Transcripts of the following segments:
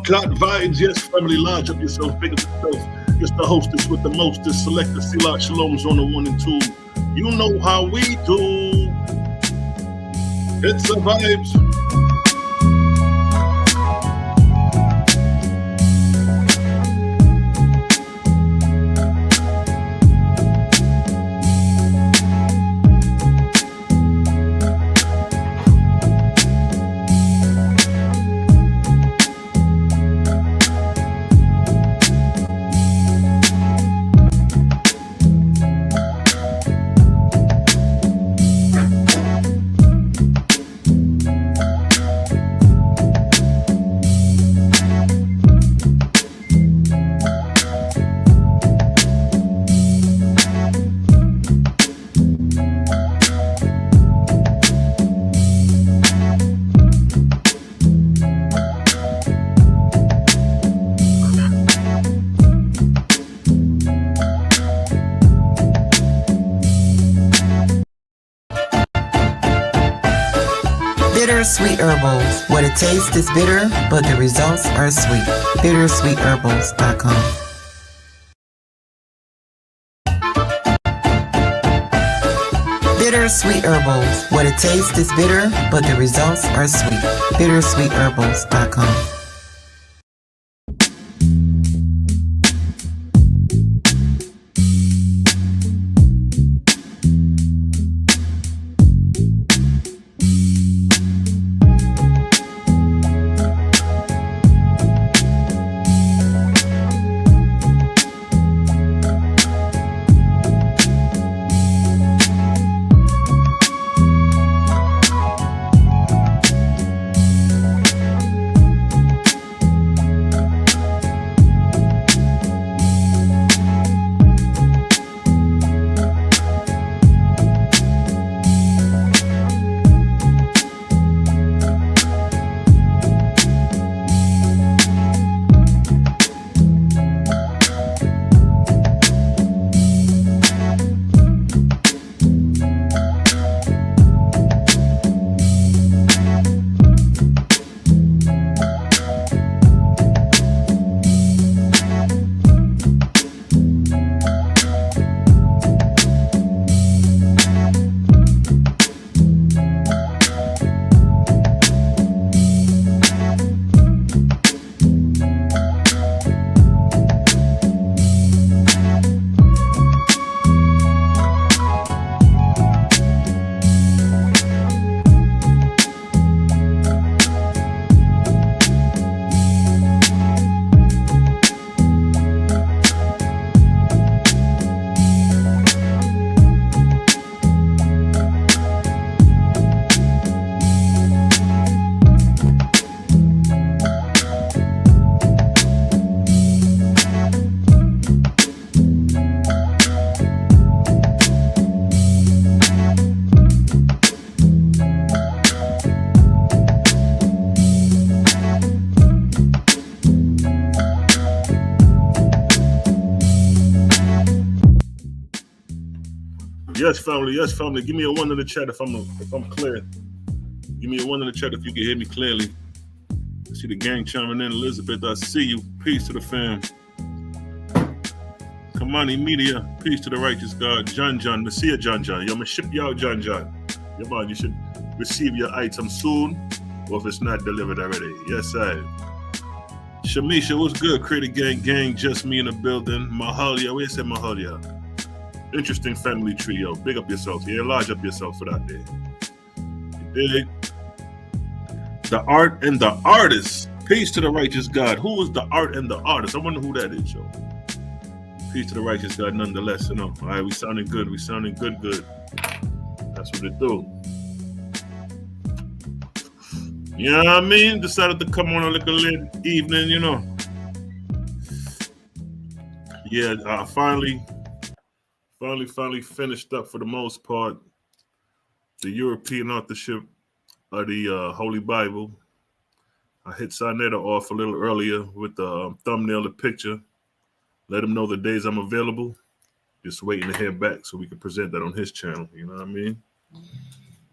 Blood clot vibes, yes, family, large up yourself, big up yourself. It's the hostess with the mostest, selector, Selah Shalom's on the 1 and 2. You know how we do. It's the vibes. Bittersweet Herbals, where the taste is bitter, but the results are sweet. Bittersweetherbals.com. Bittersweet Herbals, where the taste is bitter, but the results are sweet. Bittersweetherbals.com. Yes, family. Give me a 1 in the chat if I'm clear. Give me a 1 in the chat if you can hear me clearly. I see the gang chiming in. Elizabeth, I see you. Peace to the fam. Kamani Media, peace to the righteous God. John, Messiah John. Yo, I'm gonna ship you out, John. Yeah, man, you should receive your item soon, or if it's not delivered already. Yes, I. Shamisha, what's good? Creative gang, just me in the building. Mahalia, where you say Mahalia? Interesting family trio. Big up yourself. Yeah, large up yourself for that day. You dig? The art and the artist. Peace to the righteous God. Who is the art and the artist? I wonder who that is, yo. Peace to the righteous God, nonetheless. You know, all right, we sounding good. Good. That's what it do. You know what I mean? Decided to come on a little late evening, you know. Yeah, finally finished up for the most part the European authorship of the Holy Bible. I hit Sarnetta off a little earlier with the thumbnail, the picture. Let him know the days I'm available. Just waiting to hear back so we can present that on his channel. You know what I mean?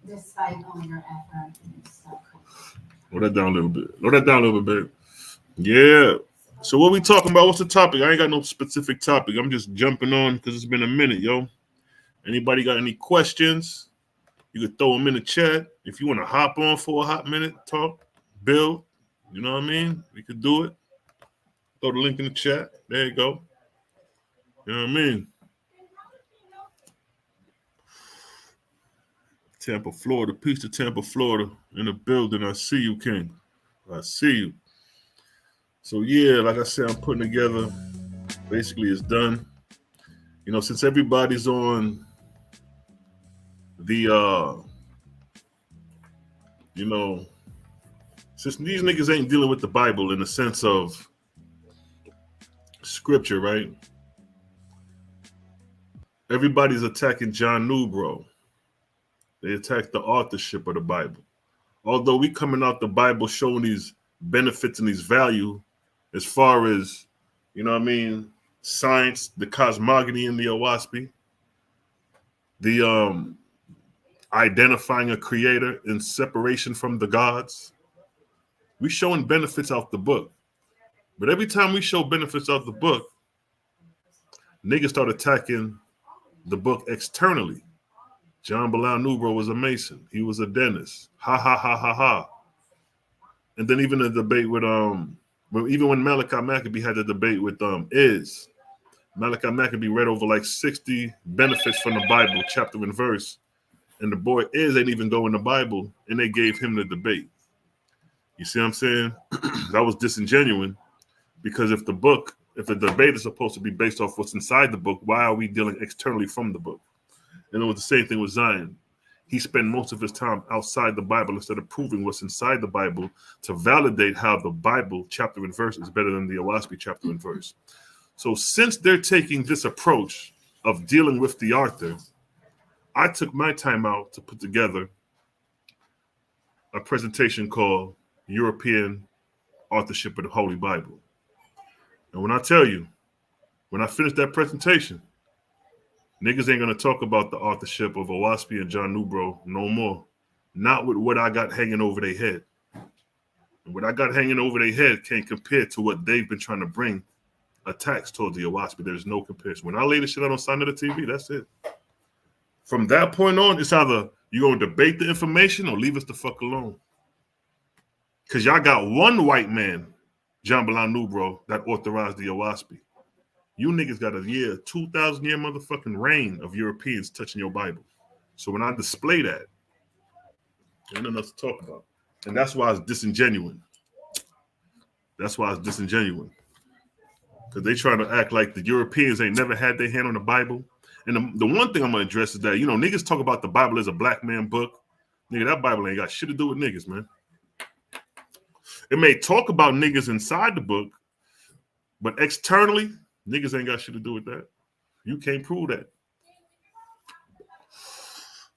Despite all your effort. Lower that down a little bit. Babe. Yeah. So what we talking about? What's the topic? I ain't got no specific topic. I'm just jumping on because it's been a minute, yo. Anybody got any questions? You could throw them in the chat. If you want to hop on for a hot minute, talk, build. You know what I mean? We could do it. Throw the link in the chat. There you go. You know what I mean? Tampa, Florida. Peace to Tampa, Florida. In the building. I see you, King. I see you. So yeah, like I said, I'm putting together. Basically, it's done. You know, since everybody's on the you know, since these niggas ain't dealing with the Bible in the sense of scripture, right? Everybody's attacking John Newbro. They attack the authorship of the Bible. Although we coming out the Bible showing these benefits and these value as far as, you know what I mean, science, the cosmogony in the Owaspy, the identifying a creator in separation from the gods. We showing benefits out the book. But every time we show benefits out the book, niggas start attacking the book externally. John Bilal Newbro was a Mason. He was a dentist. Ha ha ha ha ha. And then even the debate with even when Malachi Maccabee had the debate with Iz, Malachi Maccabee read over like 60 benefits from the Bible, chapter and verse. And the boy Iz ain't even go in the Bible, and they gave him the debate. You see what I'm saying? That was disingenuous, because if the debate is supposed to be based off what's inside the book, why are we dealing externally from the book? And it was the same thing with Zion. He spent most of his time outside the Bible instead of proving what's inside the Bible to validate how the Bible chapter and verse is better than the Owaspy chapter and verse. So since they're taking this approach of dealing with the author, I took my time out to put together a presentation called European Authorship of the Holy Bible. And when I tell you, when I finish that presentation, niggas ain't gonna talk about the authorship of Owaspy and John Newbro no more. Not with what I got hanging over their head. And what I got hanging over their head can't compare to what they've been trying to bring attacks towards the Owaspy. There's no comparison. When I lay this shit out on Sign of the TV, that's it. From that point on, it's either you're gonna debate the information or leave us the fuck alone. Because y'all got one white man, John Bilal Newbro, that authorized the Owaspy. You niggas got a 2,000 year motherfucking reign of Europeans touching your Bible. So when I display that, there's nothing else to talk about. And that's why it's disingenuous. That's why it's disingenuous. Because they trying to act like the Europeans ain't never had their hand on the Bible. And the one thing I'm going to address is that, you know, niggas talk about the Bible as a black man book. Nigga, that Bible ain't got shit to do with niggas, man. It may talk about niggas inside the book, but externally, niggas ain't got shit to do with that. You can't prove that.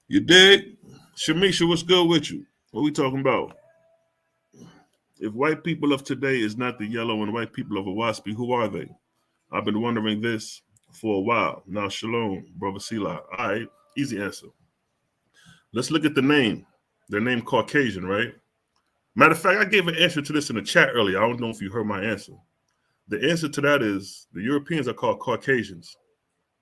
You dig? Shamisha, what's good with you? What we talking about? If white people of today is not the yellow and white people of Owaspy, who are they? I've been wondering this for a while. Now, shalom, brother Selah. All right, easy answer. Let's look at the name. Their name Caucasian, right? Matter of fact, I gave an answer to this in the chat earlier. I don't know if you heard my answer. The answer to that is the Europeans are called Caucasians.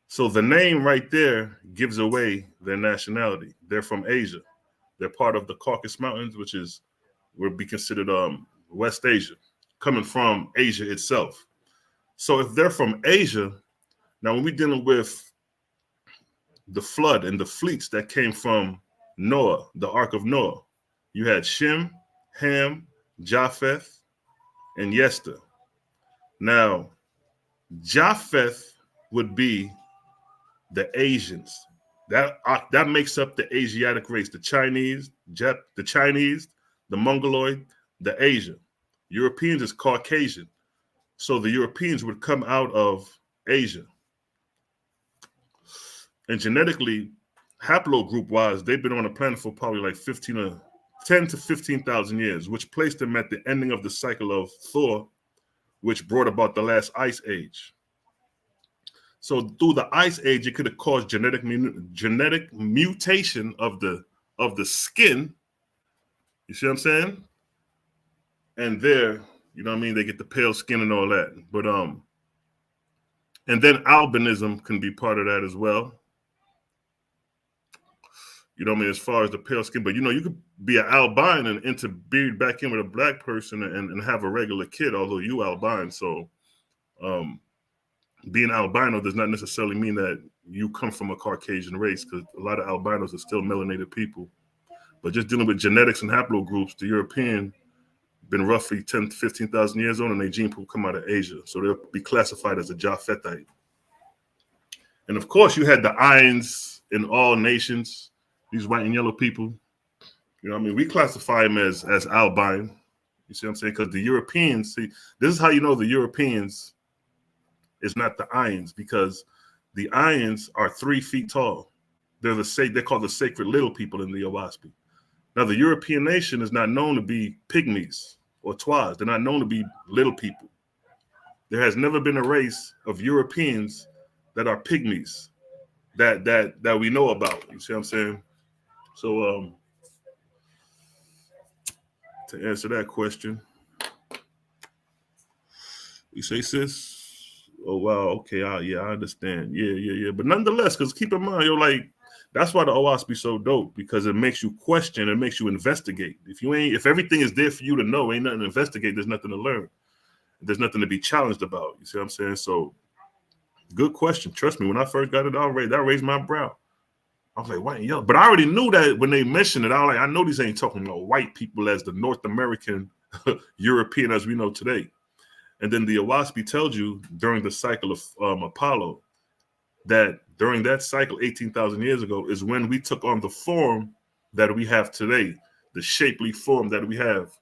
So the name right there gives away their nationality. They're from Asia. They're part of the Caucasus Mountains, which would be considered West Asia, coming from Asia itself. So if they're from Asia, now when we're dealing with the flood and the fleets that came from Noah, the Ark of Noah, you had Shem, Ham, Japheth, and Yester. Now, Japheth would be the Asians. That makes up the Asiatic race, the Chinese, the Mongoloid, the Asia. Europeans is Caucasian. So the Europeans would come out of Asia. And genetically, haplogroup-wise, they've been on the planet for probably like 10 to 15,000 years, which placed them at the ending of the cycle of Thor, which brought about the last ice age. So through the ice age, it could have caused genetic mutation of the skin. You see what I'm saying? And there, You know what I mean? They get the pale skin and all that. But and then albinism can be part of that as well. You know what I mean? As far as the pale skin, but you could be an albino and interbreed back in with a black person and have a regular kid, although you albino. So being albino does not necessarily mean that you come from a Caucasian race, because a lot of albinos are still melanated people. But just dealing with genetics and haplogroups, the European been roughly 10 to 15,000 years old, and their gene pool come out of Asia. So they'll be classified as a Japhethite. And of course, you had the Ayans in all nations, these white and yellow people. You know what I mean? We classify them as albino. You see what I'm saying? Because the Europeans, see, this is how you know the Europeans is not the Ayans, because the Ayans are 3 feet tall. They're called the sacred little people in the Owaspy. Now, the European nation is not known to be pygmies or Twas. They're not known to be little people. There has never been a race of Europeans that are pygmies that we know about. You see what I'm saying? So to answer that question, you say, sis? Oh, wow. Okay. Yeah, I understand. Yeah. But nonetheless, because keep in mind, that's why the OWASP be so dope, because it makes you question, it makes you investigate. If everything is there for you to know, ain't nothing to investigate, there's nothing to learn. There's nothing to be challenged about. You see what I'm saying? So good question. Trust me, when I first got it, that raised my brow. I was like, white and yellow. But I already knew that when they mentioned it, I was like, I know these ain't talking about white people as the North American European as we know today. And then the OWASP tells you during the cycle of Apollo that during that cycle, 18,000 years ago, is when we took on the form that we have today, the shapely form that we have.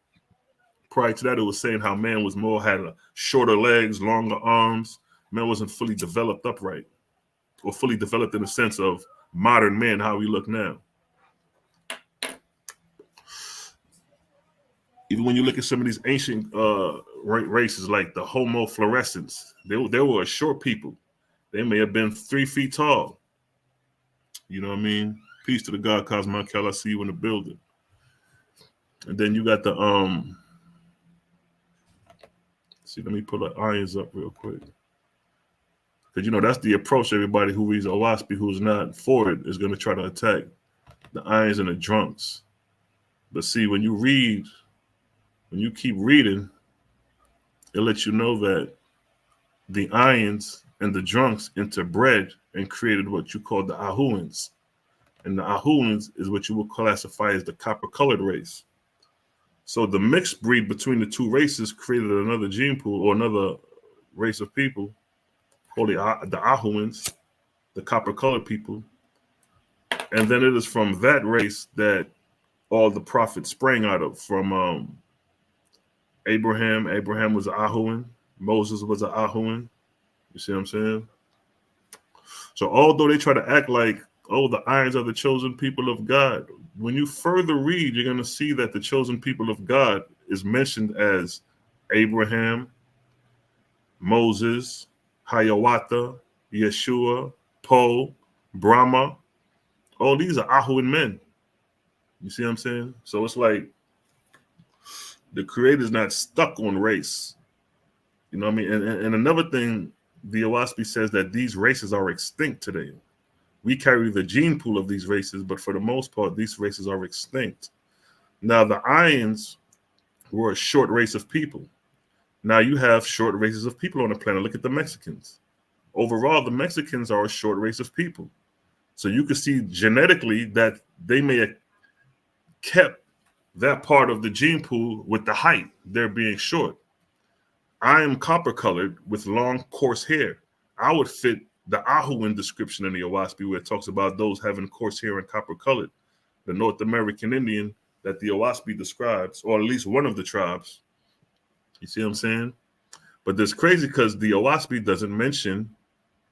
Prior to that, it was saying how man was had shorter legs, longer arms. Man wasn't fully developed upright, or fully developed in the sense of modern man, how we look now. Even when you look at some of these ancient races like the Homo florescens, they were a short people. They may have been 3 feet tall. You know what I mean? Peace to the God, Cosmo. I see you in the building. And then you got the see, let me pull the irons up real quick. Because that's the approach everybody who reads OWASP who's not for it is going to try to attack the irons and the drunks. But see, when you keep reading, it lets you know that the irons and the drunks interbred and created what you call the Ahuans. And the Ahuans is what you would classify as the copper-colored race. So the mixed breed between the two races created another gene pool or another race of people called the Ahuans, the copper-colored people. And then it is from that race that all the prophets sprang out of. From Abraham. Abraham was an Ahuan. Moses was an Ahuan. You see what I'm saying? So although they try to act like, oh, the irons are the chosen people of God, when you further read, you're going to see that the chosen people of God is mentioned as Abraham, Moses, Hiawatha, Yeshua, Po, Brahma. All these are Ahuan men. You see what I'm saying? So it's like the Creator's not stuck on race. You know what I mean? And another thing, the OWASP says that these races are extinct today. We carry the gene pool of these races, but for the most part, these races are extinct. Now, the Ayans were a short race of people. Now you have short races of people on the planet. Look at the Mexicans. Overall, the Mexicans are a short race of people. So you can see genetically that they may have kept that part of the gene pool with the height, they're being short. I am copper colored with long, coarse hair. I would fit the Ahuan description in the OWASP where it talks about those having coarse hair and copper colored. The North American Indian that the OWASP describes, or at least one of the tribes. You see what I'm saying? But that's crazy because the OWASP doesn't mention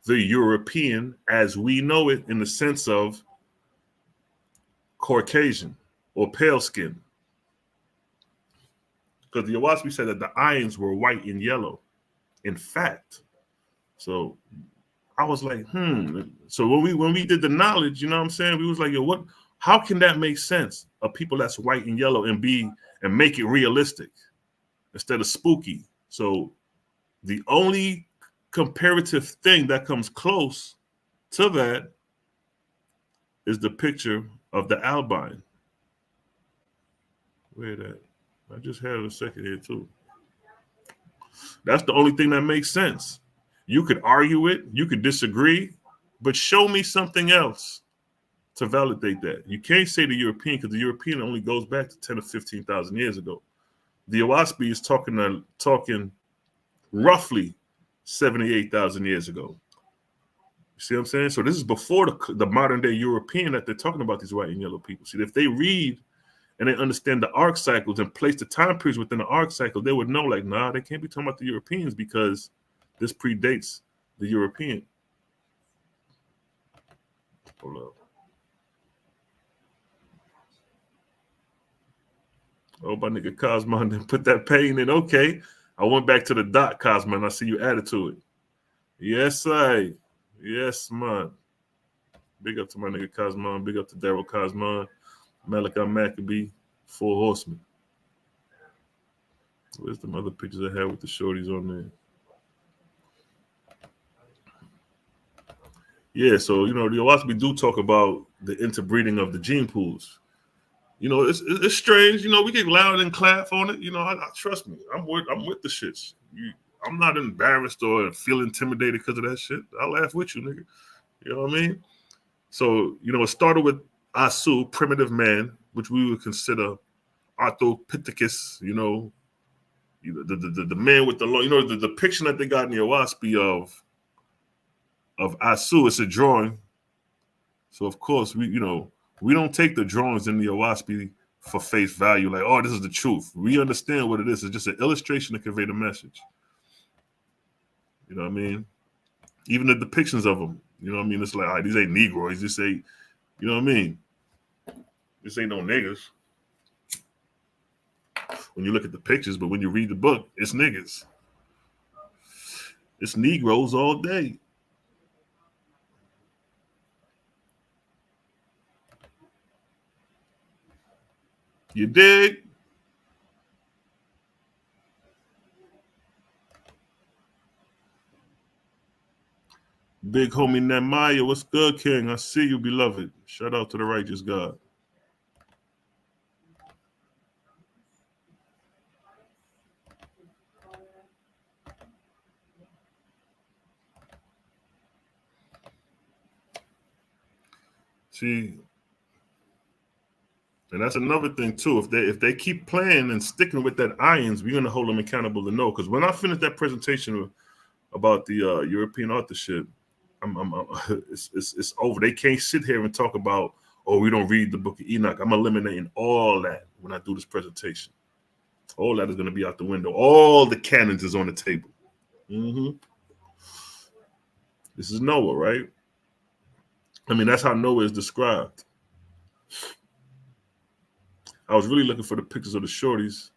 the European as we know it in the sense of Caucasian or pale skin. Because the OWASP said that the Ayans were white and yellow, in fact. So I was like, So when we did the knowledge, you know what I'm saying? We was like, yo, how can that make sense? Of people that's white and yellow and make it realistic? instead of spooky. So the only comparative thing that comes close to that is the picture of the albine. Where that? I just had it a second here too. That's the only thing that makes sense. You could argue it, you could disagree, but show me something else to validate that. You can't say the European, because the European only goes back to 10 or 15,000 years ago. The Owaspi is talking roughly 78,000 years ago. You see what I'm saying? So this is before the modern day European that they're talking about, these white and yellow people. See, if they read and they understand the arc cycles and place the time periods within the arc cycle, they would know, like, nah, they can't be talking about the Europeans because this predates the European. Hold up. Oh, my nigga Cosmo didn't put that pain in. Okay. I went back to the dot, Cosmo, and I see you added to it. Yes, yes, man. Big up to my nigga Cosmo. Big up to Daryl Cosmo. Malachi Maccabee. 4 Horsemen. Where's the other pictures I had with the shorties on there? Yeah, so, the Owaspi do talk about the interbreeding of the gene pools. It's strange. We get loud and clap on it. I trust me. I'm with the shits. I'm not embarrassed or feel intimidated because of that shit. I'll laugh with you, nigga. You know what I mean? So, it started with Asu, primitive man, which we would consider Arthropithecus, the man with the long, the depiction that they got in the Owaspi of Asu, it's a drawing. So, of course, we don't take the drawings in the Owaspi for face value, like, oh, this is the truth. We understand what it is. It's just an illustration to convey the message. You know what I mean? Even the depictions of them, it's like, all right, these ain't Negroes. This ain't, you know what I mean? This ain't no niggas. When you look at the pictures, but when you read the book, it's niggas. It's Negroes all day. You dig? Big homie Nehemiah, what's good, King? I see you, beloved. Shout out to the righteous God. See, and that's another thing too. If they keep playing and sticking with that irons, we're gonna hold them accountable to know. Because when I finish that presentation about the European authorship, it's over. They can't sit here and talk about, oh, we don't read the Book of Enoch. I'm eliminating all that when I do this presentation. All that is gonna be out the window. All the canons is on the table. This is Noah, right? I mean, that's how Noah is described. I was really looking for the pictures of the shorties,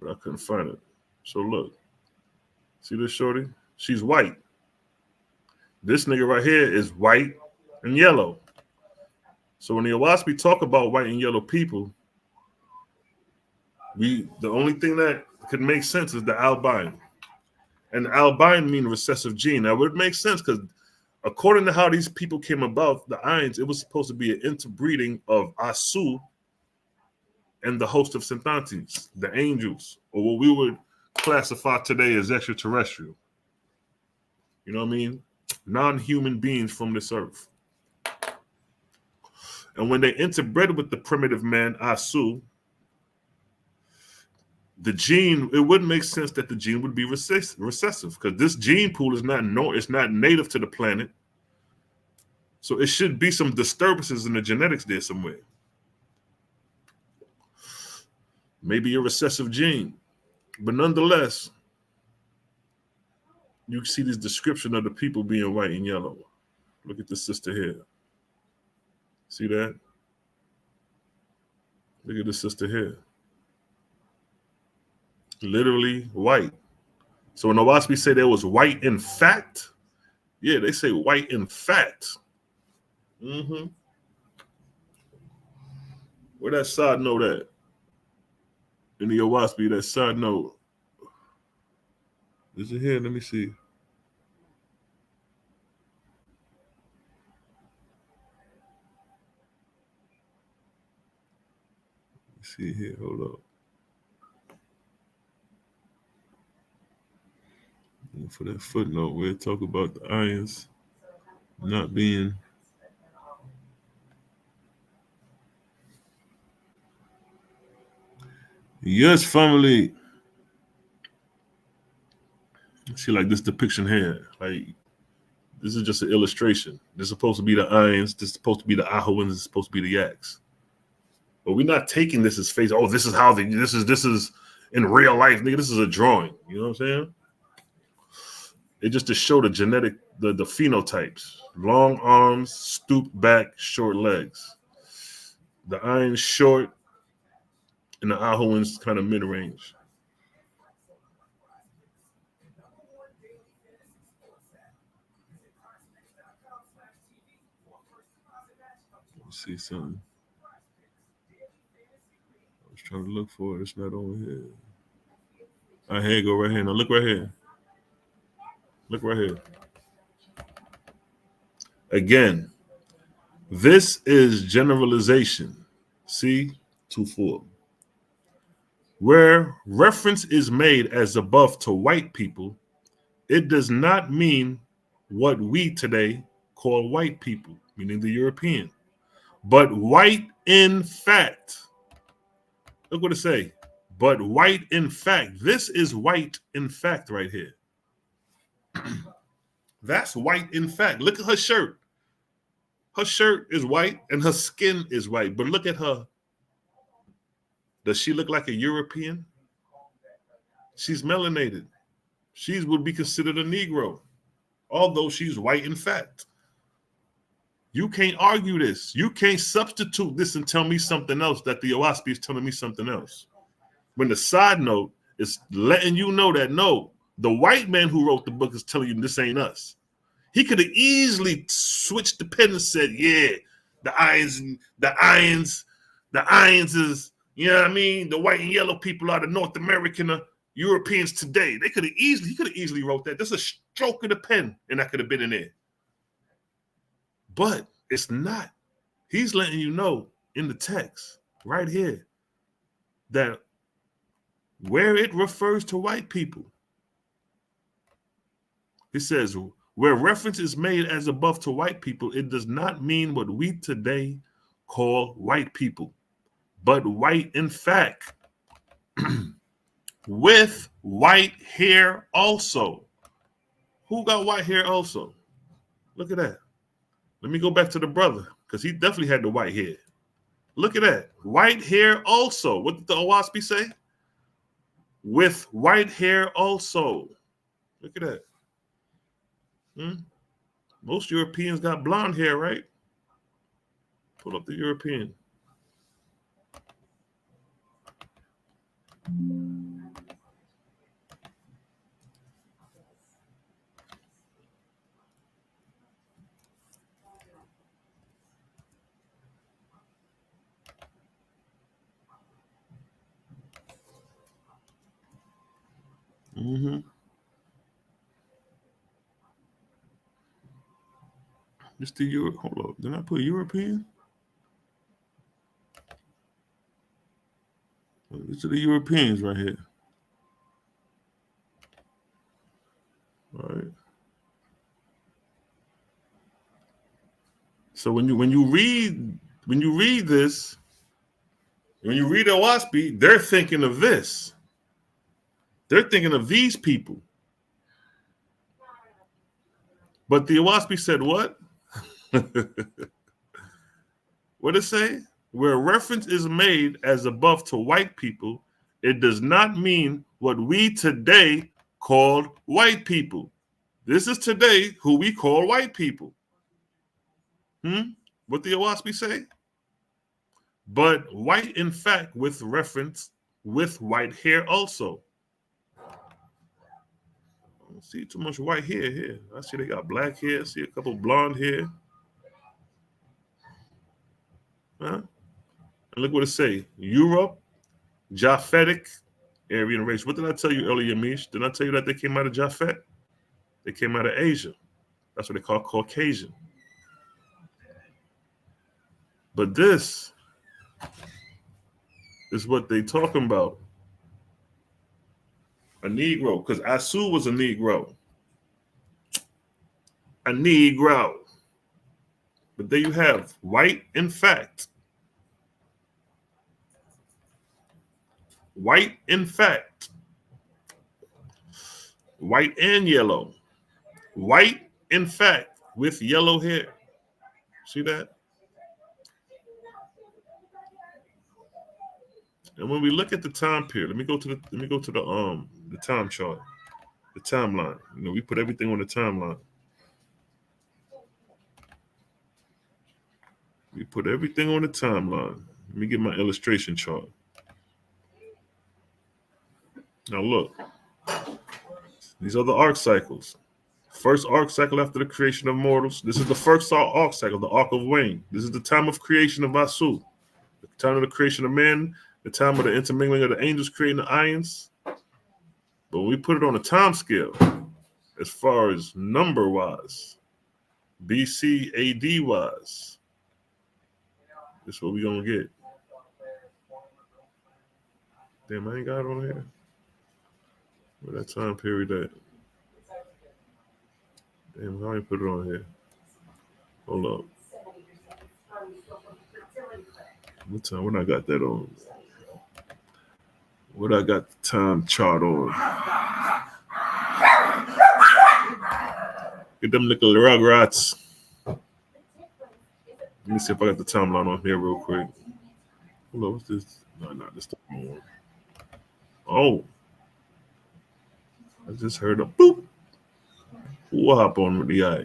but I couldn't find it. So look, see this shorty? She's white. This nigga right here is white and yellow. So when the Owaspi talk about white and yellow people, the only thing that could make sense is the albine. And the albine mean recessive gene. Now, it would make sense because according to how these people came about, the Irons, it was supposed to be an interbreeding of Asu and the host of Synthantes, the angels, or what we would classify today as extraterrestrial. You know what I mean? Non-human beings from this earth. And when they interbred with the primitive man, Asu, the gene, it wouldn't make sense that the gene would be recessive because this gene pool is not native to the planet. So it should be some disturbances in the genetics there somewhere. Maybe a recessive gene. But nonetheless, you see this description of the people being white and yellow. Look at the sister here. See that? Look at the sister here. Literally white. So when the Owaspi say there was white in fact, yeah, they say white in fact. Where that side note at? In the Owaspi, that side note. Is it here? Let me see. Let's see here. Hold up. And for that footnote, we'll talk about the irons not being. Yes, family. See, like this depiction here. Like, this is just an illustration. This is supposed to be the irons. This is supposed to be the Ahoans. This is supposed to be the yaks. But we're not taking this as face. Oh, this is how this is in real life, nigga. This is a drawing. You know what I'm saying? It just to show the genetic, the phenotypes. Long arms, stooped back, short legs. The iron's short, and the Ahoans kind of mid-range. Let's see something. I was trying to look for it. It's not over here. All right, here you go right here. Now look right here. Look right here. Again, this is generalization. See? 2-4. Where reference is made as above to white people, it does not mean what we today call white people, meaning the European, but white in fact. Look what it say. But white in fact. This is white in fact right here. That's white in fact. Look at her shirt. Her shirt is white and her skin is white. But look at her. Does she look like a European? She's melanated. She would be considered a Negro, although she's white in fact. You can't argue this. You can't substitute this and tell me something else that the OWASP is telling me something else. When the side note is letting you know that no, the white man who wrote the book is telling you this ain't us. He could have easily switched the pen and said, yeah, the irons is, you know what I mean? The white and yellow people are the North American Europeans today. He could have easily wrote that. Just a stroke of the pen, and that could have been in there. But it's not. He's letting you know in the text right here that where it refers to white people, it says, where reference is made as above to white people, it does not mean what we today call white people, but white in fact, with white hair also. Who got white hair also? Look at that. Let me go back to the brother, because he definitely had the white hair. Look at that. White hair also. What did the OWASP say? With white hair also. Look at that. Most Europeans got blonde hair, right? Pull up the European. Just the Europe. Hold up. Did I put European? These are the Europeans right here. All right. So when you read this, when you read OWASP, they're thinking of this. They're thinking of these people. But the OWASP said what? What did it say? Where reference is made as above to white people, it does not mean what we today call white people. This is today who we call white people. What the OWASP say? But white in fact with reference with white hair also. I don't see too much white hair here. I see they got black hair. I see a couple blonde hair. And look what it say. Europe, Japhetic, Aryan race. What did I tell you earlier, Mish? Did I tell you that they came out of Japhet? They came out of Asia. That's what they call Caucasian. But this is what they talking about. A Negro, because Asu was a Negro. A Negro. But there you have white in fact. White in fact. White and yellow. White in fact with yellow hair. See that? And when we look at the time period, let me go to the time chart, the timeline. You know, we put everything on the timeline. We put everything on the timeline. Let me get my illustration chart. Now look, these are the arc cycles. First arc cycle after the creation of mortals. This is the first arc cycle, the arc of Wayne. This is the time of creation of Asu, the time of the creation of men, the time of the intermingling of the angels creating the ions. But when we put it on a time scale, as far as number-wise, BC, AD-wise, this is what we're going to get. Damn, I ain't got it on here. Where that time period at? Damn, how I put it on here? Hold up. What time? When I got that on? What I got the time chart on? Get them little rugrats. Let me see if I got the timeline on here real quick. Hold on, what's this? No, this the wrong one. Oh. I just heard a boop. We'll hop on with the eye.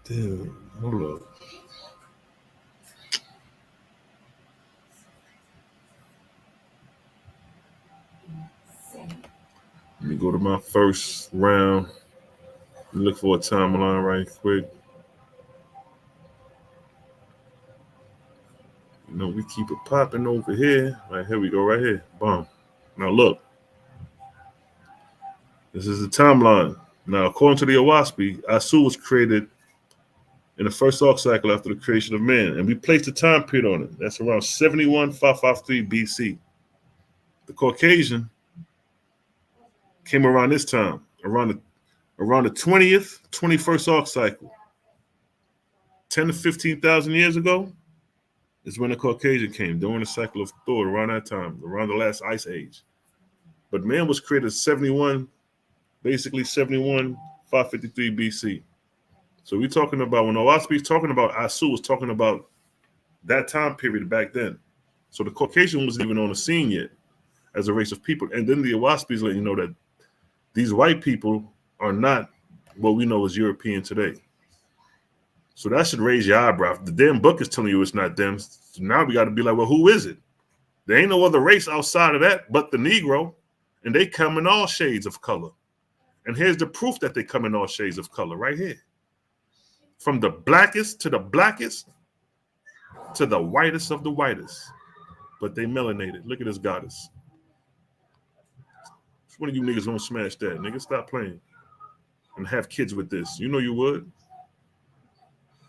Damn, hold up. Let me go to my first round and look for a timeline right quick. You know, we keep it popping over here. All right, here we go, right here. Boom. Now look. This is the timeline. Now, according to the Owaspi, Asu was created in the first arc cycle after the creation of man, and we placed a time period on it. That's around 71,553 BC. The Caucasian came around this time, around the 20th, 21st arc cycle. 10 to 15,000 years ago is when the Caucasian came, during the cycle of Thor, around that time, around the last ice age. But man was created 553 BC. So we're talking about, when Owaspi is talking about Asu, is talking about that time period back then. So the Caucasian wasn't even on the scene yet as a race of people. And then the Owaspi is letting you know that these white people are not what we know as European today. So that should raise your eyebrow. The damn book is telling you it's not them. So now we got to be like, well, who is it? There ain't no other race outside of that but the Negro, and they come in all shades of color. And here's the proof that they come in all shades of color right here. From the blackest to the blackest to the whitest of the whitest. But they melanated. Look at this goddess. Which one of you niggas gonna smash that? Nigga, stop playing. And have kids with this. You know you would.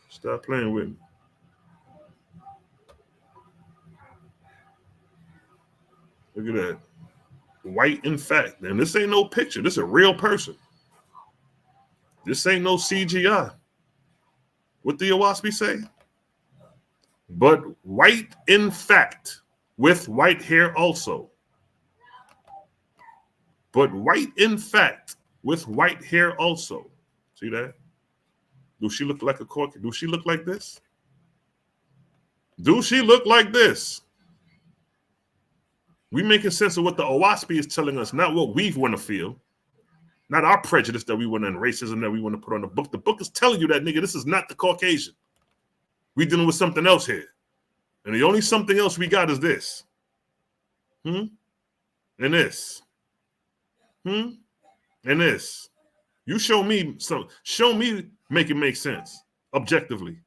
Stop playing with me. Look at that. White in fact. And this ain't no picture. This is a real person. This ain't no CGI. What the Owaspi say? But white in fact, with white hair also. But white in fact, with white hair also. See that? Do she look like a cork? Do she look like this? Do she look like this? We making sense of what the Owaspi is telling us, not what we want to feel. Not our prejudice that we want and racism that we want to put on the book. The book is telling you that, nigga, this is not the Caucasian. We dealing with something else here. And the only something else we got is this. And this. And this. You show me some. Show me, make it make sense. Objectively.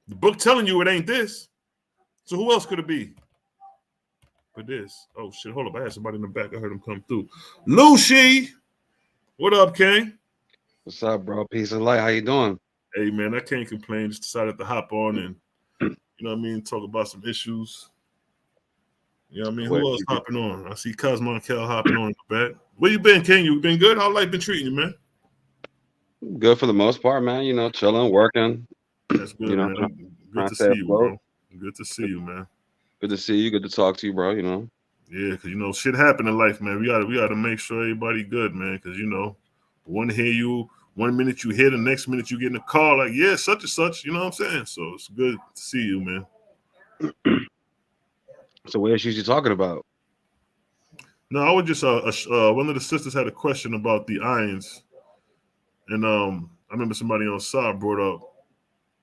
The book telling you it ain't this. So who else could it be for this? Oh shit! Hold up, I had somebody in the back. I heard him come through. Lucy, what up, King? What's up, bro? Peace and light. How you doing? Hey man, I can't complain. Just decided to hop on and you know what I mean, talk about some issues. You know what I mean? Who else hopping on? I see Cosmo and Kel hopping on in the back. Where you been, King? You been good? How life been treating you, man? Good for the most part, man. You know, chilling, working. That's good, man. Good to see you, bro. Good to see you, man. Good to see you. Good to talk to you, bro. You know. Yeah, because you know shit happen in life, man. We gotta make sure everybody good, man. Because you know, one minute you hear, the next minute you get in a call like, yeah, such and such. You know what I'm saying? So it's good to see you, man. So what issues you talking about? No, I was just one of the sisters had a question about the irons, and I remember somebody on side brought up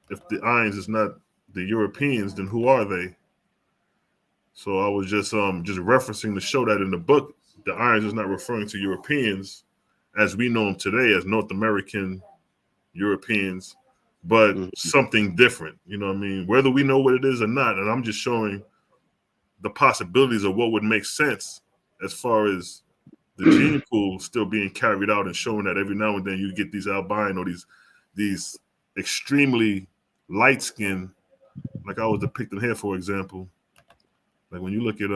if the irons is not the Europeans, then who are they? So I was just referencing to show that in the book, the irons is not referring to Europeans as we know them today as North American Europeans, but something different. You know what I mean? Whether we know what it is or not, and I'm just showing the possibilities of what would make sense as far as the gene pool still being carried out and showing that every now and then you get these albino, these extremely light skin, like I was depicting here, for example. Like when you look at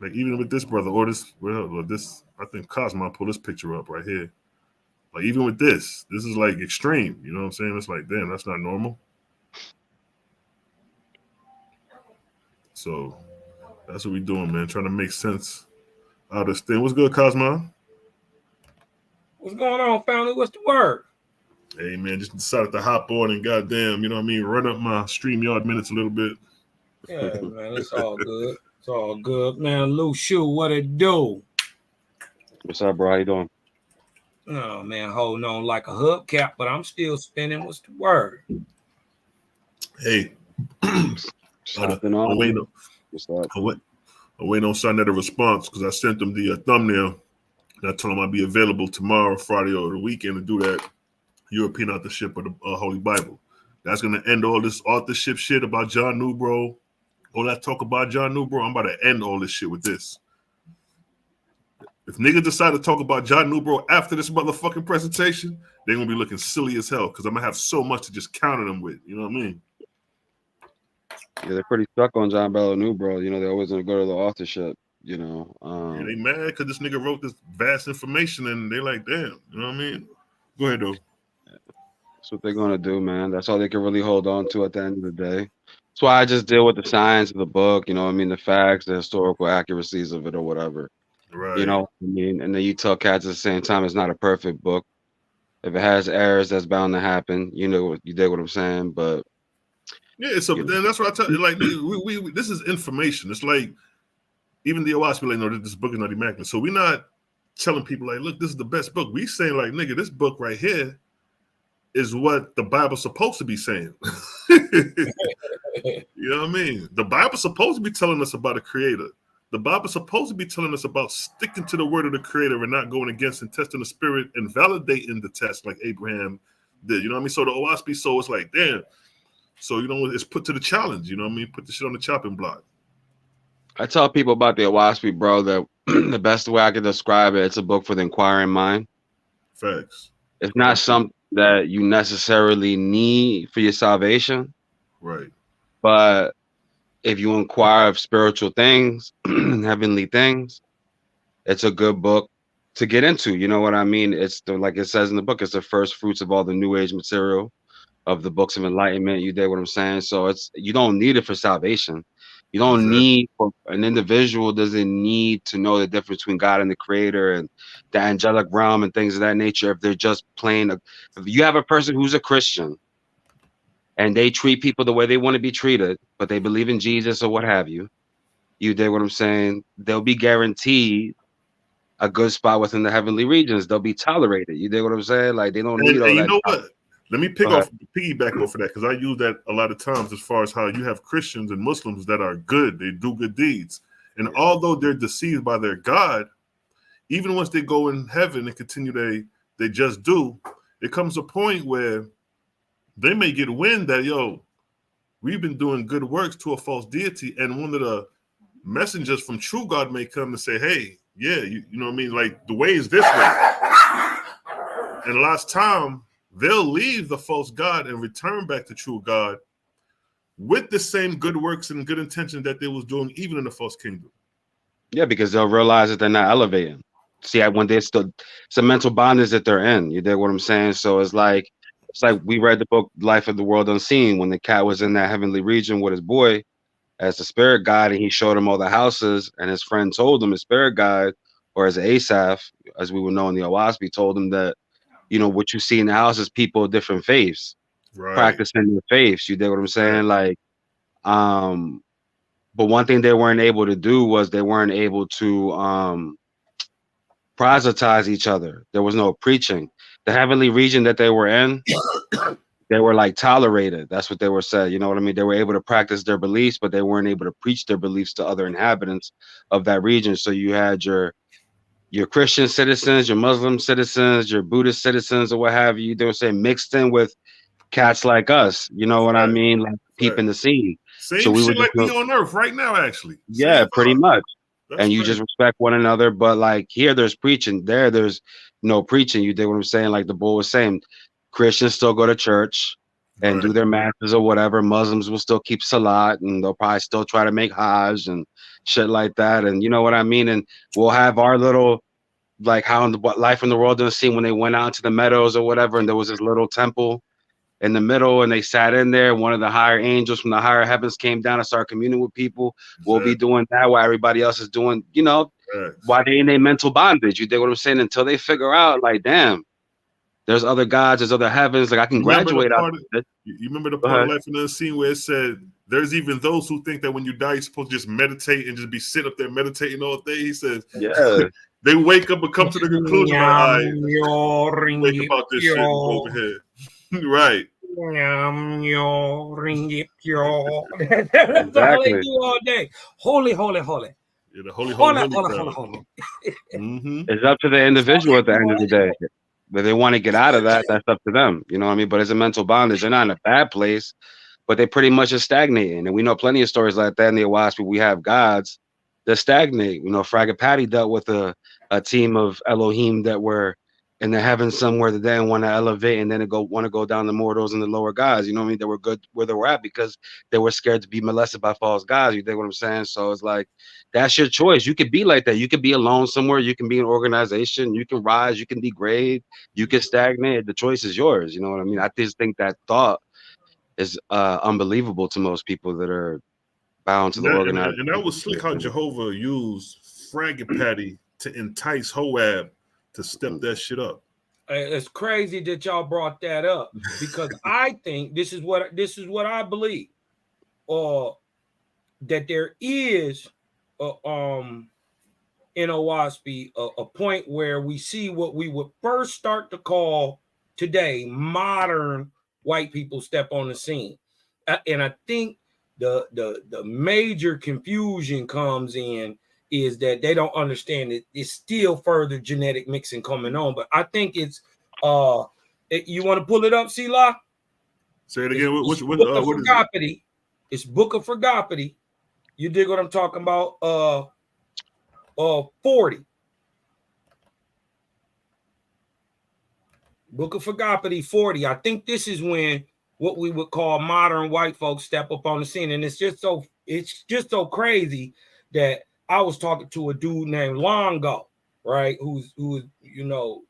like even with this brother or this I think Cosmo pull this picture up right here. Like even with this is like extreme. You know what I'm saying? It's like, damn, that's not normal. So that's what we doing, man. Trying to make sense out of this thing. What's good, Cosmo? What's going on, family? What's the word? Hey, man, just decided to hop on and goddamn, you know what I mean, run up my StreamYard minutes a little bit. Yeah, man, it's all good. It's all good, man. Lou Shoe, what it do? What's up, bro? How you doing? Oh man, holding on like a hubcap, but I'm still spinning. What's the word? Hey, I'm waiting on Sunday a response because I sent them the thumbnail and I told them I'd be available tomorrow, Friday, or the weekend to do that European authorship of the Holy Bible. That's going to end all this authorship shit about John Newbro. All that talk about John Newbro, I'm about to end all this shit with this. If niggas decide to talk about John Newbro after this motherfucking presentation, they're going to be looking silly as hell because I'm going to have so much to just counter them with. You know what I mean? Yeah, they're pretty stuck on John Bell Newbro. You know, they always going to go to the authorship, you know. Yeah, they mad because this nigga wrote this vast information and they like, damn. You know what I mean? Go ahead, though. That's what they're going to do, man. That's all they can really hold on to at the end of the day. That's why I just deal with the science of the book, you know what I mean? The facts, the historical accuracies of it or whatever. Right. You know what I mean? And then you tell cats at the same time it's not a perfect book. If it has errors, that's bound to happen. You know, you dig what I'm saying? But yeah, so then that's what I tell you. Like, we this is information. It's like even the OWASP be like, no, this book is not immaculate. So we're not telling people like, look, this is the best book. We saying like, nigga, this book right here is what the Bible's supposed to be saying. You know what I mean? The Bible's supposed to be telling us about a creator. The Bible's supposed to be telling us about sticking to the word of the creator and not going against and testing the spirit and validating the test like Abraham did. You know what I mean? So the OWASP, so it's like, damn. So, you know, it's put to the challenge. You know what I mean? Put the shit on the chopping block. I tell people about the OWASP, bro, that the best way I can describe it, it's a book for the inquiring mind. Facts. It's not something that you necessarily need for your salvation. Right. But if you inquire of spiritual things and heavenly things, it's a good book to get into. You know what I mean? It's like it says in the book, it's the first fruits of all the New Age material of the books of enlightenment. You dig what I'm saying? So you don't need it for salvation. You don't need, for an individual doesn't need to know the difference between God and the creator and the angelic realm and things of that nature. If they're just plain, if you have a person who's a Christian and they treat people the way they want to be treated, but they believe in Jesus or what have you, you dig what I'm saying? They'll be guaranteed a good spot within the heavenly regions. They'll be tolerated. You dig what I'm saying? Like they don't need all that. You know what? Let me piggyback off of that because I use that a lot of times as far as how you have Christians and Muslims that are good. They do good deeds. And although they're deceived by their God, even once they go in heaven and continue they just do, it comes a point where they may get wind that, yo, we've been doing good works to a false deity, and one of the messengers from true God may come and say, hey, yeah, you know what I mean? Like, the way is this way. And last time, they'll leave the false God and return back to true God with the same good works and good intentions that they was doing even in the false kingdom. Yeah, because they'll realize that they're not elevating. See, when they're still, it's a mental bondage that they're in. You dig what I'm saying? So it's like we read the book Life of the World Unseen when the cat was in that heavenly region with his boy as the spirit guide, and he showed him all the houses, and his friend told him, his spirit guide, or as Asaph, as we would know in the Owaspi, told him that, you know, what you see in the house is people of different faiths, Right. practicing their faiths. You dig what I'm saying? Right. Like, but one thing they weren't able to do was they weren't able to proselytize each other. There was no preaching. The heavenly region that they were in, they were like tolerated. That's what they were said. You know what I mean? They were able to practice their beliefs, but they weren't able to preach their beliefs to other inhabitants of that region. So you had your Christian citizens, your Muslim citizens, your Buddhist citizens, or what have you. They were saying mixed in with cats like us. You know what I mean? Like peeping the scene. Same so we shit were like we on Earth right now, actually. Yeah, pretty much. That's and you right. just respect one another. But like here, there's preaching. There's no preaching. You dig what I'm saying? Like the bull was saying, Christians still go to church and do their masses or whatever. Muslims will still keep salat, and they'll probably still try to make hajj and shit like that. And you know what I mean? And we'll have our little, like how in the Life in the World Unseen when they went out to the meadows or whatever, and there was this little temple in the middle, and they sat in there. One of the higher angels from the higher heavens came down and started communing with people. We'll be doing that while everybody else is doing, you know, why they in their mental bondage. You dig what I'm saying? Until they figure out, like, damn, there's other gods, there's other heavens. Like I can graduate out of it. You remember the part of Life in the Unseen where it said there's even those who think that when you die, you're supposed to just meditate and just be sitting up there meditating all day. He says, yeah. They wake up and come to the conclusion, like, all right, think about this shit and go over here. Right. That's all they do all day. Holy. Yeah, the holy. It's up to the individual at the end of the day. But they want to get out of that, that's up to them. You know what I mean? But it's a mental bondage. They're not in a bad place, but they pretty much are stagnating. And we know plenty of stories like that in the Owaspi. We have gods that stagnate. You know, Fragga Patty dealt with a team of Elohim that were in the heavens somewhere that they didn't want to elevate, and then want to go down the mortals and the lower gods. You know what I mean? They were good where they were at because they were scared to be molested by false gods. You dig what I'm saying? So it's like, that's your choice. You could be like that. You could be alone somewhere. You can be an organization. You can rise. You can degrade. You can stagnate. The choice is yours. You know what I mean? I just think that thought is unbelievable to most people that are bound to the organized. And that was slick how Jehovah used Fragga Patty to entice Hoab to step that shit up. It's crazy that y'all brought that up because I think this is what I believe, that there is in Owaspi a point where we see what we would first start to call today modern white people step on the scene, and I think the major confusion comes in is that they don't understand that it's still further genetic mixing coming on. But I think it's you want to pull it up, Selah? Say it again. What is it? It's Book of Fragapity. You dig what I'm talking about? 40. Book of Fragapity 40. I think this is when what we would call modern white folks step up on the scene. And it's just so crazy that I was talking to a dude named Longo, right? Who's you know,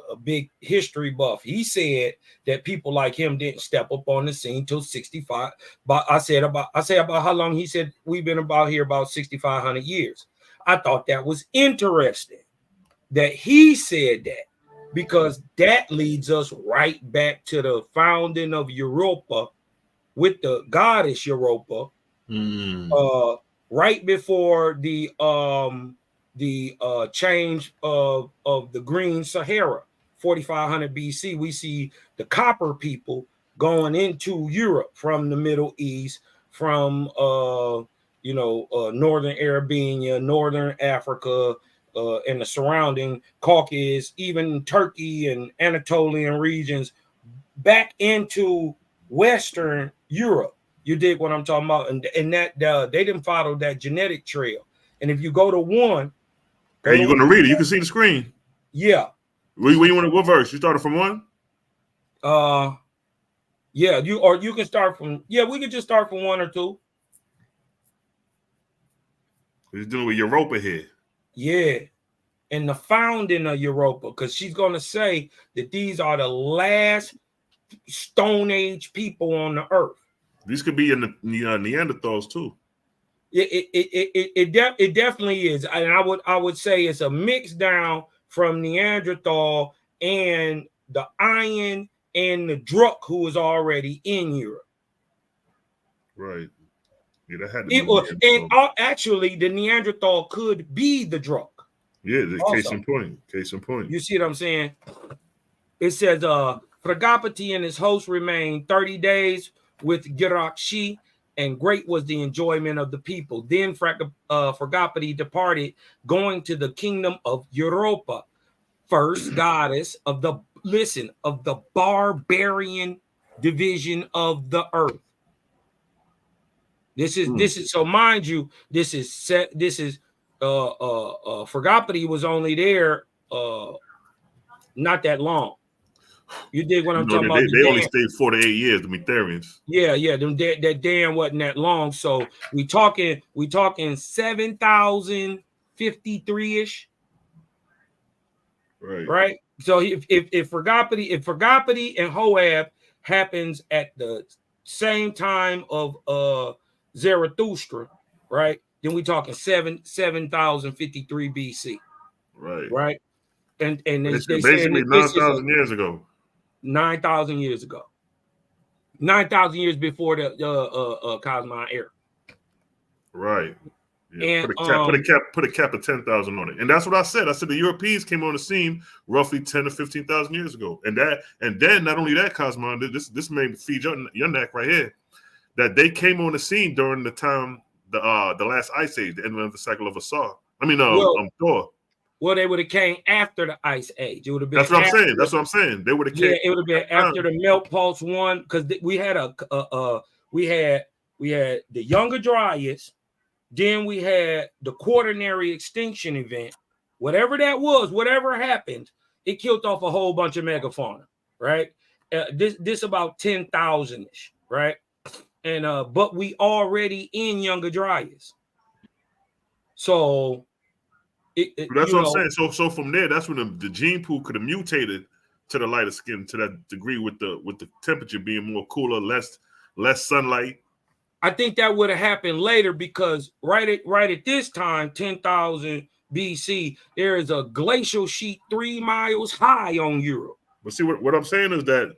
a big history buff. He said that people like him didn't step up on the scene till 65. But I said about how long? He said we've been about here about 6,500 years. I thought that was interesting that he said that, because that leads us right back to the founding of Europa with the goddess Europa. Right before the change of the Green Sahara, 4,500 BC, we see the copper people going into Europe from the Middle East, from northern Arabia, northern Africa, and the surrounding Caucasus, even Turkey and Anatolian regions, back into Western Europe. You dig what I'm talking about? And that they didn't follow that genetic trail. And if you go to one, hey, you're gonna read it. You can see the screen. Yeah. Where you want? What verse? You started from 1? Yeah. You can start from. Yeah, we could just start from 1 or 2. He's dealing with Europa here. Yeah. And the founding of Europa, because she's gonna say that these are the last Stone Age people on the earth. These could be in the Neanderthals too. It definitely is, and I would say it's a mix down from Neanderthal and the Iron and the Druk, who was already in Europe. Right. Yeah, that had to be. Actually, the Neanderthal could be the Druk. Yeah, case in point. Case in point. You see what I'm saying? It says, Fragapati and his host remained 30 days with Girakshi, and great was the enjoyment of the people. Then Fragapati departed, going to the kingdom of Europa, first goddess of the barbarian division of the earth. This is so, mind you, Fragapati was only there not that long. You dig what I'm talking about? They only stayed 4 to 8 years, the Metherians. Yeah. That damn wasn't that long. So we talking 7,053-ish. Right. So if Fragapati and Hoab happens at the same time of Zarathustra, right? Then we talking 7,053 BC. Right. And it's basically 9,000 years ago. 9,000 years ago. 9,000 years before the Cosmine era. Right. Yeah, and put a cap of 10,000 on it. And that's what I said. I said the Europeans came on the scene roughly 10 to 15,000 years ago. And then not only that, Cosmine, this may feed your neck right here, that they came on the scene during the time the last ice age, the end of the cycle of Asar. Thor. Well, they would have came after the Ice Age. It would have been. That's what I'm saying. That's what I'm saying. They would have came. Yeah, it would have been after the Melt Pulse one, because we had we had the Younger Dryas, then we had the Quaternary extinction event. Whatever that was, whatever happened, it killed off a whole bunch of megafauna. Right. This about 10,000-ish. Right. And but we already in Younger Dryas. So. That's what I'm saying. So from there, that's when the gene pool could have mutated to the lighter skin to that degree, with the temperature being more cooler, less sunlight. I think that would have happened later, because right at this time, 10,000 BC, there is a glacial sheet 3 miles high on Europe. But see, what I'm saying is that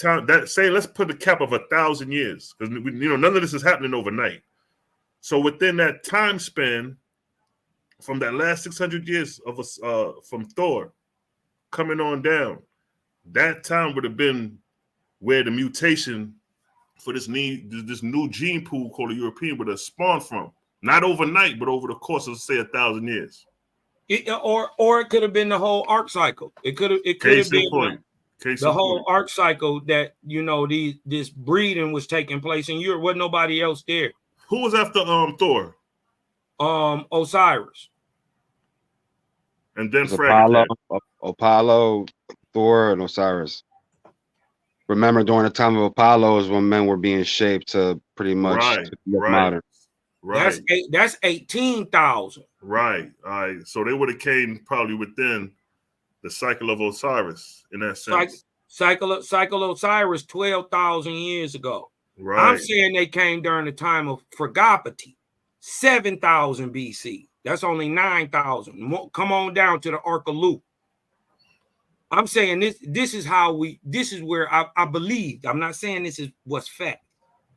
time, let's put a cap of 1,000 years, because none of this is happening overnight. So within that time span, from that last 600 years from Thor coming on down, that time would have been where the mutation for this new gene pool called the European would have spawned from. Not overnight, but over the course of, say, 1,000 years. Or it could have been the whole arc cycle. It could have been the whole arc cycle that this breeding was taking place in Europe. Wasn't nobody else there. Who was after Thor? Osiris. And then Apollo, Thor, and Osiris. Remember, during the time of Apollo is when men were being shaped to pretty much modern. Right. That's 18,000. Right. All right. So they would have came probably within the cycle of Osiris in that sense. Cycle of Osiris 12,000 years ago. Right. I'm saying they came during the time of Fragapati, 7,000 BC. That's only 9,000. Come on down to the Ark of Luke. I'm saying this is where I believe. I'm not saying this is what's fact,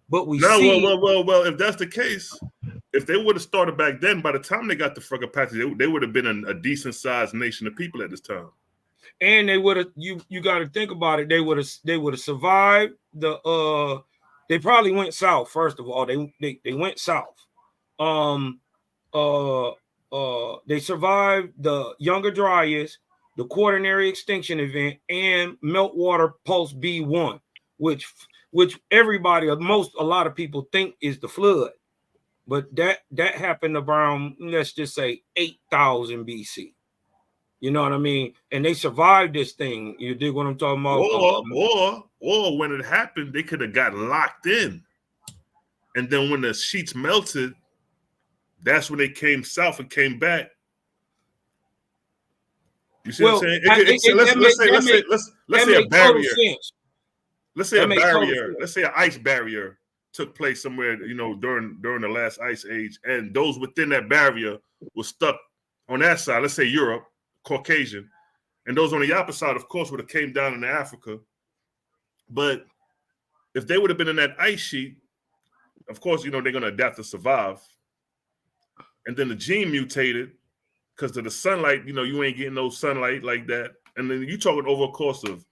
but we see. Well, if that's the case, if they would have started back then, by the time they got to Fragapati, they would have been a decent sized nation of people at this time. And they would have, you got to think about it. They would have survived the. They probably went south. First of all, they went south. They survived the Younger Dryas, the Quaternary extinction event, and Meltwater Pulse B1, which which everybody, or a lot of people think is the flood. But that happened around, let's just say 8,000 BC. You know what I mean? And they survived this thing. You dig what I'm talking about? Or when it happened, they could have got locked in. And then when the sheets melted, that's when they came south and came back. You see what I'm saying? Let's say a barrier. Let's say a barrier. Let's say an ice barrier took place somewhere, during the last ice age, and those within that barrier were stuck on that side. Let's say Europe, Caucasian, and those on the opposite side, of course, would have came down into Africa. But if they would have been in that ice sheet, of course, they're going to adapt to survive. And then the gene mutated because of the sunlight. You ain't getting no sunlight like that. And then you talking over a course of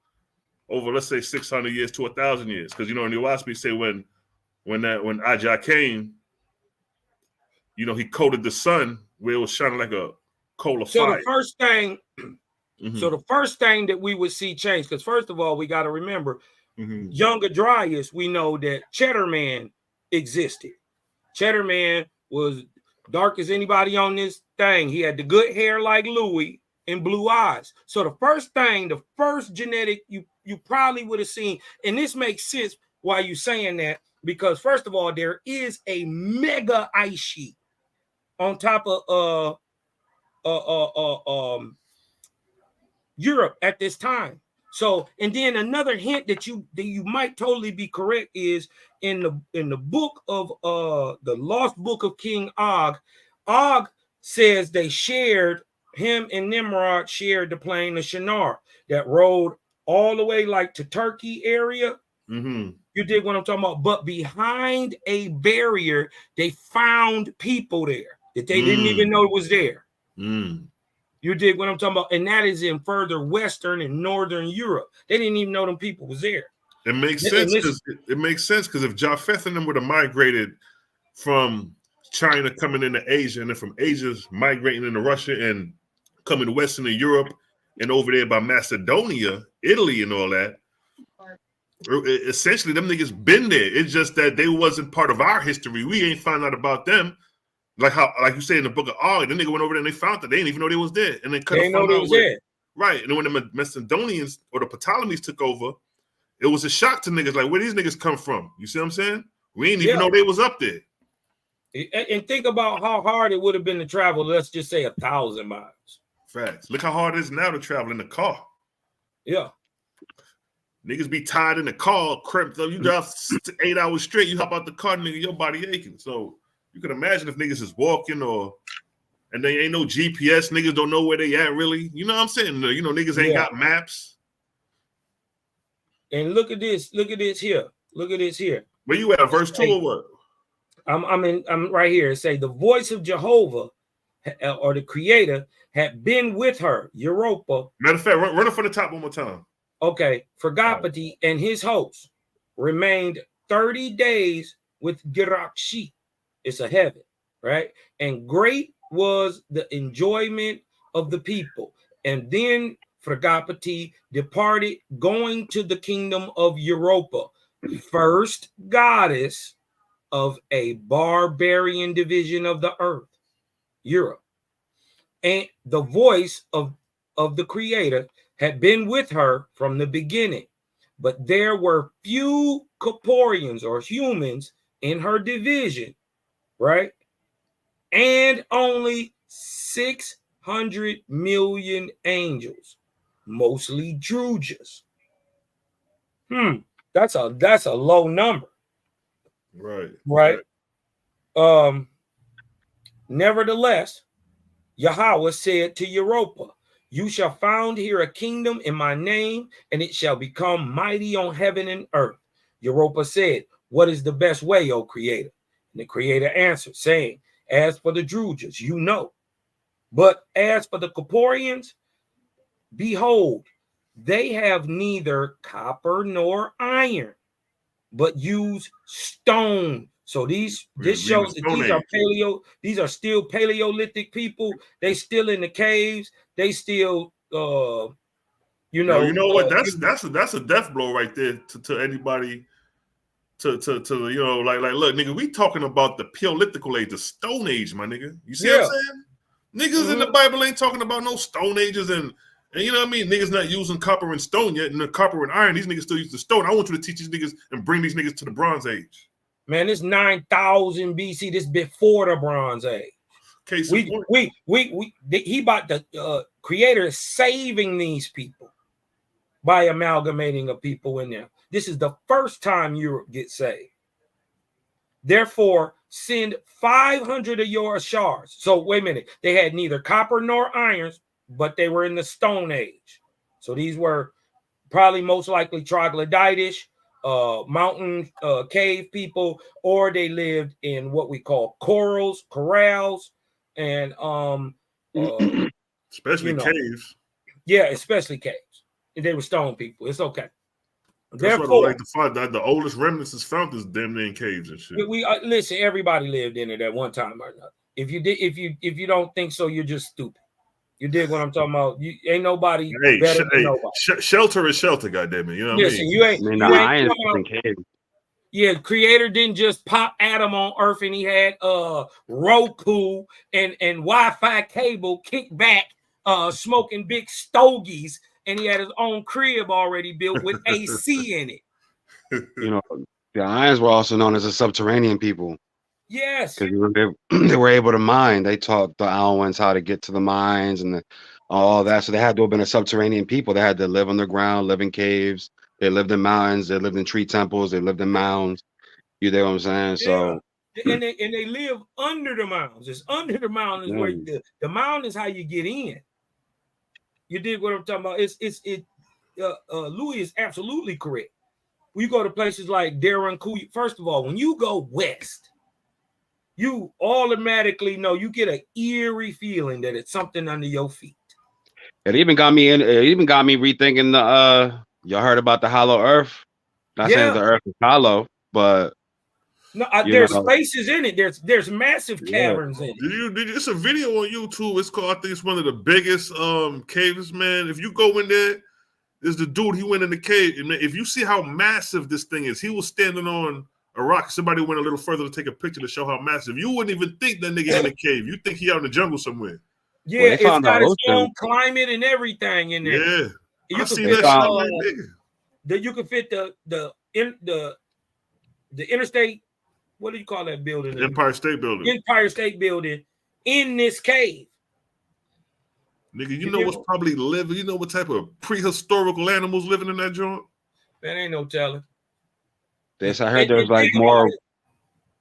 let's say 600 years to 1,000 years, because in the Waspi say when Ajah came, he coated the sun where it was shining like a coal of fire. The first thing, so the first thing that we would see change, because first of all, we got to remember, Younger Dryas, we know that Cheddar Man existed. Cheddar Man was dark as anybody on this thing. He had the good hair like Louis and blue eyes. So the first genetic you probably would have seen, and this makes sense why you're saying that, because first of all, there is a mega ice sheet on top of Europe at this time. So, and then another hint that you might totally be correct is in the book of the Lost Book of King Og. Og says him and Nimrod shared the plain of Shinar that rode all the way like to Turkey area. You dig what I'm talking about? But behind a barrier, they found people there that they didn't even know was there. You dig what I'm talking about? And that is in further Western and Northern Europe. They didn't even know them people was there. It makes sense because if Japheth and them would have migrated from China coming into Asia, and then from Asia migrating into Russia and coming to Western Europe and over there by Macedonia, Italy, and all that, essentially them niggas been there. It's just that they wasn't part of our history. We ain't found out about them. Like you say in the book of Og, the nigga went over there and they found that they didn't even know they was there, and then they know they was there. Right, and then when the Macedonians or the Ptolemies took over, it was a shock to niggas. Like, where these niggas come from? You see what I'm saying? We didn't even know they was up there. And think about how hard it would have been to travel. Let's just say 1,000 miles. Facts. Look how hard it is now to travel in the car. Yeah. Niggas be tired in the car, cramped up. You drive 8 hours straight. You hop out the car, nigga, your body aching. So you can imagine if niggas is walking and they ain't no GPS. Niggas don't know where they at really. You know what I'm saying? Niggas ain't got maps. And look at this. Look at this here. Look at this here. Where you at? Verse 2 or what? I'm right here. It say the voice of Jehovah or the Creator had been with her, Europa. Matter of fact, run it from the top one more time. Okay, Phregapati and his hosts remained 30 days with Gerakshi. It's a heaven, right? And great was the enjoyment of the people. And then Phregapati departed, going to the kingdom of Europa, first goddess of a barbarian division of the earth, Europe. And the voice of the Creator had been with her from the beginning, but there were few corporeans or humans in her division, right? And only 600 million angels, mostly Drujas. That's a low number. Right. Nevertheless, Yahweh said to Europa, you shall found here a kingdom in my name, and it shall become mighty on heaven and earth. Europa said, what is the best way, O Creator? And the Creator answered, saying, as for the Drujas, you know. But as for the Corporians, behold, they have neither copper nor iron, but use stone. So this shows that these are still Paleolithic people. They still in the caves. They still you know what? That's a death blow right there to anybody to you know, like look, nigga, we talking about the Paleolithical age, the Stone Age, my nigga. You see what I'm saying? Niggas in the Bible ain't talking about no Stone Ages and you know what I mean? Niggas not using copper and stone yet, and the copper and iron, these niggas still use the stone. I want you to teach these niggas and bring these niggas to the Bronze Age. Man, this 9,000 BC, this before the Bronze Age. Case in point. He about the creator is saving these people by amalgamating of people in there. This is the first time Europe gets saved. Therefore, send 500 of your shards. So wait a minute. They had neither copper nor irons, but they were in the Stone Age. So these were probably most likely troglodytish, mountain cave people, or they lived in what we call corrals, and especially caves. Yeah, especially caves. They were stone people. It's okay. That's what I like the oldest remnants is found is damn near in caves and shit. We listen. Everybody lived in it at one time or another. If you don't think so, you're just stupid. You dig what I'm talking about? You ain't nobody better than nobody. Shelter is shelter, goddamn it. You know what I mean? You ain't. Yeah, creator didn't just pop Adam on Earth and he had Roku and Wi-Fi cable kicked back, smoking big stogies, and he had his own crib already built with AC in it. You know, the Irons were also known as the subterranean people. Yes, because they were able to mine. They taught the Iowans how to get to the mines and all that. So they had to have been a subterranean people. They had to live underground, live in caves. They lived in mountains. They lived in tree temples. They lived in mounds. You know what I'm saying? Yeah. So and they live under the mountains. It's under the mountains where the mountain is how you get in. You dig what I'm talking about? Louis is absolutely correct. We go to places like Darren. First of all, when you go west, you automatically know, you get an eerie feeling that it's something under your feet. It even got me rethinking the y'all heard about the hollow earth? Not saying the earth is hollow, but no, there's spaces in it. There's massive caverns in it. Did you? It's a video on YouTube. It's called, I think it's one of the biggest caves, man. If you go in there, there's the dude, he went in the cave. And if you see how massive this thing is, he was standing on a rock. Somebody went a little further to take a picture to show how massive. You wouldn't even think that nigga in the cave. You think he out in the jungle somewhere. Yeah, it's got its own climate and everything in there. Yeah, I see that shit like nigga. You can fit the interstate. What do you call that building? Empire State Building. Empire State Building in this cave. Nigga, you know what's probably living? You know what type of prehistorical animals living in that joint? That ain't no telling. I heard there's like more.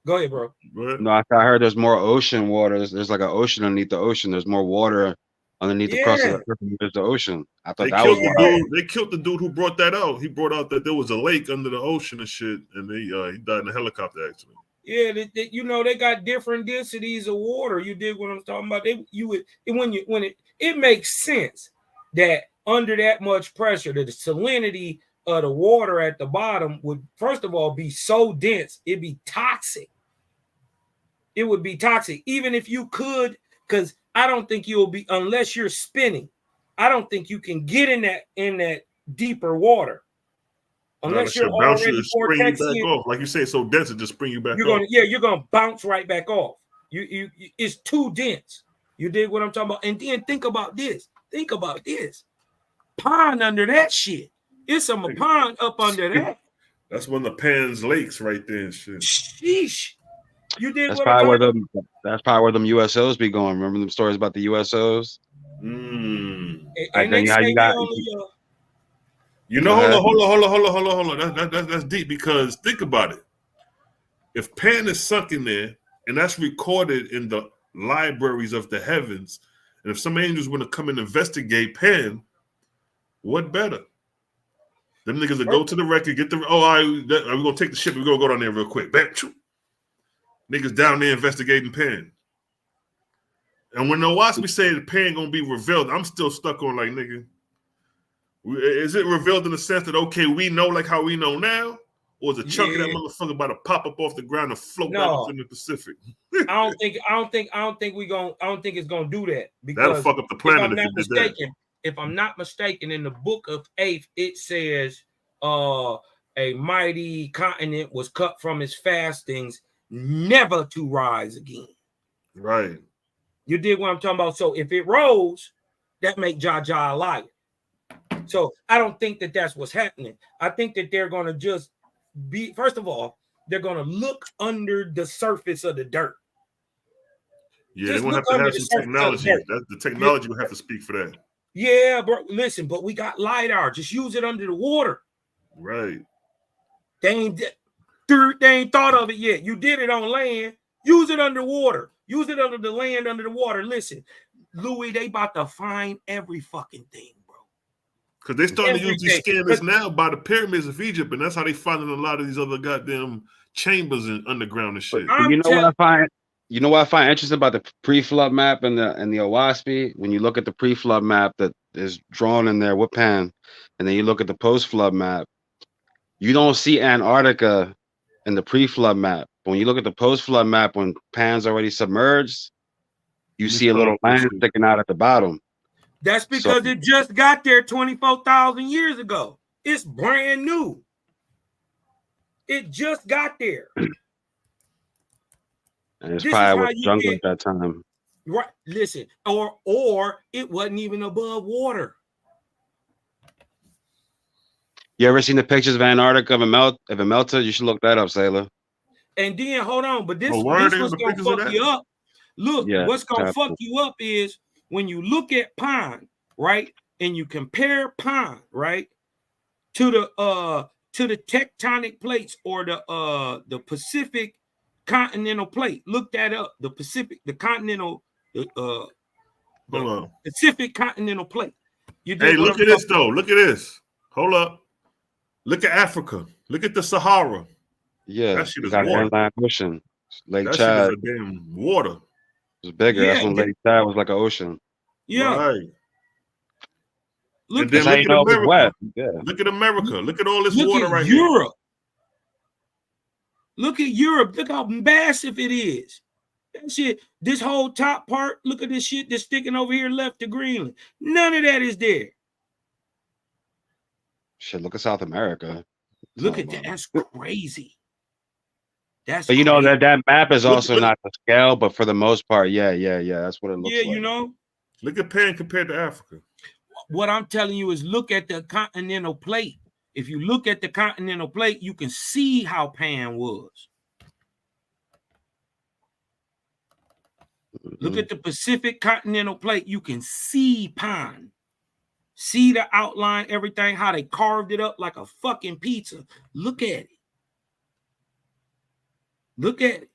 Go ahead, bro. No, I heard there's more ocean water. There's like an ocean underneath the ocean. There's more water underneath the crust of the earth than there's the ocean. I thought that was wild. They killed the dude who brought that out. He brought out that there was a lake under the ocean and shit, and he died in a helicopter accident. Yeah, they got different densities of water. You dig what I'm talking about? It makes sense that under that much pressure, that the salinity of the water at the bottom would, first of all, be so dense, it'd be toxic. It would be toxic, even if you could, because I don't think you'll be, unless you're spinning, I don't think you can get in that deeper water. Unless you're already vortexing, like you say, it's so dense it just spring you back off. You're gonna bounce right back off. It's too dense. You dig what I'm talking about? And then think about this. Pond under that shit. It's a pond up under that. That's one of the Pan's lakes right there and shit. Sheesh. You did. That's probably where them USOs be going. Remember them stories about the USOs? Hold on. That's deep, because think about it. If Pan is sunk in there, and that's recorded in the libraries of the heavens, and if some angels want to come and investigate Pan, what better? Them niggas that go to the record, get the we're gonna take the ship, we're gonna go down there real quick. Bam, niggas down there investigating Pan. And when the Wasp say the Pan gonna be revealed, I'm still stuck on like, nigga, is it revealed in the sense that, okay, we know like how we know now, or is a chunk of that motherfucker about to pop up off the ground and float back up in the Pacific? I don't think it's gonna do that, because that'll fuck up the planet if I'm not mistaken, in the book of 8th, it says a mighty continent was cut from its fastings, never to rise again. Right. You dig what I'm talking about? So if it rose, that make Jah a liar. So I don't think that that's what's happening. I think that they're going to just be, first of all, they're going to look under the surface of the dirt. Yeah, Just they're gonna look have to under have the some surface of the technology. dirt. The technology will have to speak for that. Yeah, bro. Listen, but we got LiDAR. Just use it under the water. Right. They ain't thought of it yet. You did it on land. Use it underwater. Use it under the land, under the water. Listen, Louis, they about to find every fucking thing, bro. Because they're starting to use these Everything. scanners now by the pyramids of Egypt, and that's how they finding a lot of these other goddamn chambers in underground and shit. You know what I find? You know what I find interesting about the pre-flood map and the OWASP? When you look at the pre-flood map that is drawn in there with pen, and then you look at the post-flood map, you don't see Antarctica in the pre-flood map. But when you look at the post-flood map, when Pan's already submerged, you see a little land sticking out at the bottom. That's because it just got there 24,000 years ago. It's brand new. It just got there. And it's probably was jungle at that time. Right. Listen, or it wasn't even above water. You ever seen the pictures of Antarctica if it melted? You should look that up, Selah. And then hold on, but this was gonna fuck you up. Look, what's gonna fuck you up is when you look at pine, right, and you compare pine, right, to the tectonic plates or the Pacific continental plate. Look that up. The Pacific, the continental, Pacific continental plate. Hey, look at this though. Look at this. Hold up. Look at Africa. Look at the Sahara. Yeah, that shit is water. Ocean. Lake that Chad. Shit is a damn water. It was bigger. Yeah, that's when Lake Chad was like an ocean. Yeah. Right. Look, and then look at America. Yeah. Look at America. Look at all this water right here. Europe. Look at Europe. Look how massive it is. That shit, this whole top part, look at this shit that's sticking over here left to Greenland. None of that is there. Shit, look at South America. Look at that. That's crazy. But you know that map is also not the scale, but for the most part, yeah. That's what it looks like. Yeah, you know. Look at Pan compared to Africa. What I'm telling you is look at the continental plate. If you look at the continental plate, you can see how Pan was. Look at the Pacific continental plate. You can see Pan. See the outline, everything, how they carved it up like a fucking pizza. Look at it. Look at it.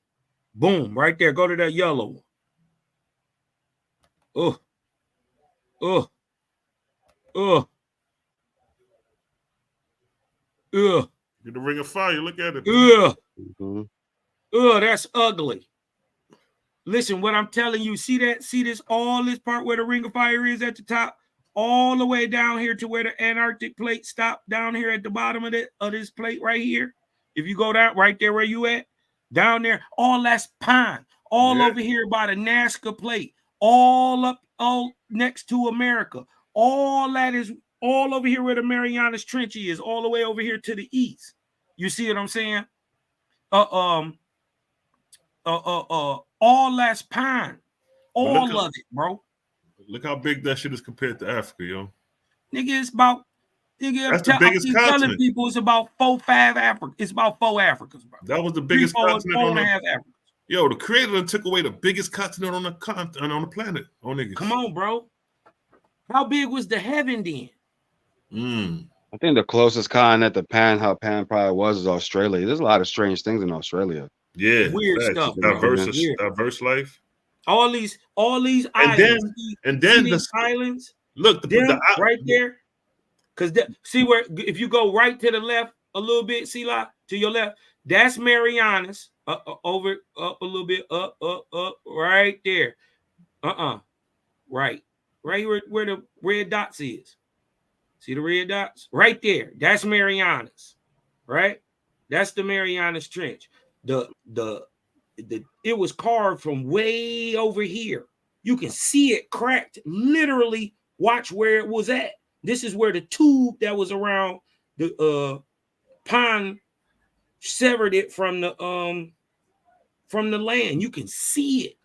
Boom, right there. Go to that yellow one. Get the Ring of Fire. Look at it. That's ugly. Listen, what I'm telling you, see that? See this? All this part where the Ring of Fire is at the top, all the way down here to where the Antarctic plate stopped down here at the bottom of this plate right here. If you go down right there where you at, down there, all that's pine. All over here by the Nazca plate, all next to America. All that is all over here where the Marianas Trench is, all the way over here to the east. You see what I'm saying? All that's pine. All of it, bro. Look how big that shit is compared to Africa, yo. Nigga, it's about that's the biggest continent. Telling people it's about 4-5 Africans. It's about 4 Africans, bro. That was the biggest continent on the Africans. Yo, the creator took away the biggest continent on the planet. Oh, niggas. Come on, bro. How big was the heaven then? I think the closest continent to how Pan probably was is Australia. There's a lot of strange things in Australia. Yeah, weird stuff. Diverse life. All these islands. And then these islands. Look, right there. Because see where if you go right to the left a little bit, Selah, to your left, that's Marianas. Over up a little bit, up, right there. Right where the red dots is. See the red dots? Right there. That's Marianas. Right? That's the Marianas Trench. It was carved from way over here. You can see it cracked. Literally, watch where it was at. This is where the tube that was around the pond severed it from the land. You can see it.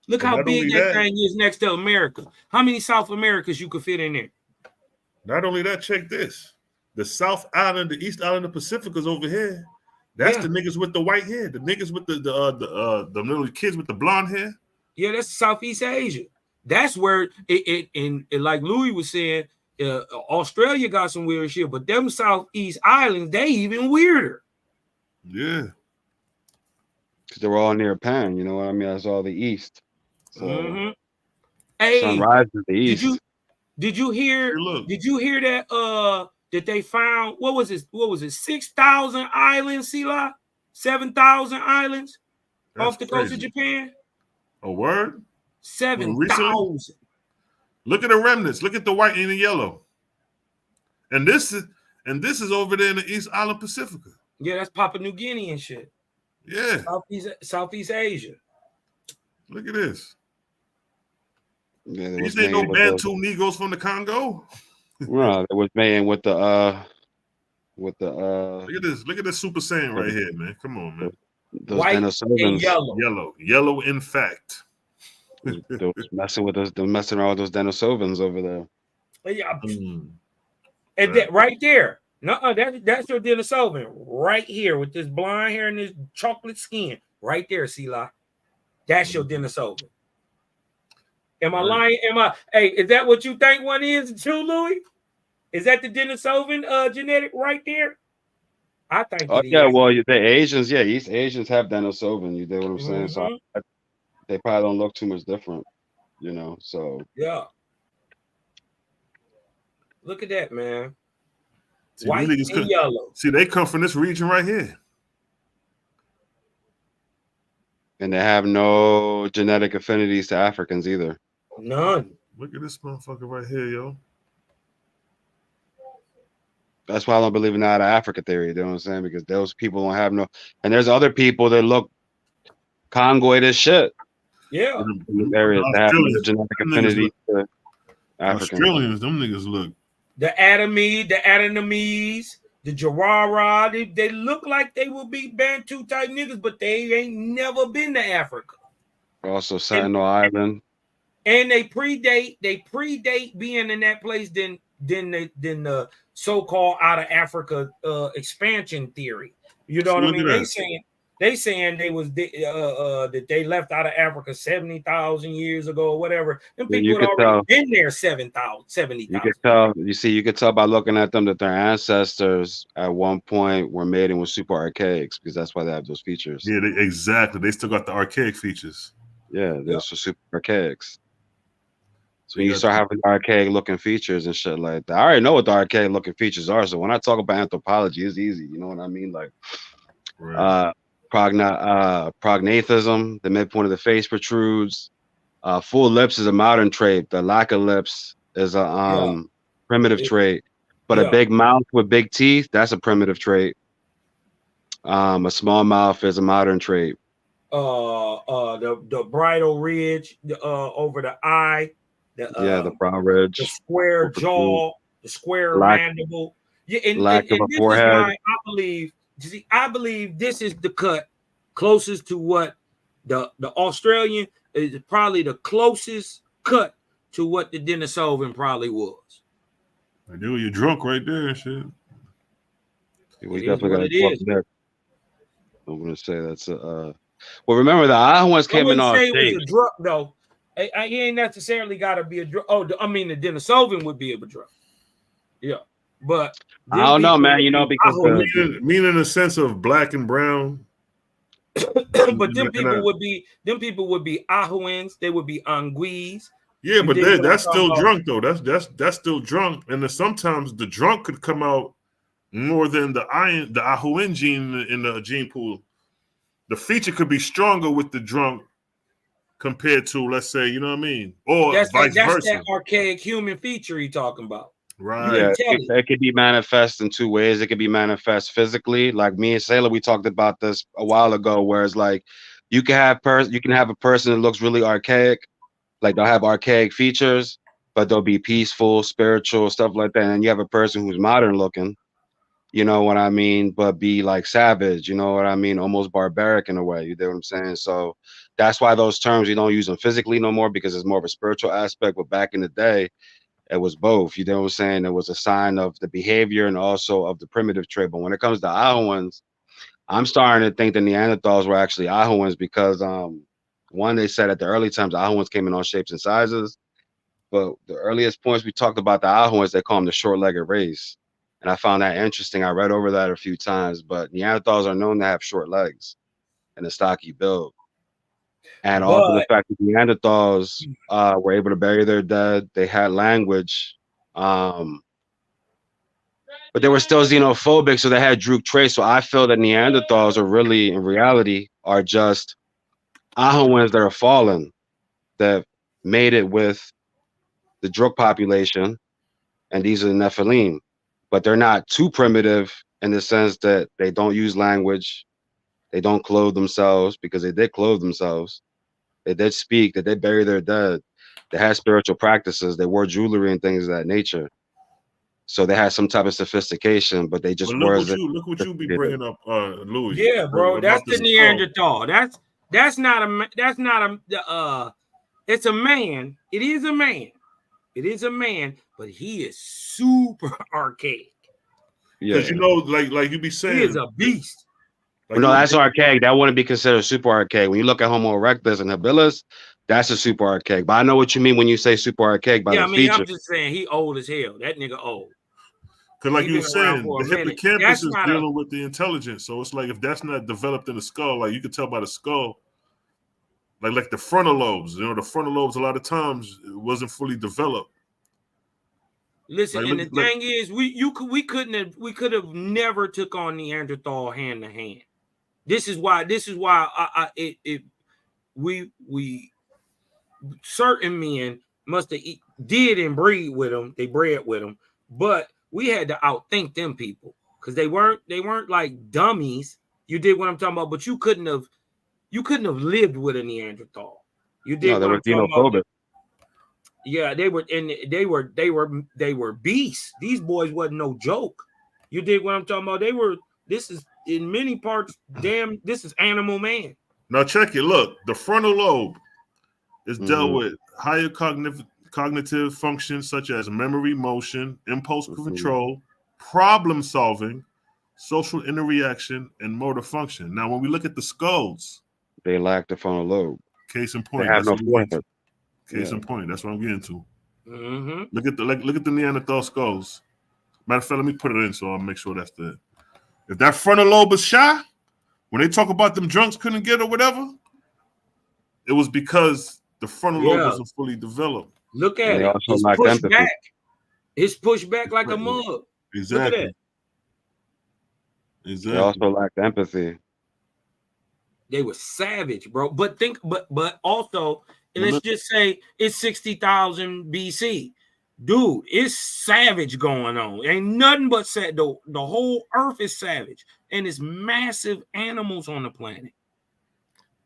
Look And how not big only that that- thing is next to America. How many South Americas you could fit in there? Not only that, check this. The South Island, the East Island of Pacific is over here. That's the niggas with the white hair. The niggas with the little kids with the blonde hair. Yeah, that's Southeast Asia. That's where it like Louis was saying, Australia got some weird shit, but them Southeast Islands, they even weirder. Yeah. Because they're all near Penn, you know what I mean? That's all the east. So Hey, sunrise is the east. Did you hear that that they found what was it 6,000 islands, Selah? 7,000 islands off the coast of Japan? A word? 7,000. Look at the remnants. Look at the white and the yellow. And this is over there in the East Island Pacifica. Yeah, that's Papua New Guinea and shit. Yeah. Southeast Asia. Look at this. Yeah, these ain't no Bantu Negroes from the Congo. No, it was made with the look at this. Look at this Super Saiyan right here, man. Come on, man. Those white and yellow, in fact. They're messing with us. They're messing around with those Denisovans over there. Yeah, and that right there. No, that's your Denisovan right here with this blonde hair and this chocolate skin right there, Selah. That's your Denisovan. Am I lying? Hey, is that what you think one is too, Louis? Is that the Denisovan genetic right there? I think. Oh yeah, well, the Asians, East Asians have Denisovan. You know what I'm saying? So they probably don't look too much different, you know. So yeah. Look at that, man. See, white and yellow. See, they come from this region right here. And they have no genetic affinities to Africans either. None. Look at this motherfucker right here, yo. That's why I don't believe in out of Africa theory. You know what I'm saying? Because those people don't have no. And there's other people that look Congoid as shit. Yeah. In areas that have no genetic affinity to Africans. Australians, them niggas look. The Adamese, the Jarara, they look like they will be Bantu type niggas, but they ain't never been to Africa. Also Sentinel Island. And they predate being in that place than the so-called out of Africa expansion theory. You know what I mean? They saying they was that they left out of Africa 70,000 years ago or whatever. Them people had already been there 70,000. You could tell. You could tell by looking at them that their ancestors at one point were made and were super archaics because that's why they have those features. Yeah, exactly. They still got the archaic features. Yeah, they're super archaics. So when you start having archaic looking features and shit like that, I already know what the archaic looking features are. So when I talk about anthropology, it's easy. You know what I mean? Like, prognathism, the midpoint of the face protrudes. Full lips is a modern trait. The lack of lips is a primitive trait. But a big mouth with big teeth, that's a primitive trait. A small mouth is a modern trait. The bridal ridge over the eye. The brow ridge, the square jaw, the square mandible. Yeah, and lack of a forehead. I believe this is the cut closest to what the Australian is probably the closest cut to what the Denisovan probably was. I do. You're drunk right there and shit. We definitely got to talk there. I'm gonna say that's well. Remember the Ahawans came in on stage. It was a drug though. He ain't necessarily got to be a drug. Oh, I mean, the Denisovan would be a drug. Yeah, but I don't know, man. You know, because meaning in the sense of black and brown. But them people would be Ahawans. They would be Anguis. Yeah, but that's still drunk though. That's still drunk, and then sometimes the drunk could come out more than the Ahuan gene in the gene pool. The feature could be stronger with the drunk compared to, let's say, you know what I mean, or vice versa. That's that archaic human feature you talking about. Right. Yeah, it could be manifest in two ways. It could be manifest physically, like me and Selah, we talked about this a while ago, where it's like you can have a person that looks really archaic, like they'll have archaic features, but they'll be peaceful, spiritual, stuff like that. And you have a person who's modern looking, you know what I mean, but be like savage, you know what I mean, almost barbaric in a way, you know what I'm saying? So that's why those terms, you don't use them physically no more, because it's more of a spiritual aspect. But back in the day, it was both, you know what I'm saying? It was a sign of the behavior and also of the primitive trait. But when it comes to Ahoans, I'm starting to think the Neanderthals were actually Ahoans, because one, they said at the early times Ahoans came in all shapes and sizes, but the earliest points we talked about the Ahoans, they call them the short-legged race. And I found that interesting. I read over that a few times, but Neanderthals are known to have short legs and a stocky build. And also the But fact that Neanderthals were able to bury their dead, they had language, but they were still xenophobic, so they had Druk traits. So I feel that Neanderthals are really, in reality, are just Ahoans that are fallen, that made it with the Druk population, and these are the Nephilim. But they're not too primitive in the sense that they don't use language, they don't clothe themselves, because they did clothe themselves. They did speak, they did bury their dead. They had spiritual practices, they wore jewelry and things of that nature. So they had some type of sophistication, but they just Well, wasn't. look what you be bringing up, Louis. yeah, bro, that's About the this Neanderthal. That's not it's a man. It is a man. It is a man, but he is super archaic. because you know, like you be saying, He is a beast. like No, you- that's archaic. That wouldn't be considered super archaic. When you look at Homo erectus and habilis, that's a super archaic. But I know what you mean when you say super archaic by Yeah, the I mean, feature. I'm just saying he old as hell. That nigga old. Because like He you were been around saying, for the a minute. hippocampus That's is not dealing with the intelligence. So it's like if that's not developed in the skull, like you can tell by the skull, like the frontal lobes. You know, the frontal lobes a lot of times it wasn't fully developed. Listen, Like, and look, the thing is, we could have never took on Neanderthal hand to hand. This is why we certain men must have did and breed with them. They bred with them, but we had to outthink them people because they weren't like dummies. You did what I'm talking about, but you couldn't have lived with a Neanderthal. You did No, they what were I'm talking about. xenophobic. Yeah, they were beasts. These boys wasn't no joke. You dig what I'm talking about? This is in many parts, this is animal man. now check it. Look, the frontal lobe is dealt Mhm. with higher cognitive functions such as memory, motion, impulse control, problem solving, social interaction, and motor function. Now, when we look at the skulls, They lack the frontal lobe. case in They point, have that's no what I'm getting to. forehead. Case Yeah. in point, that's what I'm getting to. Mm-hmm. Look at the Neanderthal skulls. Matter of fact, let me put it in so I'll make sure that's the. If that frontal lobe is shy, when they talk about them drunks couldn't get or whatever, it was because the frontal lobe wasn't fully developed. Look And at they it. also It's lack pushed empathy. back. It's pushed back like a mug. Exactly. Look at that. Exactly. They also lack empathy. They were savage, bro. But also, let's just say it's 60,000 BC. Dude, it's savage going on. Ain't nothing but the whole earth is savage. And it's massive animals on the planet.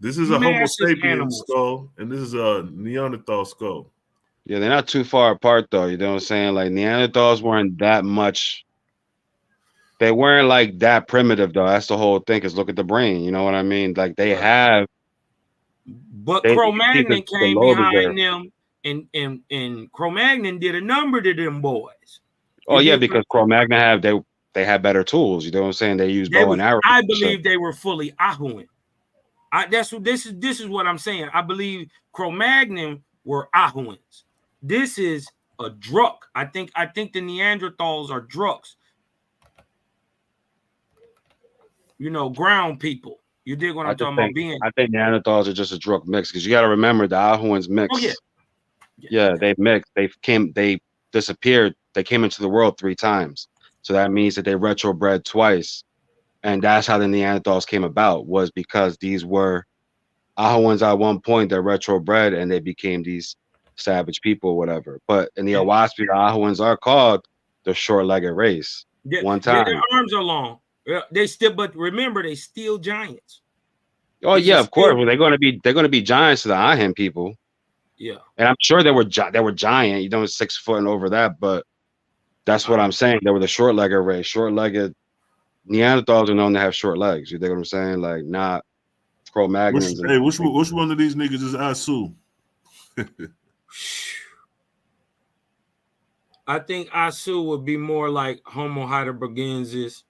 This is a Homo Massive sapien animals. skull, and this is a Neanderthal skull. Yeah, they're not too far apart though. You know what I'm saying? Like Neanderthals weren't that much. They weren't like that primitive though. That's the whole thing. Cause look at the brain. You know what I mean? Like they have. But you can see Cro-Magnon the came lobe is there. behind them, and Cro-Magnon did a number to them boys. Oh yeah, because Cro-Magnon they had better tools. You know what I'm saying? They use bow and arrow. I believe they were fully Ahuan. This is what I'm saying. I believe Cro-Magnon were Ahuans. This is a Druk. I think the Neanderthals are Druks. You know, ground people. You dig what I'm talking about? I think Neanderthals are just a Druk mix because you got to remember the Ahuans mix. Oh, yeah, they mixed. They disappeared. They came into the world 3 times. So that means that they retrobred twice. And that's how the Neanderthals came about, was because these were Ahuans at one point that retrobred and they became these savage people or whatever. But in the Owaspy, the Ahuans are called the short-legged race. One time. Their arms are long. But remember, they still giants. Oh yeah, of course. Well, they're going to be giants to the Ahin people. Yeah, and I'm sure they were giant. 6 foot and over that. But that's what I'm saying. They were the short-legged race. Short-legged Neanderthals are known to have short legs. You dig what I'm saying? Like not Cro-Magnons. Which one of these niggas is Asu? I think Asu would be more like Homo heidelbergensis,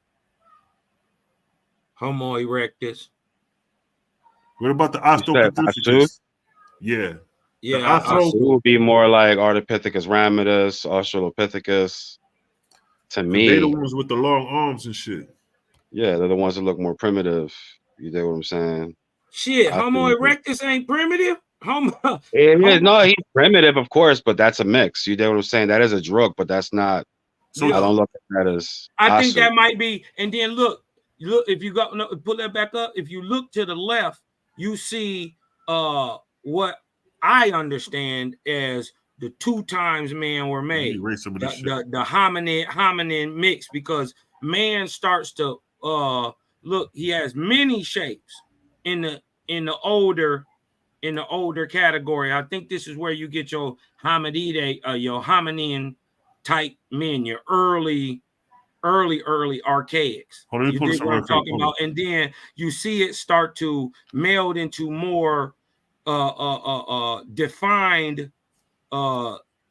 Homo erectus. What about the You said Asu? Australopithecus? Yeah. Yeah, Asu would be more like Ardipithecus ramidus, Australopithecus. To They the me, ones with the long arms and shit. yeah, they're the ones that look more primitive. You dig what I'm saying? shit. I Homo think erectus ain't primitive. no, he's primitive, of course, but that's a mix. You dig what I'm saying? That is a drug, but that's not. So I don't look at that as. I think Asu. that might be. And then look. If you got pull that back up. If you look to the left, you see what I understand as the 2 times man were made. The hominin mix, because man starts to look. He has many shapes in the older category. I think this is where you get your hominide, your hominin type men, your early archaics. You dig what I'm talking about? And then you see it start to meld into more defined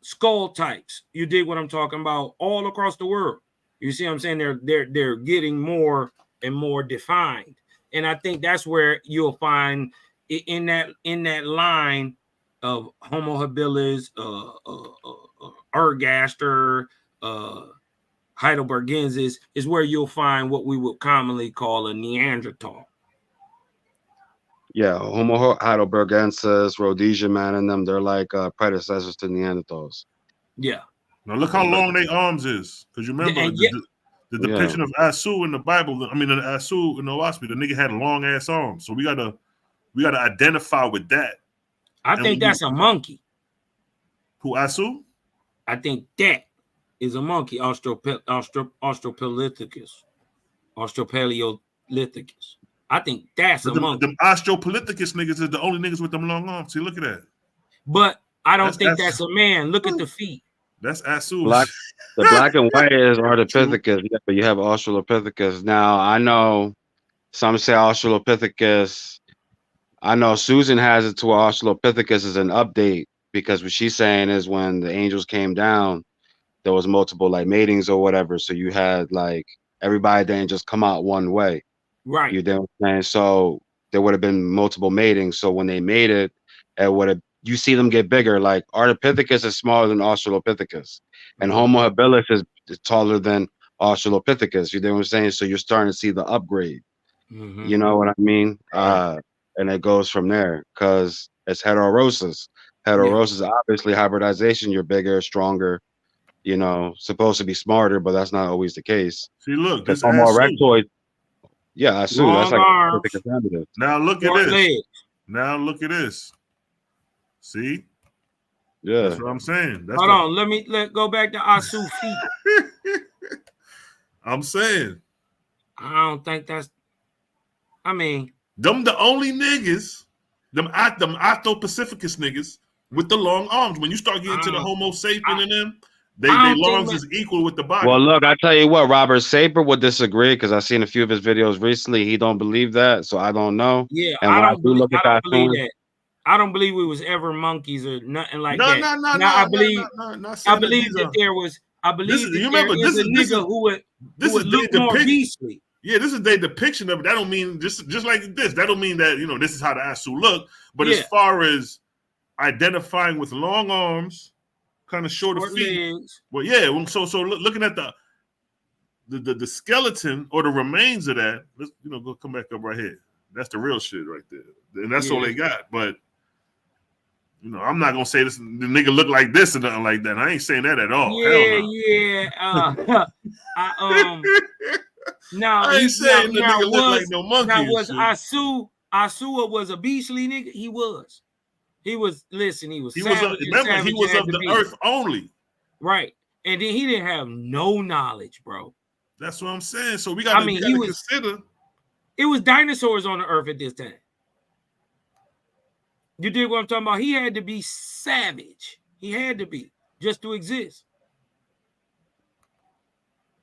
skull types. You dig what I'm talking about? All across the world. You see what I'm saying? They're getting more and more defined. And I think that's where you'll find in that line of Homo habilis, ergaster, heidelbergensis is where you'll find what we would commonly call a Neanderthal. Yeah, Homo heidelbergensis, Rhodesia man, and them, they're like predecessors to Neanderthals. Yeah. Now look how long their arms is, because you remember the depiction of Asu in the Bible. I mean, the Asu in the Owaspy, the nigga had long ass arms. So we gotta identify with that. I think that's a monkey. Who, Asu? I think that is a monkey, Australopithecus. Australopaleolithicus. I think that's a monkey. The Australopithecus niggas is the only niggas with them long arms. See, look at that. But I don't think that's a man. Look at the feet. That's Asu. The black and white is Ardipithecus, yeah, but you have Australopithecus. Now, I know some say Australopithecus. I know Susan has it to Australopithecus as an update, because what she's saying is when the angels came down, there was multiple like matings or whatever. So you had like everybody didn't just come out one way. Right. You know what I'm saying? So there would have been multiple matings. So when they made it, you see them get bigger. Like Ardipithecus is smaller than Australopithecus, and Homo habilis is taller than Australopithecus. You know what I'm saying? So you're starting to see the upgrade. You know what I mean? And it goes from there because it's heterosis. Heterosis, obviously, hybridization. You're bigger, stronger. You know, supposed to be smarter, but that's not always the case. See, look, this Homo erectoid. Yeah, Asu. That's like a now look at this. Legs. Now look at this. See? Yeah. That's what I'm saying. Hold on. Let go back to Asu feet. I'm saying. I don't think that's. I mean, them the only niggas, them Octo-Pacificus niggas with the long arms. When you start getting to the Homo sapien and them, their lungs is equal with the body. Well, look, I tell you what, Robert Saper would disagree because I've seen a few of his videos recently. He don't believe that, so I don't know. Yeah, and I don't believe that. I don't believe we was ever monkeys or nothing like that. No. I believe that there was. I believe that there is a nigga who would look more beastly. Yeah, this is their depiction of it. That don't mean just like this. That don't mean that this is how the Asu look. But as far as identifying with long arms, kind of shorter feet. Legs. Well, yeah. So looking at the skeleton or the remains of that, let's go come back up right here. That's the real shit right there, and that's all they got. But I'm not gonna say this. The nigga look like this or nothing like that. I ain't saying that at all. Now I ain't saying the nigga look like no monkey. Now was Asu was a beastly nigga? He was. He was. Listen, he was. Remember, he was of the earth only. Right, and then he didn't have no knowledge, bro. That's what I'm saying. So we got to consider. It was dinosaurs on the earth at this time. You dig what I'm talking about? He had to be savage. He had to be just to exist.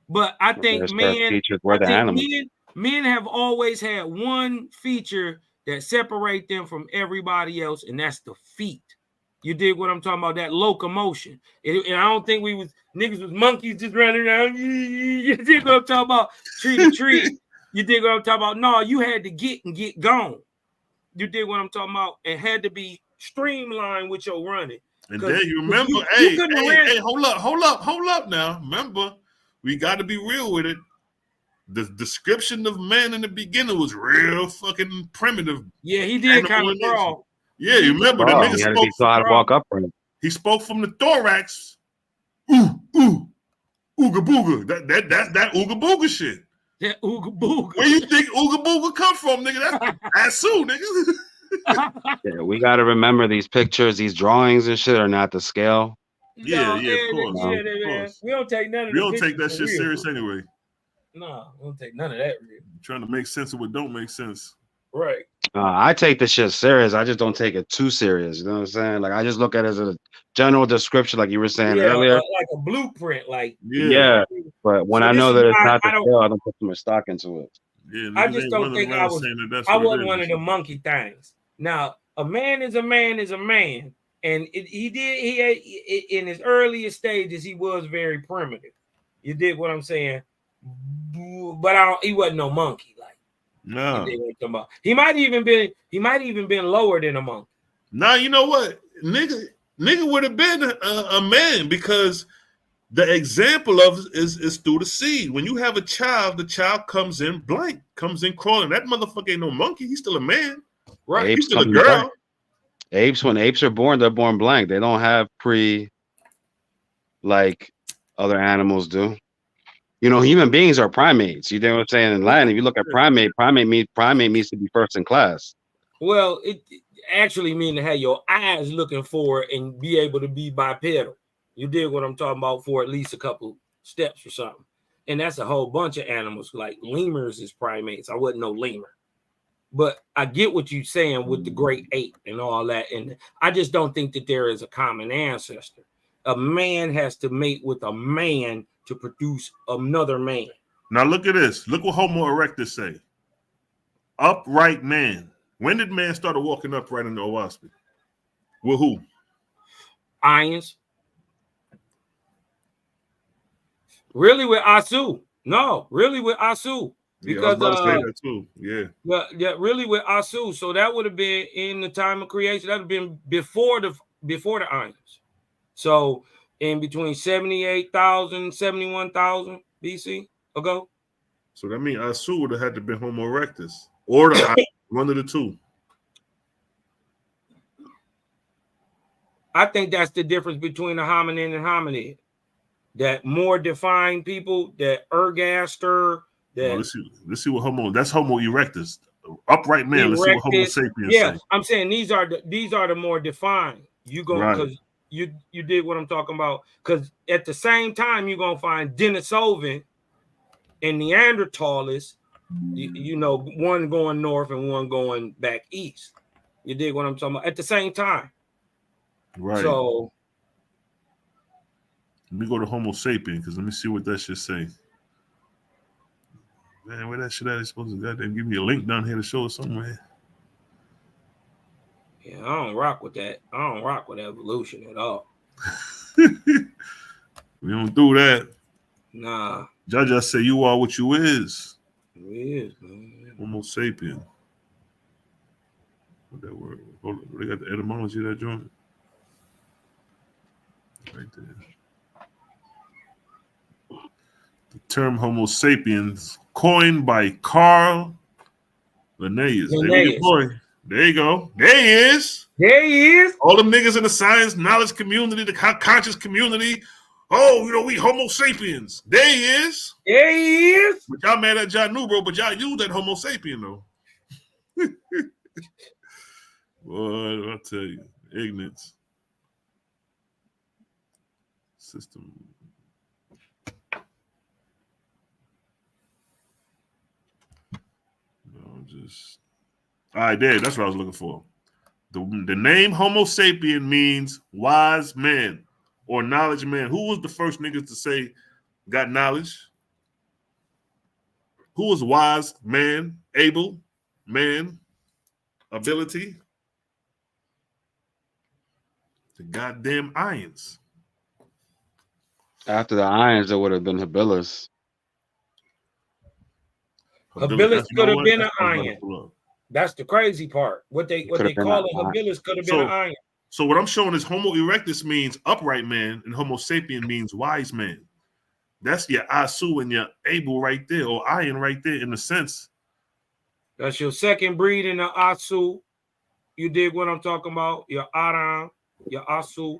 But I think There's first men, features were I the think animals. men have always had one feature that separate them from everybody else, and that's the feet. You dig what I'm talking about? That locomotion. And I don't think niggas was monkeys just running around. You dig what I'm talking about? Tree to tree. You dig what I'm talking about? No, you had to get and get gone. You dig what I'm talking about? And had to be streamlined with your running. And then you remember, you hey, hold up now. Remember, we got to be real with it. The description of man in the beginning was real fucking primitive. Yeah, he did kind of crawl. Yeah, you remember the nigga spoke. He had to walk upright. He spoke from the thorax. Ooh, ooga booga. That's that ooga booga shit. That ooga booga. Where you think ooga booga come from, nigga? That's Asu, nigga. Yeah, we got to remember these pictures, these drawings and shit are not the scale. Yeah, of course. Yeah, of course. We don't take none of We don't take that shit serious anyway. No, we don't take none of that real. Trying to make sense of what don't make sense. Right. I take the shit serious. I just don't take it too serious. You know what I'm saying? Like I just look at it as a general description, like you were saying earlier. Like a blueprint, like yeah. But when I know that it's not the scale, I don't put too much stock into it. Yeah, I just don't think I wasn't one of the monkey things. Now, a man is a man is a man, and he in his earliest stages he was very primitive. You dig what I'm saying? But he wasn't no monkey. Like no, he might even been lower than a monkey. Nah, you know what, nigga would have been a man because the example of is through the seed. When you have a child, the child comes in blank, comes in crawling. That motherfucker ain't no monkey. He's still a man. Right, he's still a girl. When apes are born, they're born blank. They don't have like other animals do. You know, human beings are primates. You know what I'm saying? In Latin, if you look at primate means to be first in class. Well, it actually means to have your eyes looking forward and be able to be bipedal. You dig what I'm talking about for at least a couple steps or something. And that's a whole bunch of animals. Like lemurs is primates. I wasn't no lemur. But I get what you're saying with the great ape and all that. And I just don't think that there is a common ancestor. A man has to mate with a man to produce another man. Now look at this. Look what Homo erectus say. Upright man. When did man start walking upright in the Owaspy? With who? Irons. Really with Asu. No, really with Asu. Because I was about to say that too. Yeah, really with Asu. So that would have been in the time of creation. That would have been before the Irons. So in between 78,000, 71,000 BC ago. So that means Asu would have had to be Homo erectus or one of the two. I think that's the difference between a hominin and hominid. That more defined people, that ergaster. Let's see what that's Homo erectus, upright man. Let's see what Homo sapiens say. I'm saying these are the more defined. You go because you did what I'm talking about. Because at the same time, you're gonna find Denisovan and Neanderthalists. You know, one going north and one going back east. You dig what I'm talking about? At the same time. Right. So let me go to Homo sapien because let me see what that should say. Man, where that shit at? It's supposed to goddamn give me a link down here to show us somewhere. Yeah, I don't rock with that. I don't rock with evolution at all. We don't do that. Nah. Jaja say you are what you is. You is, man. Homo sapien. What that word? Hold on. They got the etymology of that joint. Right there. The term Homo sapiens coined by Carl Linnaeus. There you go. There he is. There he is. All them niggas in the science, knowledge community, the conscious community. Oh, you know, we Homo sapiens. There he is. There he is. But y'all mad at John New, bro, but y'all use that Homo sapien, though. Boy, I'll tell you. Ignorance. System. All right, there. That's what I was looking for. The name Homo sapien means wise man or knowledge man. Who was the first niggas to say got knowledge? Who was wise? Man, able, man, ability. The goddamn Ions. After the Irons, it would have been Habilis. Habilis could have been an iron. Up. That's the crazy part. What they call a habilis could have been an iron. So what I'm showing is Homo erectus means upright man, and Homo sapien means wise man. That's your Asu and your Able right there, or Iron right there in the sense. That's your second breed in the Asu. You dig what I'm talking about? Your Aram, your Asu,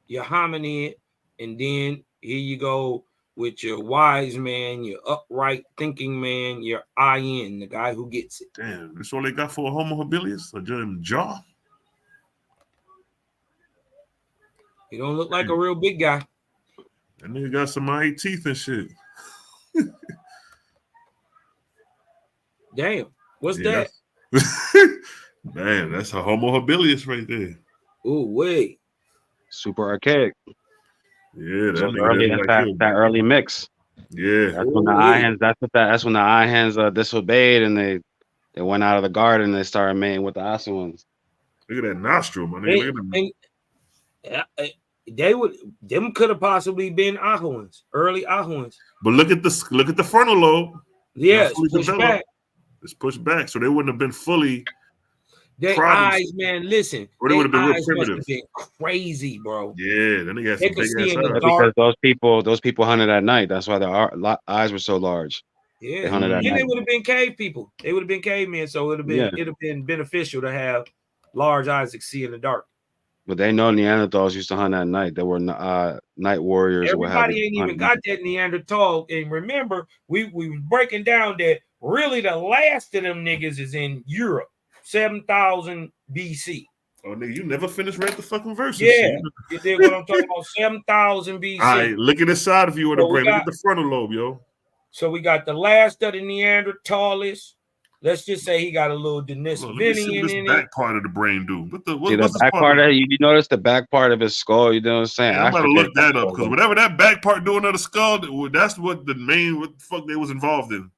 your hominid, and then here you go with your wise man, your upright thinking man, your IN, the guy who gets it. Damn, that's all they got for a Homo habilis? Or just jaw? He don't look like a real big guy. That nigga got some eye teeth and shit. Damn, what's that? Man, that's a Homo habilis right there. Ooh, wait. Super archaic. Yeah, that early mix. Yeah, that's when the eye hands. That's when the eye hands disobeyed and they went out of the garden and they started mating with the Asu ones. Look at that nostril, my nigga. Look at them could have possibly been Ahuans, early Ahuans. But look at the frontal lobe. Yeah, it's pushed back. It's pushed back, so they wouldn't have been fully. Their eyes, man, listen. Or they would have been real primitive. Must have been crazy, bro. Yeah, then they got some big ass eyes. Because those people hunted at night. That's why their eyes were so large. Yeah, they hunted at night. They would have been cave people. They would have been cavemen, so it'd have been beneficial to have large eyes that see in the dark. But they know Neanderthals used to hunt at night. They were night warriors. Everybody ain't even got that Neanderthal. And remember, we was breaking down that really the last of them niggas is in Europe. 7,000 BC. Oh, nigga, you never finished read the fucking verses. Yeah, you did what I'm talking about. 7,000 BC. All right, look at the side of you with the brain. Look at the frontal lobe, yo. So we got the last of the Neanderthals. Let's just say he got a little Denisovinian in it. Back part of the brain, dude. What's the back part of you notice the back part of his skull? You know what I'm saying? Yeah, I'm about to look that up because whatever that back part doing of the skull, that's what the fuck they was involved in.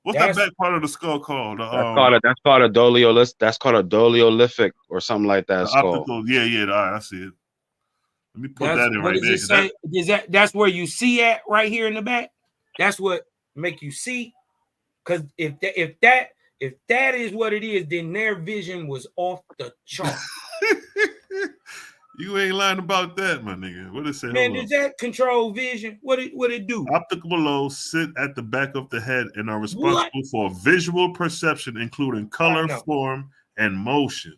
What's that back part of the skull called? That's called a doliolithic. That's called a doliolithic or something like that. Skull. Optical, yeah. All right, I see it. Let me put that in right there. That's where you see at right here in the back. That's what make you see. Because if that is what it is, then their vision was off the chart. You ain't lying about that, my nigga. What it say? Man, does that control vision? What it do? Optical lobes sit at the back of the head and are responsible for visual perception, including color, form, and motion.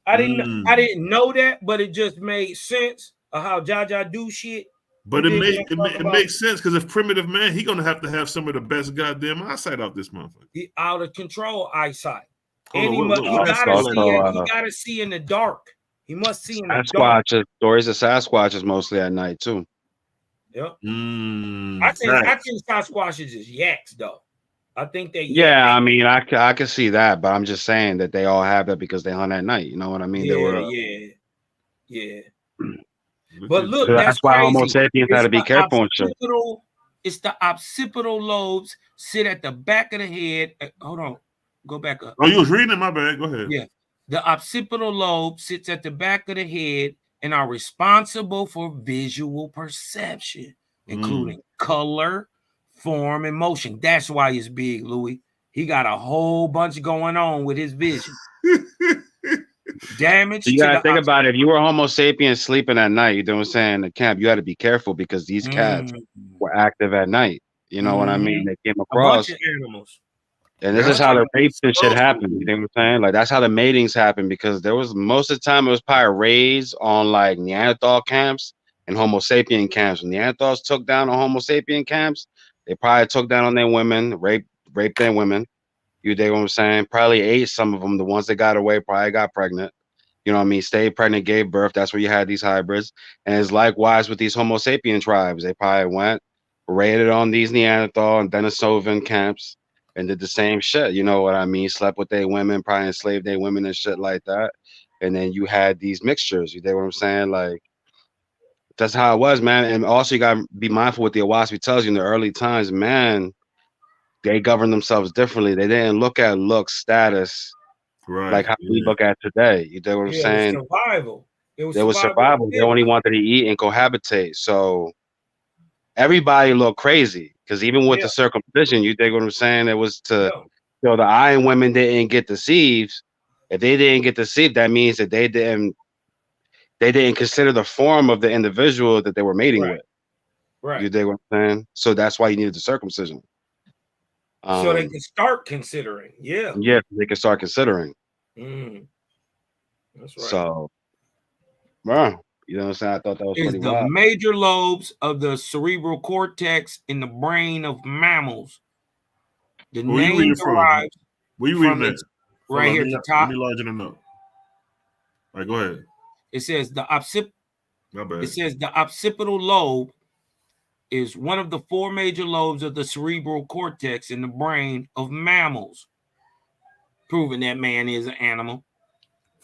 I didn't know that, but it just made sense of how Jaja do shit. But it makes sense because if primitive man, he gonna have some of the best goddamn eyesight out this motherfucker. He out of control eyesight, and he gotta see in the dark. He must see in the dark. Stories of Sasquatches mostly at night too. Yep. I think Sasquatches is yaks though. I think they. Yeah, I mean, I can see that, but I'm just saying that they all have that because they hunt at night. You know what I mean? Yeah. But look, that's why Homo sapiens had to be careful and shit. It's the occipital lobes sit at the back of the head. Hold on, go back up. Oh, you was reading? My bad. Go ahead. Yeah, the occipital lobe sits at the back of the head and are responsible for visual perception, including color, form, and motion. That's why it's big, Louis. He got a whole bunch going on with his vision. Damage. You gotta think about it. If you were Homo sapiens sleeping at night, you know what I'm saying, in the camp, you had to be careful because these cats were active at night. You know what I mean? They came across a bunch of animals. And this is how the rapes and shit happened. You know what I'm saying? Like that's how the matings happened because there was most of the time it was probably raids on like Neanderthal camps and Homo sapien camps. When Neanderthals took down on Homo sapien camps, they probably took down on their women, raped their women. You dig what I'm saying? Probably ate some of them. The ones that got away probably got pregnant. You know what I mean? Stayed pregnant, gave birth. That's where you had these hybrids. And it's likewise with these Homo sapien tribes. They probably went, raided on these Neanderthal and Denisovan camps and did the same shit. You know what I mean? Slept with their women, probably enslaved their women and shit like that. And then you had these mixtures. You dig what I'm saying? Like, that's how it was, man. And also you got to be mindful what the Owaski tells you in the early times, man. they govern themselves differently. They didn't look at looks, status, Right. like how we look at today. You know what I'm saying? It was survival. There was survival. They only wanted to eat and cohabitate. So everybody looked crazy because even with the circumcision, you dig what I'm saying? It was to so the iron women didn't get deceived. If they didn't get deceived, that means that they didn't consider the form of the individual that they were mating with. Right. You dig what I'm saying? So that's why you needed the circumcision. So they can start considering. Yeah. Yeah, they can start considering. That's right. So, wow. You know what I'm saying? I thought that was pretty wild. The major lobes of the cerebral cortex in the brain of mammals. The name derives from it right here at the top. Let me largen it up. All right, go ahead. It says the occipital lobe is one of the 4 major lobes of the cerebral cortex in the brain of mammals, proving that man is an animal.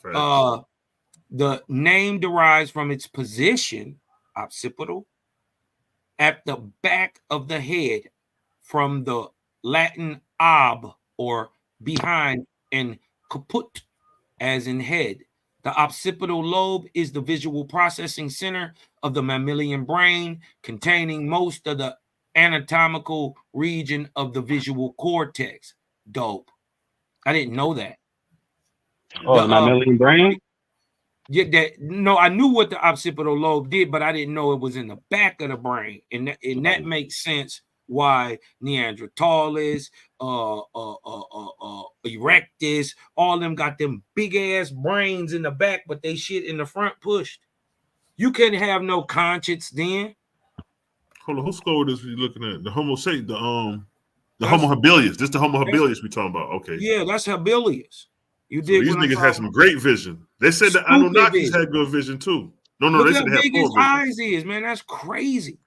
The name derives from its position, occipital, at the back of the head, from the Latin ob, or behind, and caput, as in head. The occipital lobe is the visual processing center of the mammalian brain, containing most of the anatomical region of the visual cortex. Dope. I didn't know that. Oh, the mammalian brain? Yeah, I knew what the occipital lobe did, but I didn't know it was in the back of the brain. And that makes sense why Neanderthalis, Erectus, all them got them big ass brains in the back, but they shit in the front pushed. You couldn't have no conscience then. Hold on, whose skull is we looking at? The Homo sapiens, the Homo habilis. This is the Homo habilis we talking about. Okay. Yeah, that's habilis. You did. So these niggas had some great vision. They said the Anunnakis had good vision too. No, they said they had poor vision. Eyes is, man, that's crazy.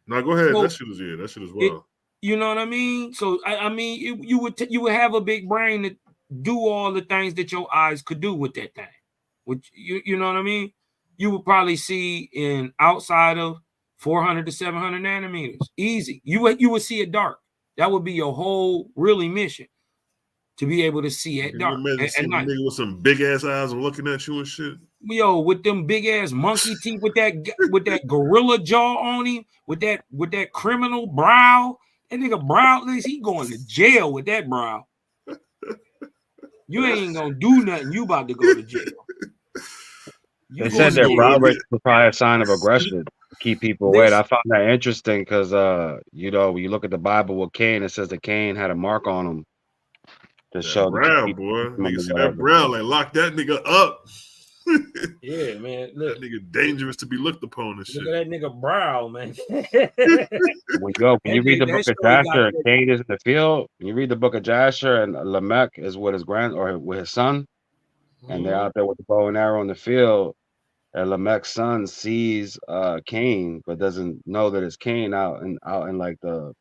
Now go ahead. That shit is wild. You know what I mean? So I mean, you would have a big brain to do all the things that your eyes could do with that thing. Which you know what I mean? You would probably see in outside of 400 to 700 nanometers, easy. You would see it dark. That would be your whole really mission, to be able to see it dark. And nigga with some big ass eyes and looking at you and shit. Yo, with them big ass monkey teeth, with that gorilla jaw on him, with that criminal brow. That nigga brow, he going to jail with that brow. You ain't gonna do nothing. You about to go to jail. They said their brow rate was probably a sign of aggression to keep people away. I found that interesting because you know, when you look at the Bible with Cain, it says that Cain had a mark on him to show brow, boy. Nigga see that brow, like lock that nigga up. Yeah, man. Look, that nigga dangerous to be looked upon and shit. Look at that nigga brow, man. When you read the book of Jasher, Cain is in the field. When you read the book of Jasher, and Lamech is with his with his son, and they're out there with the bow and arrow in the field. And Lamech's son sees Cain, but doesn't know that it's Cain out in like the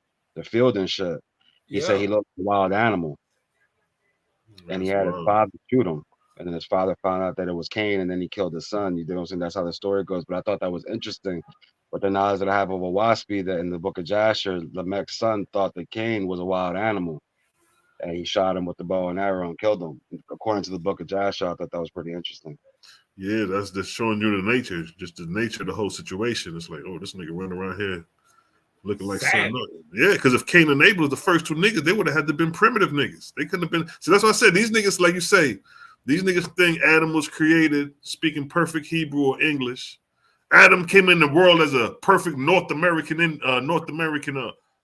field and shit. He said he looked like a wild animal, and he had his father shoot him. And then his father found out that it was Cain, and then he killed his son. You know what I'm saying? That's how the story goes. But I thought that was interesting. But the knowledge that I have of a Waspy, that in the book of Jasher, Lamech's son thought that Cain was a wild animal. And he shot him with the bow and arrow and killed him. According to the book of Jasher, I thought that was pretty interesting. Yeah, that's just showing you the nature, just the nature of the whole situation. It's like, oh, this nigga running around here looking like something else. Yeah, because if Cain and Abel was the first two niggas, they would have had to been primitive niggas. They couldn't have been. So that's why I said these niggas, like you say, these niggas think Adam was created speaking perfect Hebrew or English. Adam came in the world as a perfect North American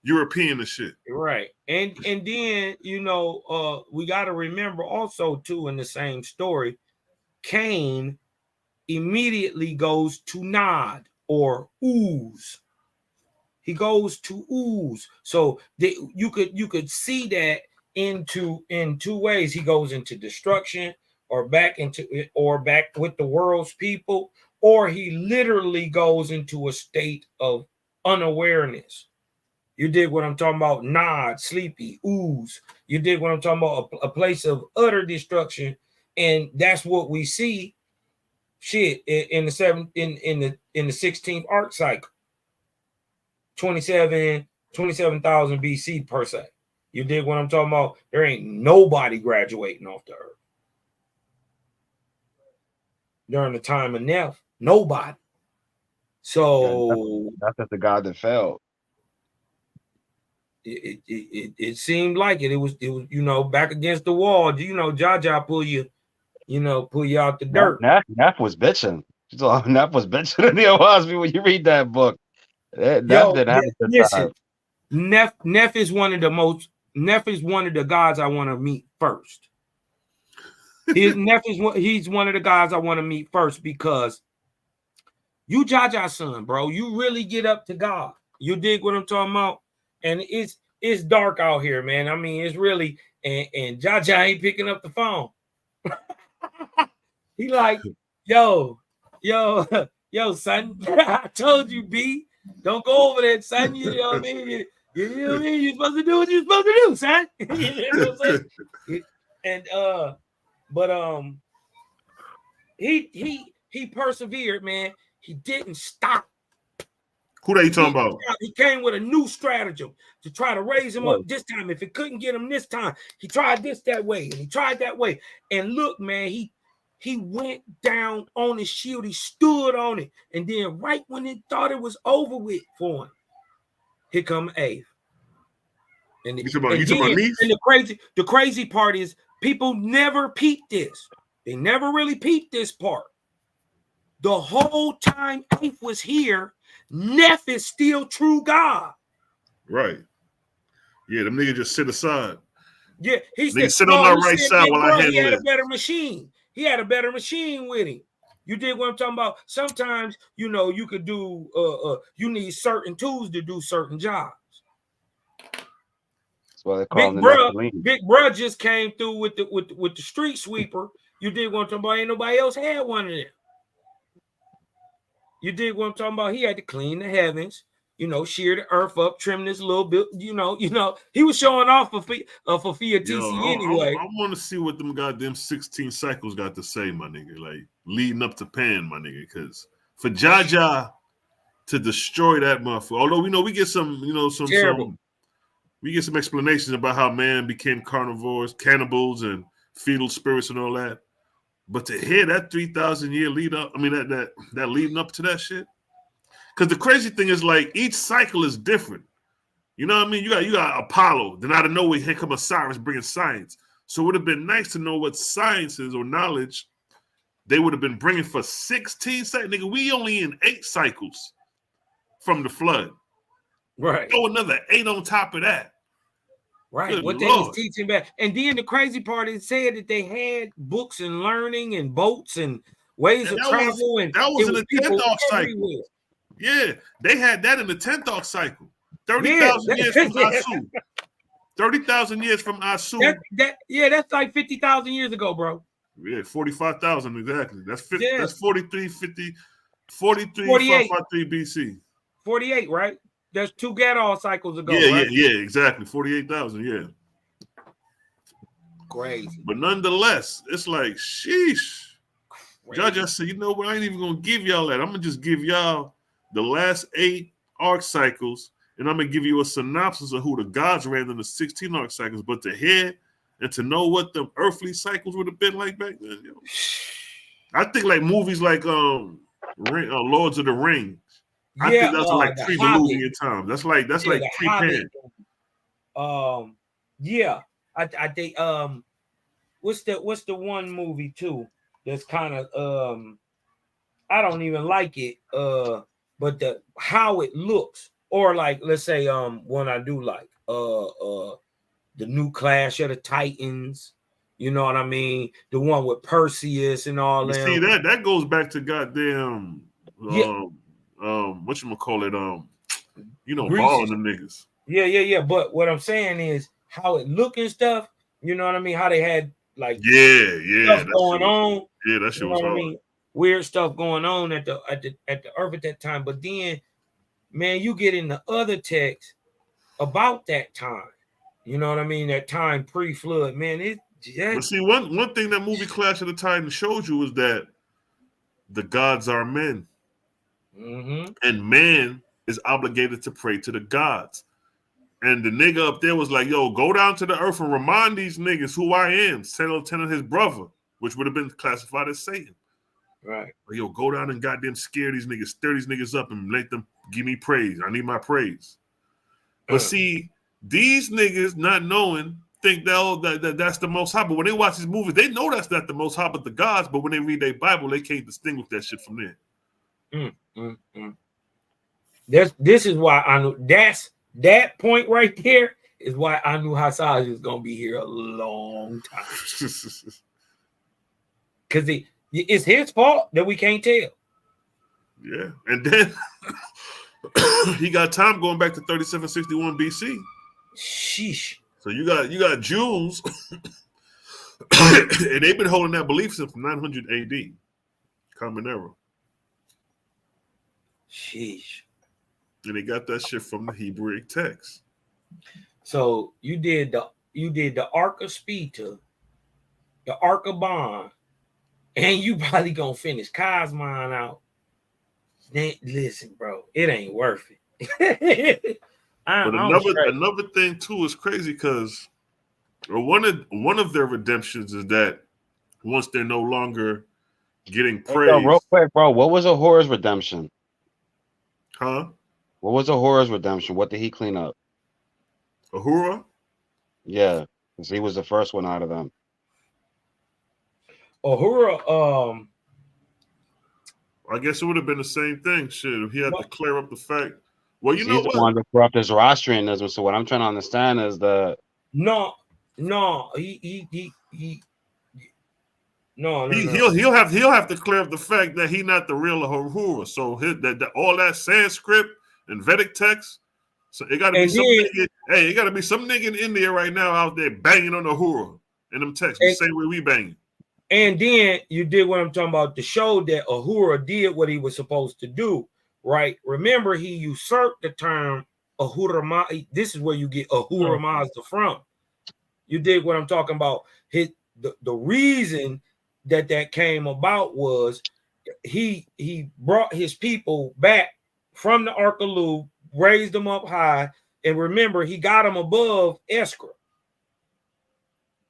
European and shit. Right. And then, you know, we got to remember also too, in the same story, Cain immediately goes to Nod or Ooze. He goes to Ooze. So you could see that in two ways. He goes into destruction, or back with the world's people, or he literally goes into a state of unawareness. You dig what I'm talking about? Nod, sleepy, Ooze. You dig what I'm talking about? A place of utter destruction, and that's what we see. Shit, in the 16th arc cycle, 27,000 BC per se. You dig what I'm talking about? There ain't nobody graduating off the earth during the time of Neph. Nobody. So that's just the God that failed. It seemed like it. It was back against the wall. Jaja pull you out the dirt. Neff was bitching. Neff was bitching in the Wasby when you read that book. Neff didn't have a good time. Neff is one of the guys I want to meet first. He's one of the guys I want to meet first because you Jaja's son, bro. You really get up to God. You dig what I'm talking about? And it's dark out here, man. I mean, it's really and Jaja ain't picking up the phone. He like, yo, son. I told you, B, don't go over there, son. You know what I mean? You know what I mean? You're supposed to do what you're supposed to do, son. You know what I'm saying? And but he persevered, man. He didn't stop. Who are you talking about? He came with a new stratagem to try to raise him up this time. If it couldn't get him this time, he tried this that way, and he tried that way. And look, man, he went down on his shield. He stood on it. And then right when he thought it was over with for him, here come Ave. And you talking about Neef? And the crazy part is people never peeped this. They never really peeped this part. The whole time Ave was here, Neff is still true God. Right. Yeah, them niggas just sit aside. Yeah, they sit on my right side while I handle it. He had a better machine. He had a better machine with him. You dig what I'm talking about? Sometimes, you could do you need certain tools to do certain jobs. That's why they call Big Bruh just came through with the street sweeper. You dig what I'm talking about? Ain't nobody else had one of them. You dig what I'm talking about? He had to clean the heavens, shear the earth up, trim this little bit, he was showing off for TC anyway. I want to see what them goddamn 16 cycles got to say, my nigga, like leading up to Pan, my nigga, because for Jaja to destroy that motherfucker, although we get some, we get some explanations about how man became carnivores, cannibals, and fetal spirits and all that. But to hear that 3,000 year lead up, I mean that leading up to that shit, because the crazy thing is like each cycle is different. You know what I mean? You got Apollo, then out of nowhere here come Osiris bringing science. So it would have been nice to know what sciences or knowledge they would have been bringing for 16 cycles. Nigga, we only in 8 cycles from the flood. Right. Throw another 8 on top of that. Right. Good what Lord. They was teaching back. And then the crazy part is said that they had books and learning and boats and ways of travel. That was in the 10th arc cycle. Yeah, they had that in the 10th arc cycle. 30,000 years from Asu. 30,000 years from Asu. That's like 50,000 years ago, bro. Yeah, 45,000 exactly. That's 50, yeah. That's 43 553 BC. 48, right? There's 2 Gadol cycles ago. Yeah, right? yeah, exactly. 48,000, yeah. Crazy. But nonetheless, it's like, sheesh. Judge, I said, you know what? I ain't even gonna give y'all that. I'm gonna just give y'all the last 8 arc cycles, and I'm gonna give you a synopsis of who the gods ran in the 16 arc cycles. But to hear and to know what the earthly cycles would have been like back then, I think like movies like Lords of the Rings. I think that's like pre-Diluvian time. That's like pre-Pan. I think what's the one movie too that's kind of I don't even like it but how it looks, or like let's say one I do like the new Clash of the Titans, you know what I mean, the one with Perseus and all that. See that goes back to goddamn whatchamacallit, balling them niggas. Yeah. But what I'm saying is how it look and stuff, you know what I mean? How they had like stuff going on. Yeah, that shit was hard. I mean? Weird stuff going on at the earth at that time. But then, man, you get in the other text about that time. You know what I mean? That time pre-flood, man. But see, one thing that movie Clash of the Titans showed you is that the gods are men. Mm-hmm. And man is obligated to pray to the gods. And the nigga up there was like, yo, go down to the earth and remind these niggas who I am. Telling his brother, which would have been classified as Satan. Right. But yo, go down and goddamn scare these niggas, stir these niggas up and let them give me praise. I need my praise. But see, these niggas not knowing think that's the Most High. But when they watch these movies, they know that's not the Most High, but the gods. But when they read their Bible, they can't distinguish that shit from there. This is why I knew that point right there is why I knew Hassaj was gonna be here a long time. Because it's his fault that we can't tell. Yeah, and then he got time going back to 3761 BC. Sheesh. So you got Jews, and they've been holding that belief since 900 AD, Common Era. Sheesh. And they got that shit from the Hebrew text. So you did the Ark of Spita, the Ark of Bond, and you probably gonna finish Cosmon out. Then, listen, bro, it ain't worth it. But another thing too is crazy because one of their redemptions is that once they're no longer getting praise. Yo, real quick, bro, what was Ahura's redemption? Huh? What was Ahura's redemption? What did he clean up? Ahura? Yeah, because he was the first one out of them. Ahura, I guess it would have been the same thing. Shit, he had to clear up the fact. Well, you know he's what? the one to corrupt his Zoroastrianism. So what I'm trying to understand is that no, he'll have to clear up the fact that he's not the real Ahura. So all that Sanskrit and Vedic text. So it got to be some nigga. Hey, it got to be some nigga in India right now out there banging on Ahura in them texts the same way we banging. And then you did what I'm talking about to show that Ahura did what he was supposed to do, right? Remember, he usurped the term Ahura Mazda. This is where you get Ahura Mazda from. You did what I'm talking about. The reason that came about was he brought his people back from the Ark of Lu, raised them up high, and remember, he got them above Eskra.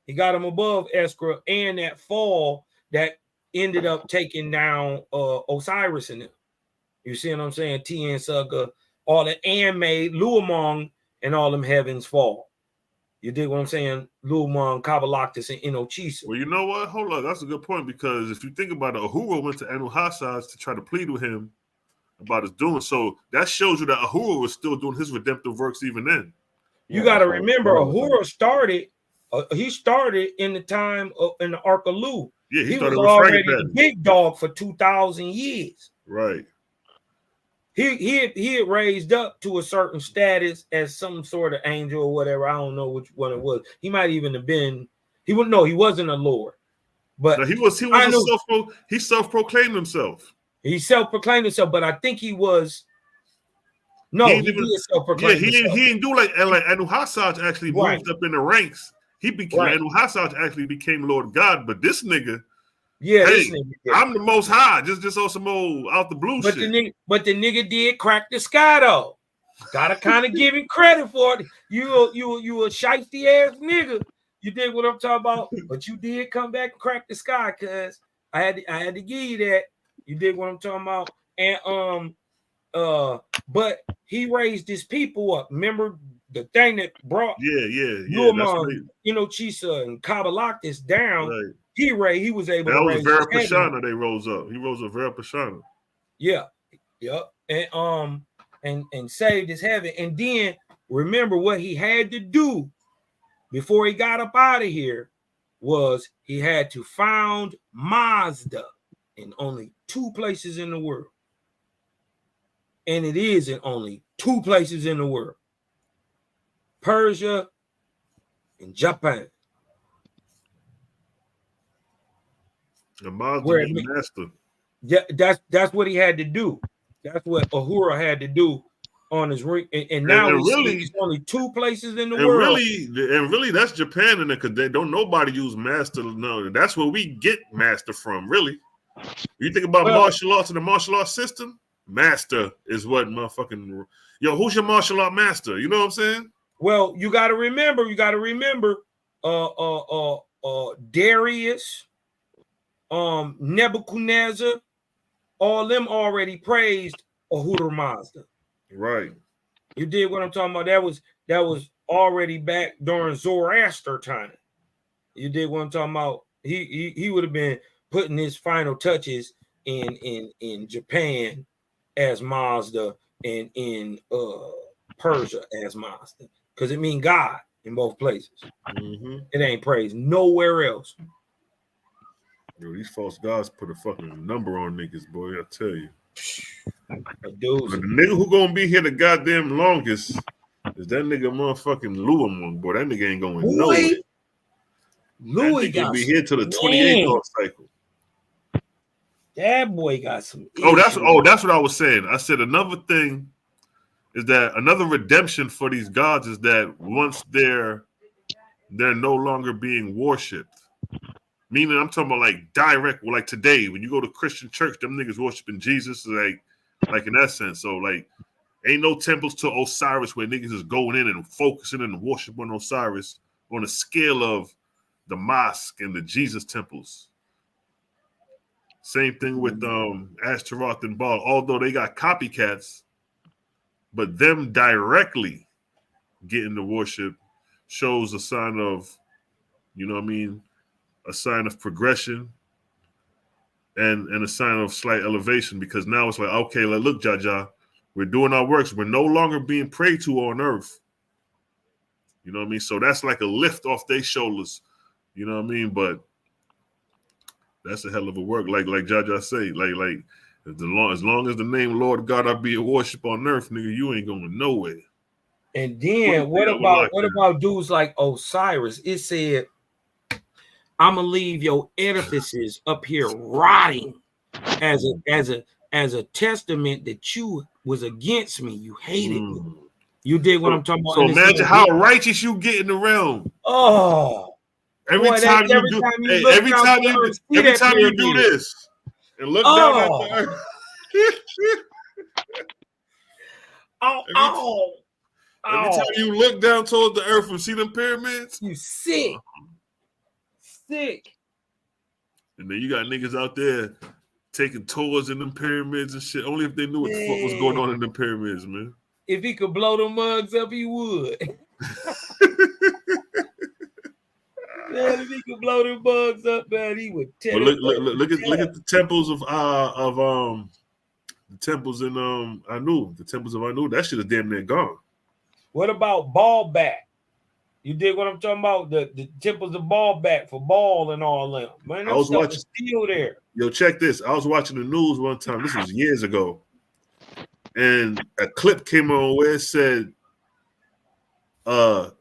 He got him above Eskra and that fall that ended up taking down Osiris and them. You see what I'm saying? Tien Suga, all that, and made Luamong and all them heavens fall. You dig what I'm saying? Luamong, Kabalactus, and Inochisa. Well, you know what? Hold on. That's a good point because if you think about it, Ahura went to Anu Hassaj to try to plead with him about his doing. So that shows you that Ahura was still doing his redemptive works even then. You got to remember, Ahura started. He started in the time in the Ark of Lu. Yeah, he was already the big dog for 2,000 years. Right. He had raised up to a certain status as some sort of angel or whatever. I don't know which one it was. He might even have been. He wasn't a lord, but no, he self-proclaimed himself. He self-proclaimed himself, but I think he was. No, he did self-proclaim. Yeah, he didn't do like Anu Hassaj actually moved up in the ranks. He became Anu Hassaj actually became Lord God, but this nigga. Yeah, hey, I'm the Most High. Just on some old out the blue shit. But the nigga did crack the sky though. Gotta kind of give him credit for it. You a shiesty ass nigga. You did what I'm talking about, but you did come back and crack the sky, cuz I had to give you that. You did what I'm talking about, and but he raised his people up. Remember the thing that brought Inochisa and Kabalactus down. Right. He was able to raise. That was Vera Pashana. They rose up. He rose up Vera Pashana. Yeah, yep, and saved his heaven. And then remember what he had to do before he got up out of here was he had to found Mazda in only 2 places in the world. And it is in only 2 places in the world. Persia and Japan. The Mazda master. Yeah, that's what he had to do. That's what Ahura had to do on his ring. And now it's only 2 places in the world. Really, that's Japan in it because they don't nobody use master. No, that's where we get master from. Really, you think about martial arts and the martial arts system. Master is what motherfucking who's your martial art master? You know what I'm saying? Well, you got to remember, Darius, Nebuchadnezzar, all them already praised Ahura Mazda. Right. You did what I'm talking about. That was already back during Zoroaster time. You did what I'm talking about. He would have been putting his final touches in Japan as Mazda and in Persia as Mazda, because it means God in both places. Mm-hmm. It ain't praised nowhere else. Yo, these false gods put a fucking number on niggas, boy. I tell you. But the nigga who gonna be here the goddamn longest is that nigga motherfucking Louis, boy. That nigga ain't going nowhere. Louis that nigga got be here till the 28th off cycle. That boy got some that's what I was saying. I said another thing is that another redemption for these gods is that once they're no longer being worshipped. Meaning I'm talking about like direct, like today when you go to Christian church, them niggas worshiping Jesus, like in that sense. So like ain't no temples to Osiris where niggas is going in and focusing and worshiping Osiris on a scale of the mosque and the Jesus temples. Same thing with Ashtaroth and Baal, although they got copycats, but them directly getting the worship shows a sign of, you know what I mean, a sign of progression and a sign of slight elevation, because now it's like, okay, look, Jaja, we're doing our works. We're no longer being prayed to on earth. You know what I mean? So that's like a lift off their shoulders. You know what I mean? But that's a hell of a work. Like Jaja say, like as long as the name Lord God I be a worship on earth, nigga, you ain't going nowhere. And then what about dudes like Osiris? It said, I'm gonna leave your edifices up here rotting as a testament that you was against me. You hated me. You did what I'm talking about. So imagine how righteous you get in the realm. Oh, every time you do this and look down at the earth. Every time you look down towards the earth and see them pyramids, you sick. And then you got niggas out there taking tours in them pyramids and shit. Only if they knew what the fuck was going on in them pyramids, man. If he could blow them mugs up, he would. Man, if he could blow them bugs up, man, he would tell. Well, look at the temples of the temples in Anu. The temples of Anu. That shit is damn near gone. What about Baalback? You dig what I'm talking about? The temples of Baalback for Baal and all them. Man, I was watching. Still there. Yo, check this. I was watching the news one time. This was years ago, and a clip came on where it said,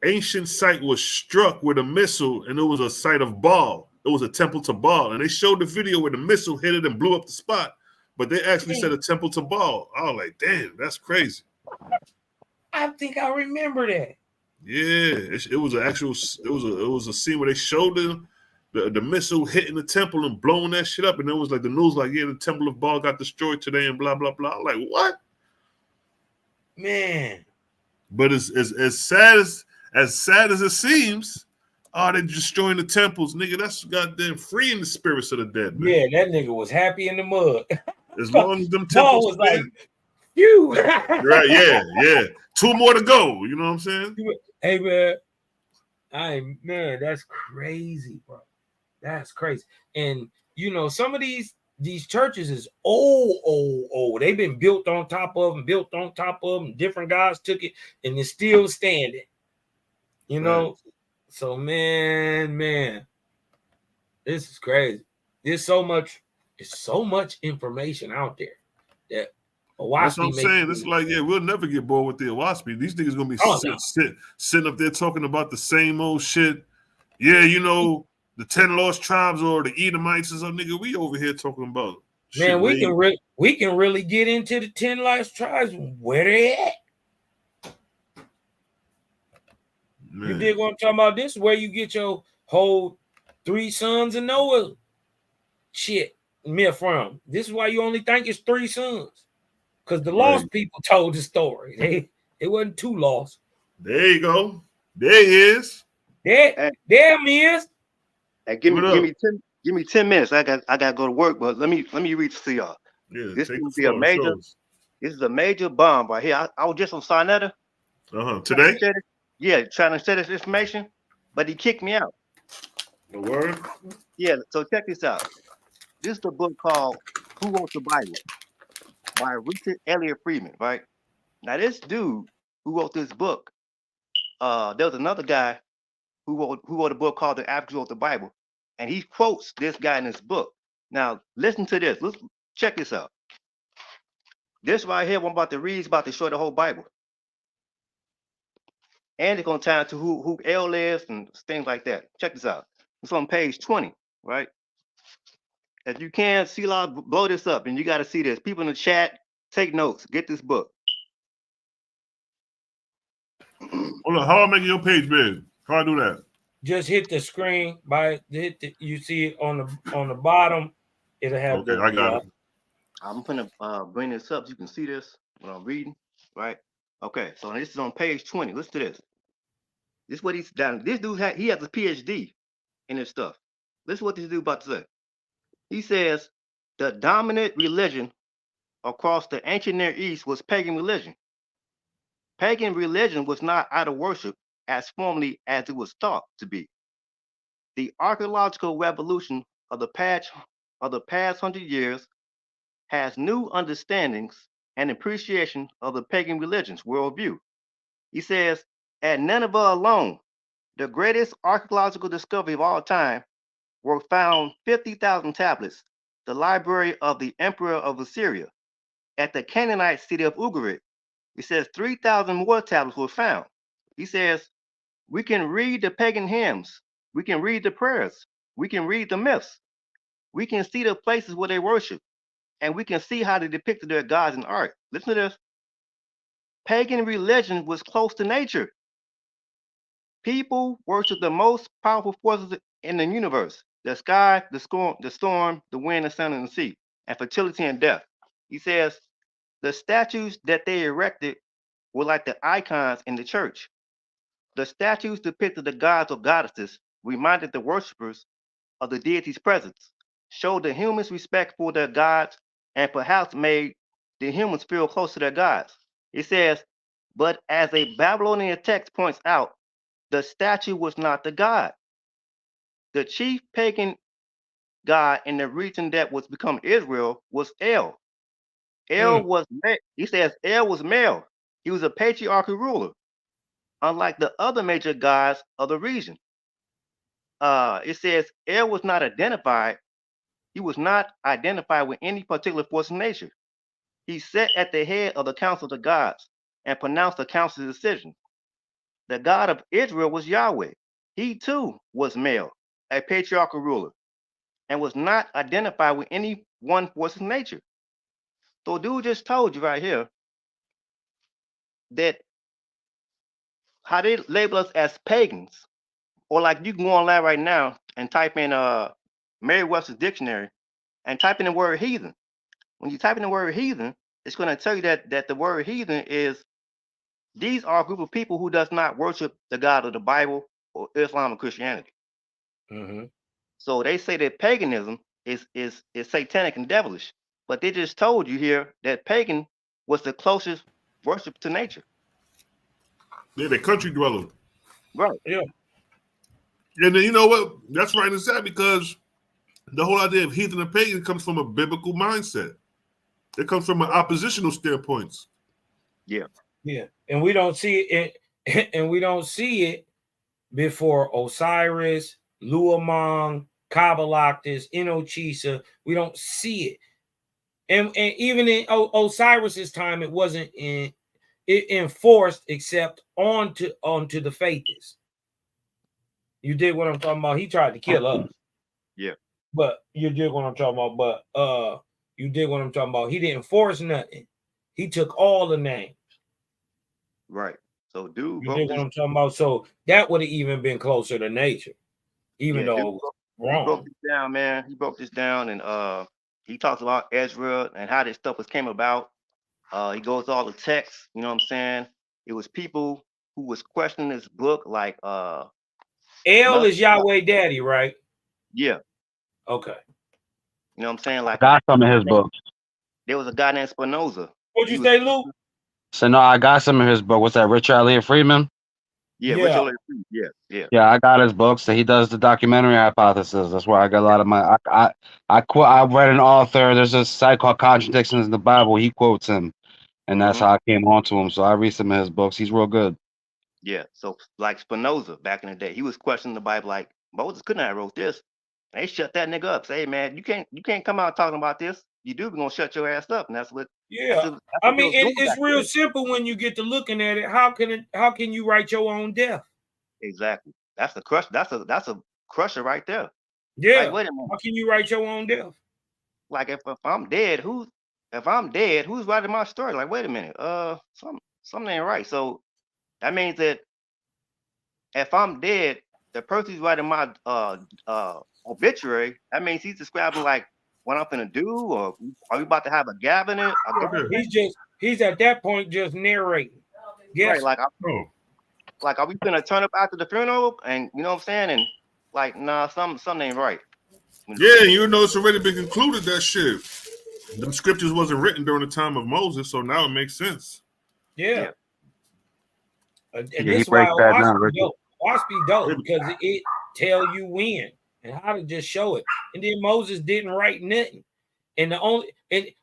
ancient site was struck with a missile, and it was a site of Baal. It was a temple to Baal, and they showed the video where the missile hit it and blew up the spot, but they actually said a temple to Baal. I was like, damn, that's crazy. I think I remember that. Yeah, it was an actual. It was a scene where they showed the missile hitting the temple and blowing that shit up, and it was like the news, like, yeah, the temple of Baal got destroyed today, and blah blah blah. I'm like, what? Man. But as sad as it seems, they're destroying the temples, nigga. That's goddamn freeing the spirits of the dead, man. Yeah, that nigga was happy in the mud. As long as them temples was like, you right, yeah. 2 more to go. You know what I'm saying? Hey, man, that's crazy, bro. That's crazy. And you know, some of these churches is old. They've been built on top of them. Different guys took it, and it's still standing. You know, right. So man, this is crazy. There's so much information out there that that's what I'm saying. It's like, yeah, we'll never get bored with the Owaspy. These niggas gonna be sitting up there talking about the same old shit. Yeah, you know, the 10 lost tribes or the Edomites or something. Nigga, we over here talking about. Man, we can really get into the 10 lost tribes where they at. Man. You dig what I'm talking about? This is where you get your whole 3 sons of Noah shit myth from. This is why you only think it's 3 sons. Because the lost people told the story. It wasn't 2 lost. There you go. There he is. There he is. Hey, give Give it up. me 10 minutes. I got to go to work, but let me read this to y'all. Yeah, This take will the be a floor. Show major. us. This is a major bomb right here. I was just on Sinetta. Today? Trying to share this information, but he kicked me out. The word? Yeah, so check this out. This is the book called Who Wrote the Bible by Richard Elliott Friedman, right? Now, this dude who wrote this book, there was another guy who wrote a book called The Africans Wrote the Bible, and he quotes this guy in his book. Now, listen to this. Let's check this out. This right here, what I'm about to read is about to show the whole Bible. And it's going to tie into who El is and things like that. Check this out. It's on page 20, right? If you can, Selah, blow this up, and you got to see this. People in the chat, take notes. Get this book. Hold on. How I make your page big? How I do that? Just hit the screen you see it on the bottom. It'll have. Okay, I got it. I'm gonna bring this up so you can see this when I'm reading, right? Okay, so this is on page 20. Listen to this. This is what he's done. This dude he has a PhD in this stuff. Listen to what this dude about to say. He says the dominant religion across the ancient Near East was pagan religion. Pagan religion was not idol worship as formally as it was thought to be. The archaeological revolution of the past 100 years has new understandings and appreciation of the pagan religion's worldview. He says, at Nineveh alone, the greatest archaeological discovery of all time, were found 50,000 tablets, the library of the emperor of Assyria. At the Canaanite city of Ugarit, he says 3,000 more tablets were found. He says, we can read the pagan hymns, we can read the prayers, we can read the myths, we can see the places where they worship, and we can see how they depicted their gods in art. Listen to this. Pagan religion was close to nature. People worship the most powerful forces in the universe: the sky, the storm, the wind, the sun, and the sea, and fertility and death. He says the statues that they erected were like the icons in the church. The statues depicted the gods or goddesses, reminded the worshippers of the deity's presence, showed the humans respect for their gods, and perhaps made the humans feel close to their gods. It says, but as a Babylonian text points out, the statue was not the god. The chief pagan god in the region that was become Israel was El. He says El was male. He was a patriarchal ruler, unlike the other major gods of the region. It says El was not identified. He was not identified with any particular force of nature. He sat at the head of the council of the gods and pronounced the council's decisions. The God of Israel was Yahweh. He too was male, a patriarchal ruler, and was not identified with any one force of nature. So dude just told you right here that how they label us as pagans, or like you can go online right now and type in Merriam-Webster's dictionary and type in the word heathen. When you type in the word heathen, it's going to tell you that the word heathen is these are a group of people who does not worship the God of the Bible or Islam or Christianity. Mm-hmm. So they say that paganism is satanic and devilish, but they just told you here that pagan was the closest worship to nature. They're the country dweller. Right. Yeah. And then you know what? That's right and sad, because the whole idea of heathen and pagan comes from a biblical mindset. It comes from an oppositional standpoint. Yeah. Yeah. And we don't see it and we don't see it before Osiris, Luamong, Kabalactus, Inochisa. We don't see it. And even in Osiris's time, it wasn't enforced except onto the faithists. You did what I'm talking about. He tried to kill us. Yeah. But you did what I'm talking about. But you did what I'm talking about. He didn't force nothing. He took all the names. Right. So dude, you did what I'm talking about. So that would have even been closer to nature, even though it was wrong. He broke this down, man. He broke this down, and he talks about Ezra and how this stuff came about. He goes all the texts. You know what I'm saying? It was people who was questioning this book, like L is Yahweh Daddy, right? Yeah. Okay. You know what I'm saying? Like, got some of his books. there was a guy named Spinoza. What'd you say, Luke? So no, I got some of his book. What's that? Richard Elliott Freeman? Yeah, Yeah. Richard Elliott Freeman. Yeah. Yeah, I got his books. So he does the documentary hypothesis. That's where I got a lot of my. I read an author. There's a site called Contradictions in the Bible. He quotes him, and that's how I came onto him. So I read some of his books. He's real good. Yeah. So like Spinoza back in the day, he was questioning the Bible like Moses couldn't have wrote this. And they shut that nigga up. Say, hey, man, you can't come out talking about this. You do, we're gonna shut your ass up. And that's what. Yeah. I mean, it's real simple when you get to looking at it. How can you write your own death? Exactly. That's the crush. That's a crusher right there. Yeah. Like, wait a minute. How can you write your own death? Like if I'm dead, who's writing my story? Like, wait a minute. Something ain't right. So that means that if I'm dead, the person who's writing my obituary, that means he's describing like what I'm gonna do, or are we about to have a cabinet? He's at that point just narrating. Yes. Right, like are we gonna turn up after the funeral? And you know what I'm saying? And like, nah, something ain't right. Yeah, you know it's already been concluded that shit. Them scriptures wasn't written during the time of Moses, so now it makes sense. Yeah. And Yeah, this is why OSP dope because it tell you when and how to just show it. And then Moses didn't write nothing. And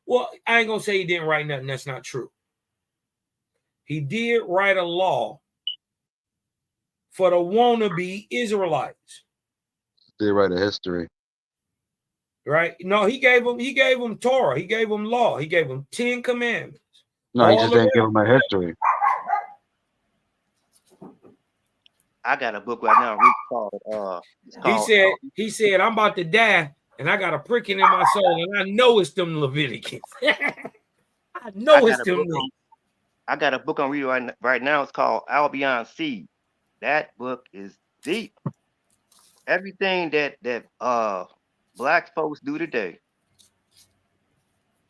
well, I ain't gonna say he didn't write nothing. That's not true. He did write a law for the wannabe Israelites. They write a history. Right? No, he gave them Torah. He gave them law. He gave them 10 commandments. No, he just didn't give them a history. I got a book right now called he said, I'm about to die, and I got a pricking in my soul, and I know it's them Leviticus. I know it's them. I got a book I'm reading right now. It's called Albion Seed. That book is deep. Everything that black folks do today.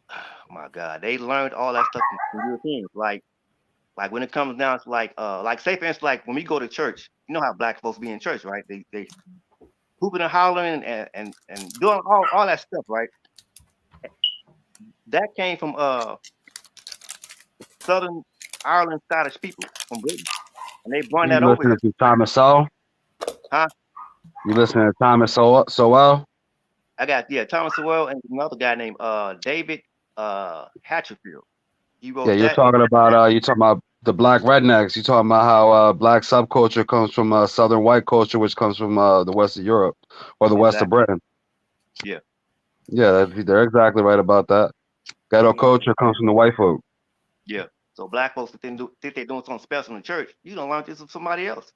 Oh my God, they learned all that stuff from Europeans. Like when it comes down to like say for instance, like when we go to church, you know how black folks be in church, right? They hooping and hollering and doing all that stuff, right? That came from Southern Ireland Scottish people from Britain, and they brought that over here. To Thomas Sowell? Huh? You listening to Thomas Sowell? I got Thomas Sowell and another guy named David Hatcherfield. He wrote you're talking about the black rednecks. You're talking about how black subculture comes from southern white culture, which comes from the west of Europe or the west of Britain. Yeah. Yeah, they're exactly right about that. Ghetto culture comes from the white folk. Yeah. So black folks think they're doing something special in the church. You don't learn this from somebody else.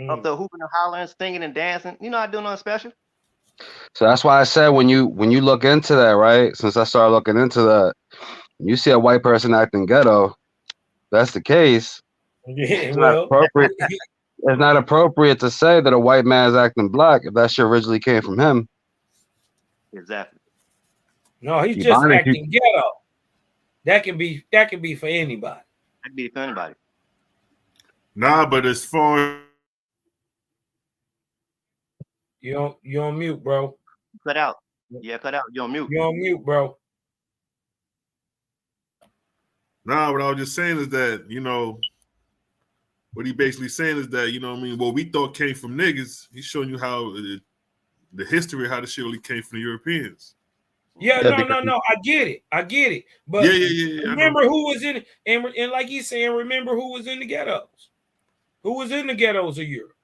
Up there hooping and hollering, singing and dancing. You're not doing nothing special. So that's why I said when you look into that, right? Since I started looking into that, you see a white person acting ghetto. That's the case. Yeah, it's not appropriate. It's not appropriate to say that a white man is acting black if that shit originally came from him. Exactly. No, he's just acting ghetto. That can be for anybody. That can be for anybody. Nah, but as far you on mute, bro. Cut out. Yeah, cut out. You're on mute. You're on mute, bro. Nah, what I was just saying is that, you know, what he basically saying is that, you know what I mean, what we thought came from niggas, he's showing you how the history of how the shit really came from the Europeans. Yeah, no. I get it. But remember who was in it, and like he's saying, remember who was in the ghettos. Who was in the ghettos of Europe?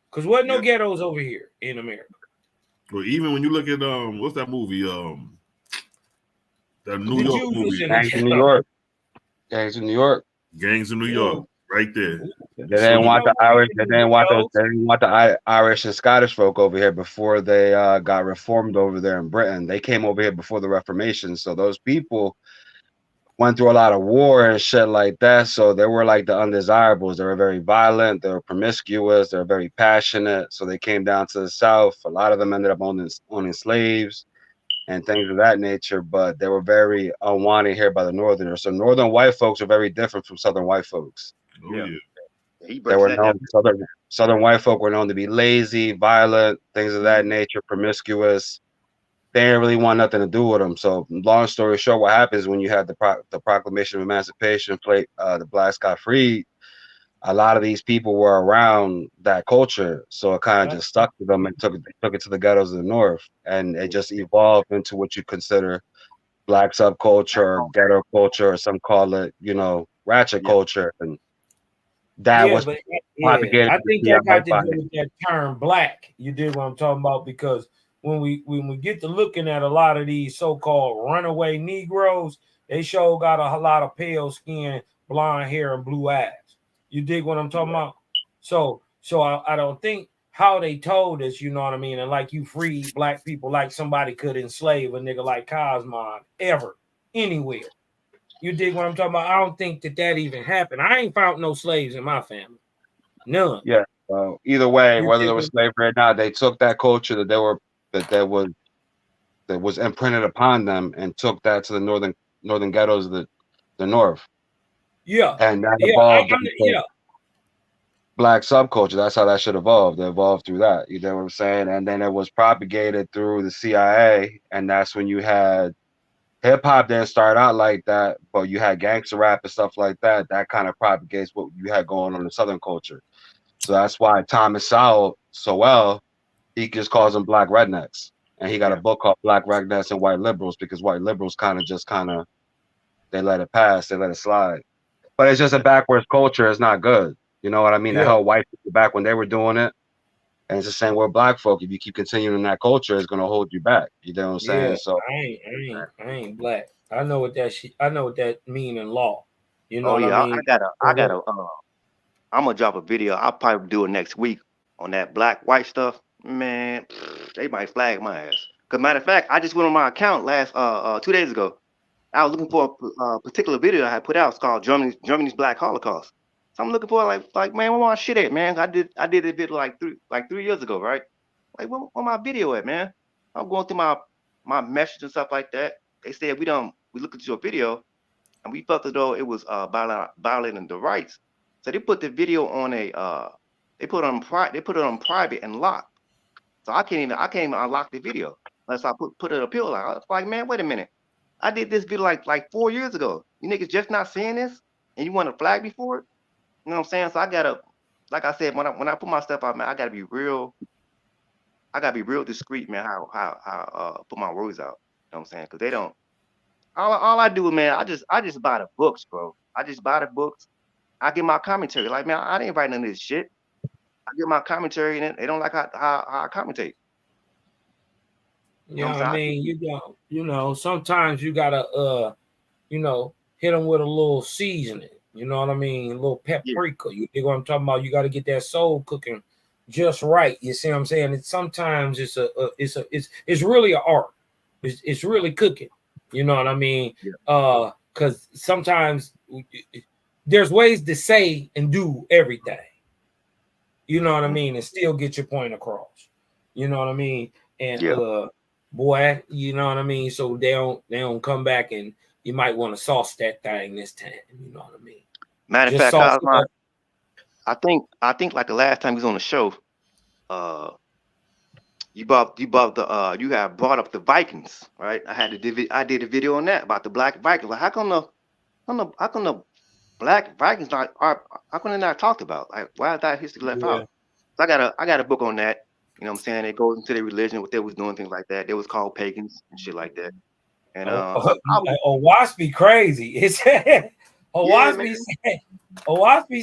Because wasn't no ghettos over here in America. Well, even when you look at what's that movie? That New York movie. Gangs in New York. Gangs in New York. Gangs in New York. Right there. They didn't want the Irish. They didn't want the Irish and Scottish folk over here before they got reformed over there in Britain. They came over here before the Reformation, so those people went through a lot of war and shit like that. So they were like the undesirables. They were very violent. They were promiscuous. They were very passionate. So they came down to the South. A lot of them ended up owning slaves and things of that nature. But they were very unwanted here by the Northerners. So Northern white folks are very different from Southern white folks. Oh, yeah. He They breaks were that known, down. Southern white folk were known to be lazy, violent, things of that nature, promiscuous. They didn't really want nothing to do with them. So, long story short, what happens when you have the Proclamation of Emancipation, the blacks got freed, a lot of these people were around that culture, so it kind of just stuck to them and took it to the ghettos of the North, and it just evolved into what you consider black subculture, ghetto culture, or some call it, ratchet culture, and that Yeah, was but propagated I to the think that CIA got to by do with that term black. You dig what I'm talking about? Because when we get to looking at a lot of these so-called runaway Negroes, they sure got a lot of pale skin, blonde hair, and blue eyes. You dig what I'm talking about? So I don't think how they told us, you know what I mean, and like you freed black people like somebody could enslave a nigga like Cosmon ever, anywhere. You dig what I'm talking about? I don't think that even happened. I ain't found no slaves in my family. None. Yeah. So either way, You whether there dig was what- slavery or not, they took that culture that was imprinted upon them and took that to the northern ghettos of the North, Yeah. and that Yeah. evolved into Yeah. black subculture. That's how that shit evolved. It evolved through that. You know what I'm saying? And then it was propagated through the CIA, and that's when you had hip hop didn't start out like that, but you had gangster rap and stuff like that. That kind of propagates what you had going on in Southern culture. So that's why Thomas Sowell, he just calls them black rednecks. And he got a book called Black Rednecks and White Liberals, because white liberals kind of they let it pass, they let it slide. But it's just a backwards culture. It's not good. You know what I mean? They Yeah. held white people back when they were doing it. And it's the same with black folk. If you keep continuing that culture, it's gonna hold you back. You know what I'm saying? Yeah. So I ain't black. I know what that mean in law. You know Oh what I yeah, mean? I'm gonna drop a video. I'll probably do it next week on that black white stuff. Man, they might flag my ass. Cause matter of fact, I just went on my account last 2 days ago. I was looking for a particular video I had put out. It's called Germany's Black Holocaust. So I'm looking for like man, where my shit at, man? I did a video like 3 years ago, right? Like where my video at, man? I'm going through my message and stuff like that. They said we looked at your video and we felt as though it was violating the rights. So they put the video on they put it on private and locked. So I can't even unlock the video unless I put an appeal out. I was like, man, wait a minute. I did this video like 4 years ago. You niggas just not seeing this, and you want to flag me for it? You know what I'm saying? So I gotta, like I said, when I put my stuff out, man, I gotta be real. I gotta be real discreet, man. How put my words out. You know what I'm saying? Because they don't. All I do, man, I just buy the books, bro. I just buy the books. I get my commentary. Like, man, I didn't write none of this shit. I get my commentary, and they don't like how I commentate. Yeah, I mean, you know, sometimes you gotta hit them with a little seasoning. You know what I mean? A little paprika. You dig what I'm talking about? You got to get that soul cooking just right. You see what I'm saying? Sometimes it's really an art. It's really cooking. You know what I mean? Because sometimes there's ways to say and do everything. You know what I mean? And still get your point across. You know what I mean? And boy, you know what I mean? So they don't come back, and you might want to sauce that thing this time. You know what I mean? Matter of fact, Cosmo, I think like the last time he was on the show, you have brought up the Vikings, right? I did a video on that about the Black Vikings. Like, how come the Black Vikings how come they're not talked about? Like, why is that history left out? So I got a book on that. You know what I'm saying? It goes into their religion, what they was doing, things like that. They was called pagans and shit like that. And Wasp be crazy. It's Wasp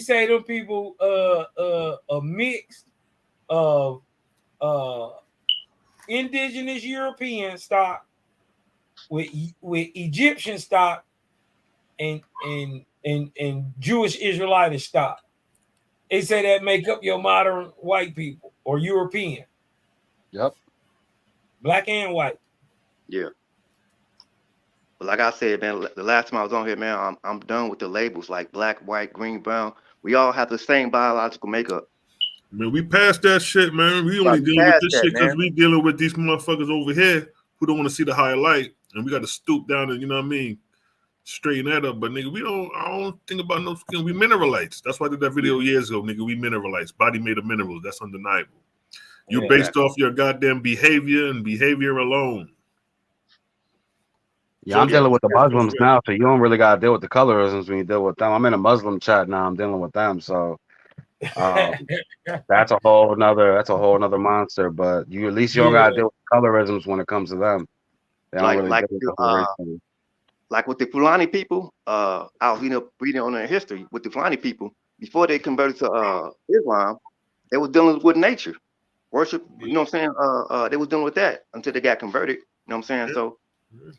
say them people a mix of indigenous European stock with Egyptian stock and Jewish Israelite stock. They say that make up your modern white people or European. Yep. Black and white. Yeah. But like I said, man, the last time I was on here, man, I'm done with the labels like black, white, green, brown. We all have the same biological makeup. Man, we passed that shit, man. We only dealing with this shit because we dealing with these motherfuckers over here who don't want to see the highlight, and we got to stoop down and, you know what I mean, straighten that up. But nigga, I don't think about no skin. We mineralites. That's why I did that video years ago, nigga. We mineralites. Body made of minerals. That's undeniable. You based off your goddamn behavior and behavior alone. Yeah, So I'm dealing with the that's Muslims now, so you don't really gotta deal with the colorisms when you deal with them. I'm in a Muslim chat now. I'm dealing with them, so that's a whole nother monster. But you at least you don't gotta deal with colorisms when it comes to them. They don't really deal with the whole race thing. Like with the Fulani people, I was reading on their history with the Fulani people before they converted to Islam, they was dealing with nature, worship. You know what I'm saying? They was dealing with that until they got converted. You know what I'm saying? So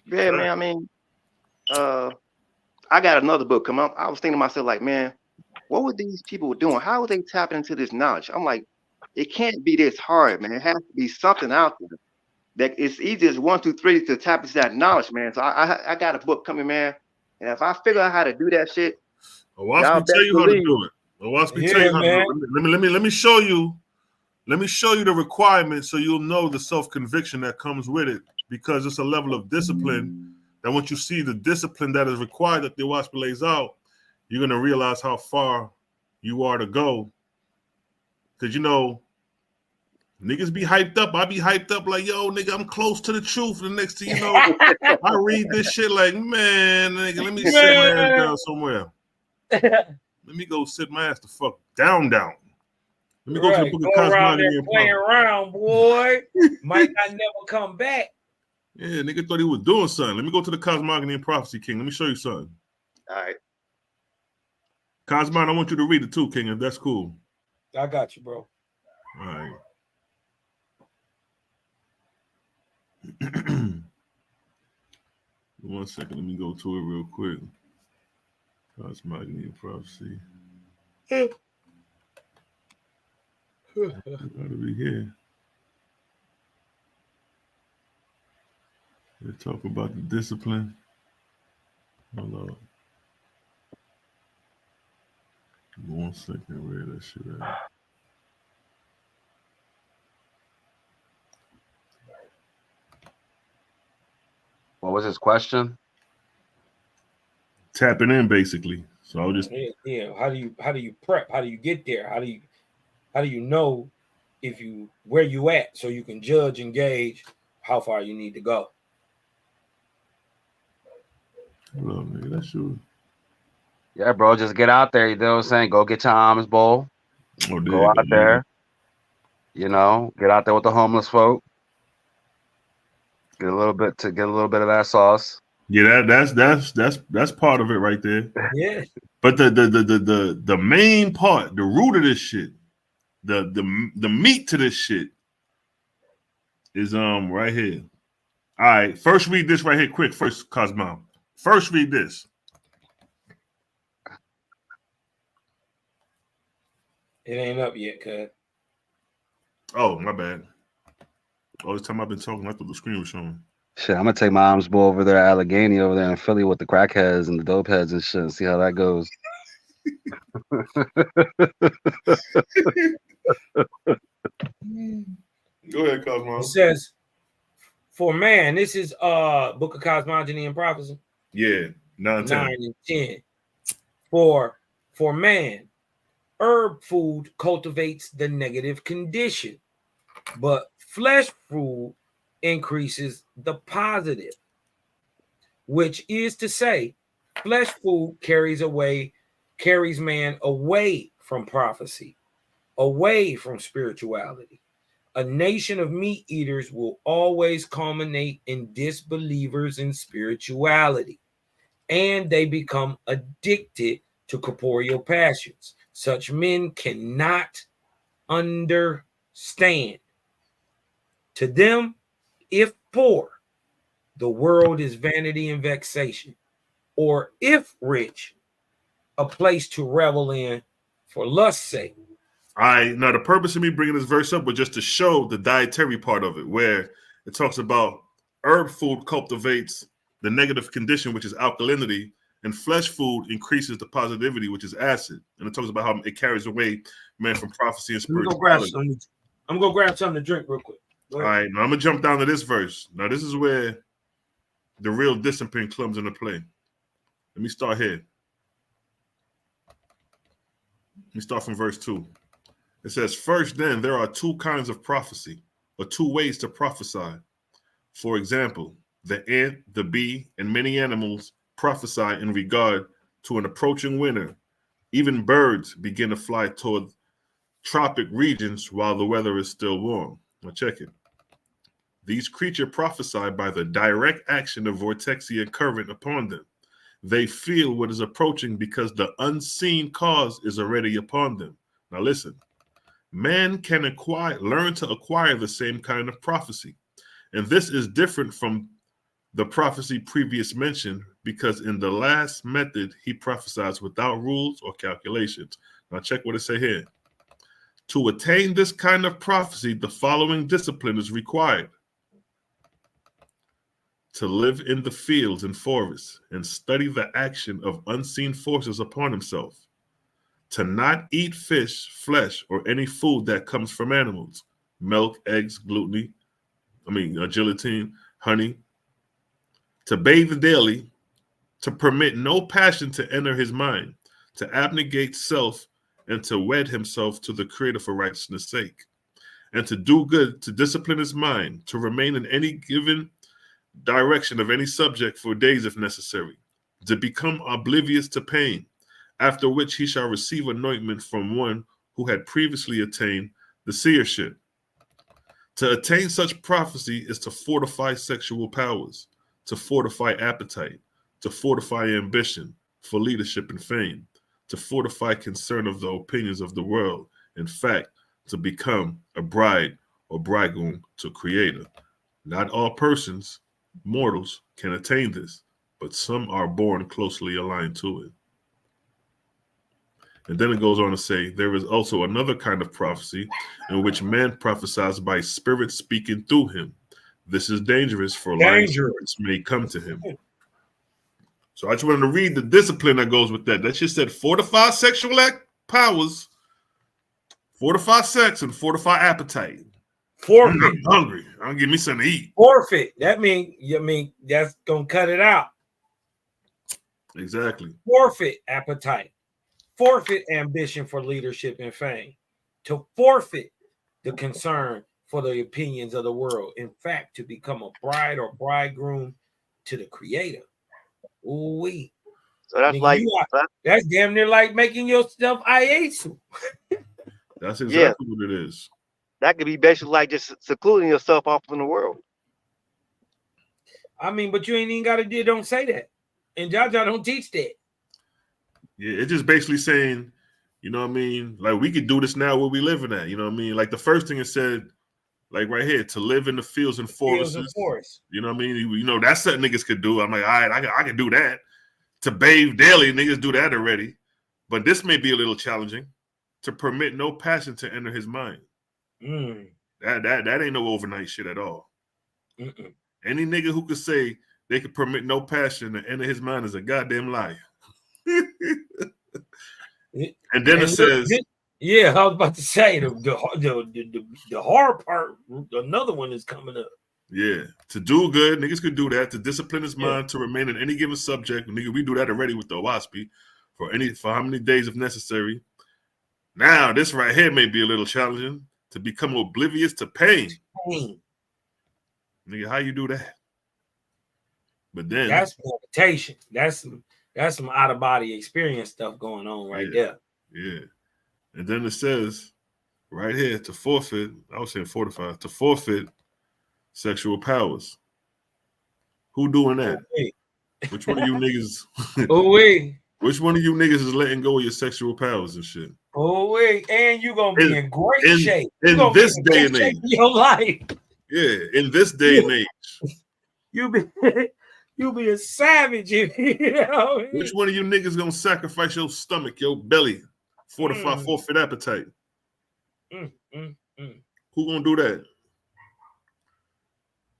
yeah, man. I mean, I got another book coming up. I was thinking to myself, like, man, what were these people doing? How were they tapping into this knowledge? I'm like, it can't be this hard, man. It has to be something out there that it's easy as 1, 2, 3 to tap into that knowledge, man. So I got a book coming, man. And if I figure out how to do that shit, watch me tell you how to do it. Watch me tell you how to do it. Let me show you. Let me show you the requirements so you'll know the self-conviction that comes with it, because it's a level of discipline that once you see the discipline that is required that the WASP lays out, you're going to realize how far you are to go. Because, you know, niggas be hyped up. I be hyped up like, yo, nigga, I'm close to the truth. The next thing you know, I read this shit like, man, nigga, let me sit my ass down somewhere. Let me go sit my ass the fuck down. Let me go to the book of Cosmogony and playing around, boy. Might not never come back. Yeah, nigga thought he was doing something. Let me go to the Cosmogony and Prophecy, King. Let me show you something. All right. Cosmon, I want you to read it too, King, if that's cool. I got you, bro. All right. One second, let me go to it real quick. Cosmogony and Prophecy. Gotta be here. They talk about the discipline. Hold on. 1 second, where that shit at? What was his question? Tapping in, basically. So I'll just How do you prep? How do you get there? How do you know where you at so you can judge and gauge how far you need to go? Hold on, nigga. That's sure. Yeah, bro, just get out there. You know what I'm saying? Go get your alms bowl. Go out there. You know, get out there with the homeless folk. Get a little bit of that sauce. Yeah, that's part of it right there. Yeah. But the main part, the root of this shit, the meat to this shit is right here. All right, first read this right here, quick. First, Cosmo. First read this. It ain't up yet, cuz. Oh, my bad. All this time I've been talking, I thought the screen was showing. Shit, I'm gonna take my alms bowl over there at Allegheny over there in Philly with the crackheads and the dope heads and shit and see how that goes. Go ahead, Cosmo. It says, for man, this is Book of Cosmogony and Prophecy. Yeah, 9 and 10. For man, herb food cultivates the negative condition, but flesh food increases the positive, which is to say, flesh food carries man away from prophecy, away from spirituality. A nation of meat eaters will always culminate in disbelievers in spirituality, and they become addicted to corporeal passions. Such men cannot understand. To them, if poor, the world is vanity and vexation, or if rich, a place to revel in for lust's sake. Now the purpose of me bringing this verse up was just to show the dietary part of it, where it talks about herb food cultivates the negative condition, which is alkalinity, and flesh food increases the positivity, which is acid. And it talks about how it carries away man from prophecy and spirituality. I'm gonna grab something to drink real quick. All right, now I'm gonna jump down to this verse. Now this is where the real discipline comes into play. Let me start here. Let me start from verse 2. It says, first, then, there are two kinds of prophecy, or two ways to prophesy. For example, the ant, the bee, and many animals prophesy in regard to an approaching winter. Even birds begin to fly toward tropic regions while the weather is still warm. Now check it. These creatures prophesy by the direct action of vortexian current upon them. They feel what is approaching because the unseen cause is already upon them. Now listen. Man can learn to acquire the same kind of prophecy. And this is different from the prophecy previous mentioned because in the last method, he prophesies without rules or calculations. Now check what it say here. To attain this kind of prophecy, the following discipline is required. To live in the fields and forests and study the action of unseen forces upon himself. To not eat fish, flesh, or any food that comes from animals, milk, eggs, gelatin, honey. To bathe daily, to permit no passion to enter his mind, to abnegate self, and to wed himself to the Creator for righteousness' sake, and to do good, to discipline his mind, to remain in any given direction of any subject for days if necessary, to become oblivious to pain, after which he shall receive anointment from one who had previously attained the seership. To attain such prophecy is to fortify sexual powers, to fortify appetite, to fortify ambition for leadership and fame, to fortify concern of the opinions of the world, in fact, to become a bride or bridegroom to Creator. Not all persons, mortals, can attain this, but some are born closely aligned to it. And then it goes on to say, there is also another kind of prophecy in which man prophesies by spirit speaking through him. This is dangerous, for lying spirits may come to him. So I just wanted to read the discipline that goes with that. That just said fortify sexual powers, fortify sex, and fortify appetite. Forfeit. I'm hungry. I'll give me something to eat. Forfeit. That means that's gonna cut it out. Exactly. Forfeit appetite. Forfeit ambition for leadership and fame. To forfeit the concern for the opinions of the world. In fact, to become a bride or bridegroom to the Creator. Ooh-wee. So that's like that's damn near like making yourself IASU. That's exactly what it is. That could be basically like just secluding yourself off from the world. I mean, but you ain't even got to don't say that. And Jaja don't teach that. Yeah, it's just basically saying, you know what I mean? Like, we could do this now where we living at, you know what I mean? Like, the first thing it said, like right here, to live in the fields and forests. You know what I mean? You know, that's something niggas could do. I'm like, all right, I can do that. To bathe daily, niggas do that already. But this may be a little challenging. To permit no passion to enter his mind. That ain't no overnight shit at all. Any nigga who could say they could permit no passion to enter his mind is a goddamn liar. And then it says, yeah, I was about to say the hard part. Another one is coming up. Yeah, to do good, niggas could do that. To discipline his mind, to remain in any given subject, nigga, we do that already with the WASPy for how many days if necessary. Now, this right here may be a little challenging. To become oblivious to pain. Nigga, how you do that? But then that's meditation. That's some out of body experience stuff going on right there. Yeah. And then it says right here to forfeit, I was saying fortify, to forfeit sexual powers. Who doing that? Which one of you niggas? Which one of you niggas is letting go of your sexual powers and shit? And you gonna be in great shape. In this day and age. Your life. Yeah, in this day and age. You'll be a savage. You know? Which one of you niggas gonna sacrifice your stomach, your belly, forfeit appetite? Who gonna do that?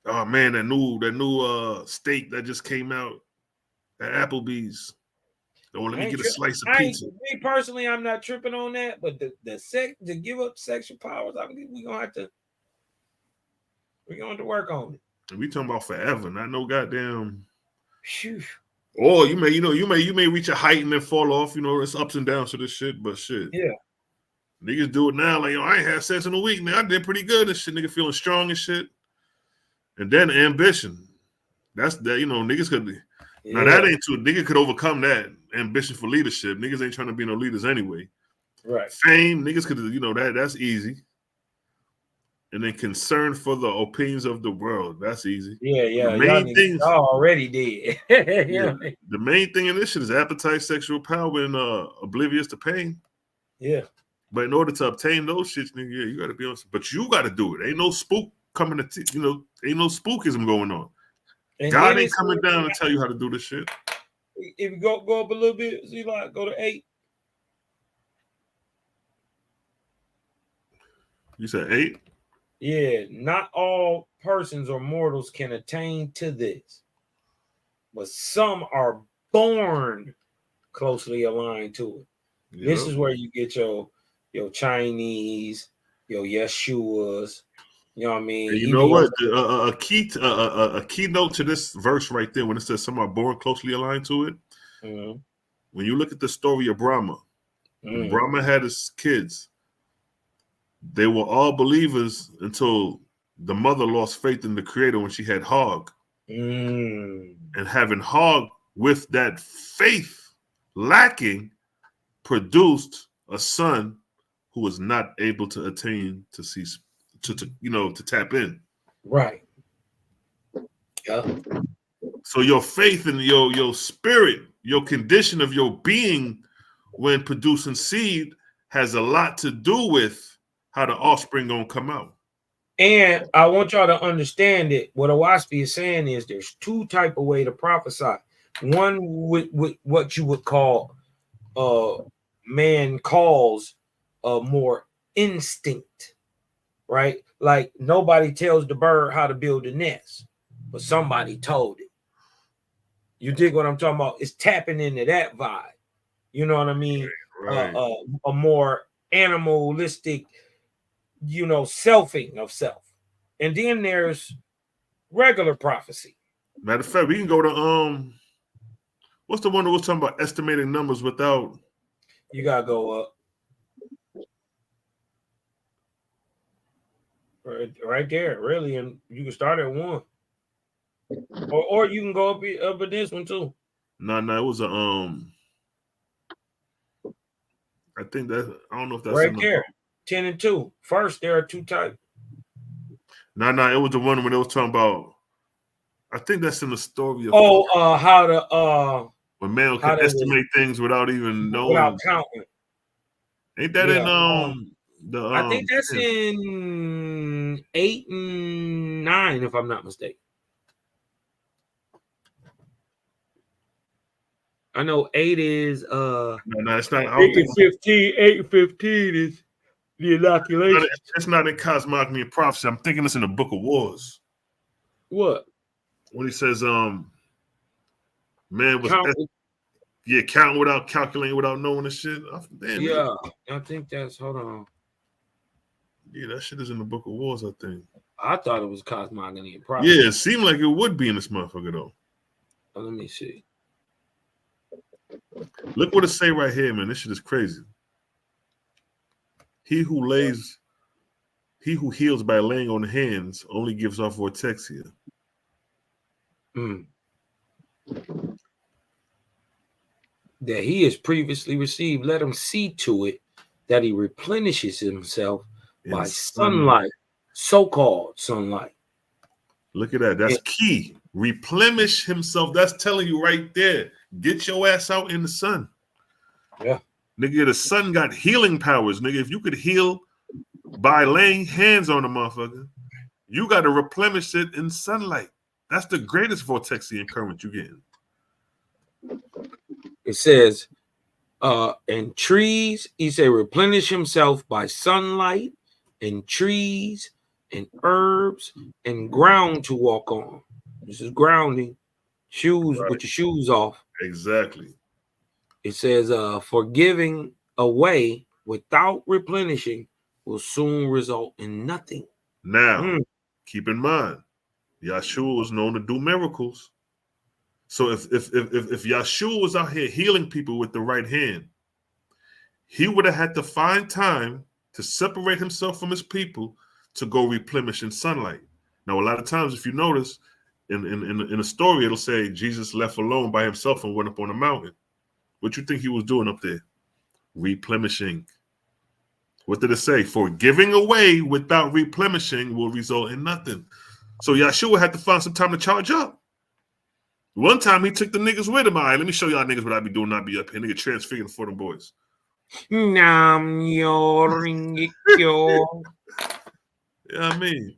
Oh man, that new steak that just came out at Applebee's. Oh, let me get a slice of pizza. Me personally, I'm not tripping on that, but to give up sexual powers, we're gonna have to work on it. And we talking about forever, not no goddamn. Phew. Or you may reach a height and then fall off. You know, it's ups and downs to this shit. But shit, Yeah. niggas do it now. Like, yo, I ain't had sex in a week. Now I did pretty good and shit. Nigga feeling strong and shit. And then ambition. That's that. You know, niggas could. Now that ain't too. Nigga could overcome that ambition for leadership. Niggas ain't trying to be no leaders anyway. Right. Fame, niggas could. You know that's easy. And then concern for the opinions of the world. That's easy. Yeah. The main things already did. yeah, the main thing in this shit is appetite, sexual power, and oblivious to pain. Yeah. But in order to obtain those shits, nigga, yeah, you gotta be on. But you gotta do it. Ain't no spook coming to ain't no spookism going on. And God ain't coming down to tell you how to do this shit. If you go up a little bit, see, like go to 8. You said 8? Yeah, not all persons or mortals can attain to this, but some are born closely aligned to it. Yeah. This is where you get your Chinese, your Yeshuas. You know what I mean? And you know what? A keynote to this verse right there, when it says some are born closely aligned to it. Mm-hmm. When you look at the story of Brahma, when Brahma had his kids, they were all believers until the mother lost faith in the Creator when she had Hog. And having Hog with that faith lacking produced a son who was not able to attain to see to tap in. Right. Yeah. So your faith and your spirit, your condition of your being when producing seed has a lot to do with how the offspring gonna come out. And I want y'all to understand that what Owaspi is saying is there's 2 type of way to prophesy. One with what you would call man calls a more instinct, right? Like nobody tells the bird how to build a nest, but somebody told it. You dig what I'm talking about? It's tapping into that vibe. You know what I mean? Right. A more animalistic, selfing of self. And then there's regular prophecy. Matter of fact, we can go to what's the one that was talking about estimating numbers without? You gotta go up. Right there, really, and you can start at 1. Or you can go up at this one too. No, it was a I think that I don't know if that's right there. 10 and 2. First, there are 2 types. No, it was the one when it was talking about. I think that's in the story of how to when man can estimate things without even knowing, without counting. Ain't that in the I think that's in 8 and 9, if I'm not mistaken. I know 8 is no, it's not. 8 and 15. 8 and 15 is the inoculation. It's not in cosmogony and prophecy. I'm thinking it's in the Book of Wars. What? When he says, man was counting without calculating, without knowing the shit. Damn, yeah, I think that's. Hold on. Yeah, that shit is in the Book of Wars, I think. I thought it was cosmogony and prophecy. Yeah, it seemed like it would be in this motherfucker though. Let me see. Look what it say right here, man. This shit is crazy. He who heals by laying on hands only gives off vortexia. That he has previously received, let him see to it that he replenishes himself by sunlight, so-called sunlight. Look at that. That's key. Replenish himself. That's telling you right there. Get your ass out in the sun. Yeah. Nigga, the sun got healing powers. Nigga, if you could heal by laying hands on a motherfucker, you got to replenish it in sunlight. That's the greatest vortexian current you getting. It says, in trees, he said, replenish himself by sunlight and trees and herbs and ground to walk on. This is grounding. Shoes, right. With your shoes off. Exactly. It says, for giving away without replenishing will soon result in nothing. Now, keep in mind, Yahshua was known to do miracles. So if Yahshua was out here healing people with the right hand, he would have had to find time to separate himself from his people to go replenish in sunlight. Now, a lot of times, if you notice, in a story, it'll say Jesus left alone by himself and went up on a mountain. What you think he was doing up there? Replenishing. What did it say? For giving away without replenishing will result in nothing. So Yahshua had to find some time to charge up. One time he took the niggas with him. All right, let me show y'all niggas what I be doing. I be up here. Nigga transfiguring for them boys. Nam yo ringikyo. Yeah, I mean.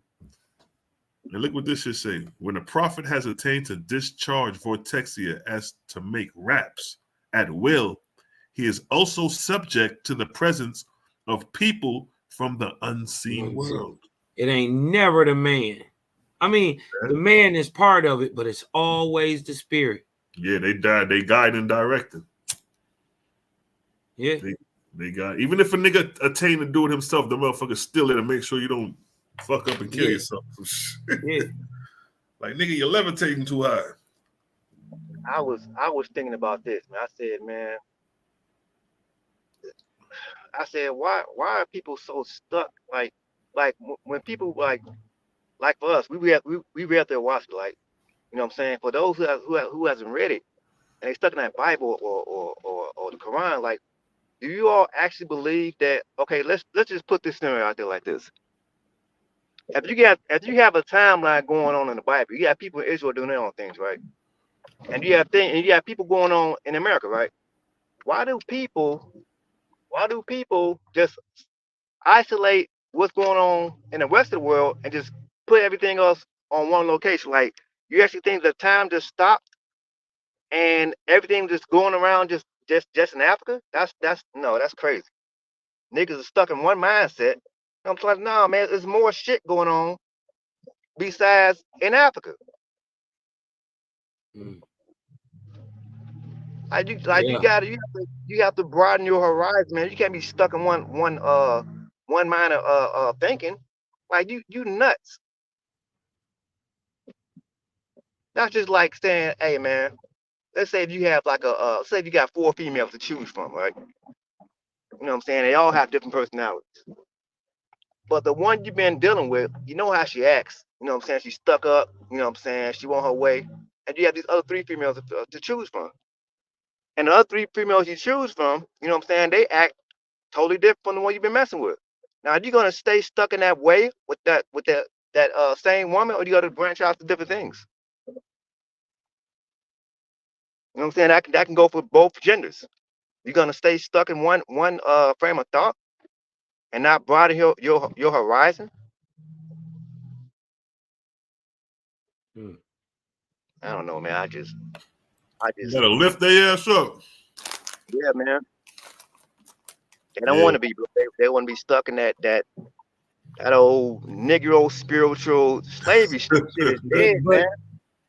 And look what this should say. When a prophet has attained to discharge vortexia as to make raps at will, he is also subject to the presence of people from the unseen world. It ain't never the man. I mean, the man is part of it, but it's always the spirit. Yeah, they guide and direct him. Yeah. They got, even if a nigga attain to do it himself, the motherfucker still there to make sure you don't fuck up and kill yourself. Yeah. Like, nigga, you're levitating too high. I was thinking about this, man. I said, why are people so stuck? Like when people like for us, we read their watch, like, you know what I'm saying? For those who hasn't read it and they stuck in that Bible or the Quran, like, do you all actually believe that? Okay, let's just put this scenario out there like this. If you have a timeline going on in the Bible, you have people in Israel doing their own things, right? And you have people going on in America, right? Why do people just isolate what's going on in the rest of the world and just put everything else on one location? Like, you actually think the time just stopped and everything just going around just in Africa? That's crazy. Niggas are stuck in one mindset. I'm like, no, man, there's more shit going on besides in Africa. You have to broaden your horizon, man. You can't be stuck in one mind of thinking. Like, you nuts. That's just like saying, hey, man, let's say if you have like say if you got 4 females to choose from, right? You know what I'm saying? They all have different personalities. But the one you've been dealing with, you know how she acts. You know what I'm saying? She's stuck up. You know what I'm saying? She want her way. And you have these other 3 females to choose from. And the other 3 females you choose from, you know what I'm saying? They act totally different from the one you've been messing with. Now, are you gonna stay stuck in that way with that same woman, or do you gotta branch out to different things? You know what I'm saying? That can go for both genders. You're gonna stay stuck in one frame of thought and not broaden your horizon. I don't know, man. I just You gotta lift their ass up. Yeah, man. They don't want to be. They want to be stuck in that old Negro spiritual slavery shit is dead, man.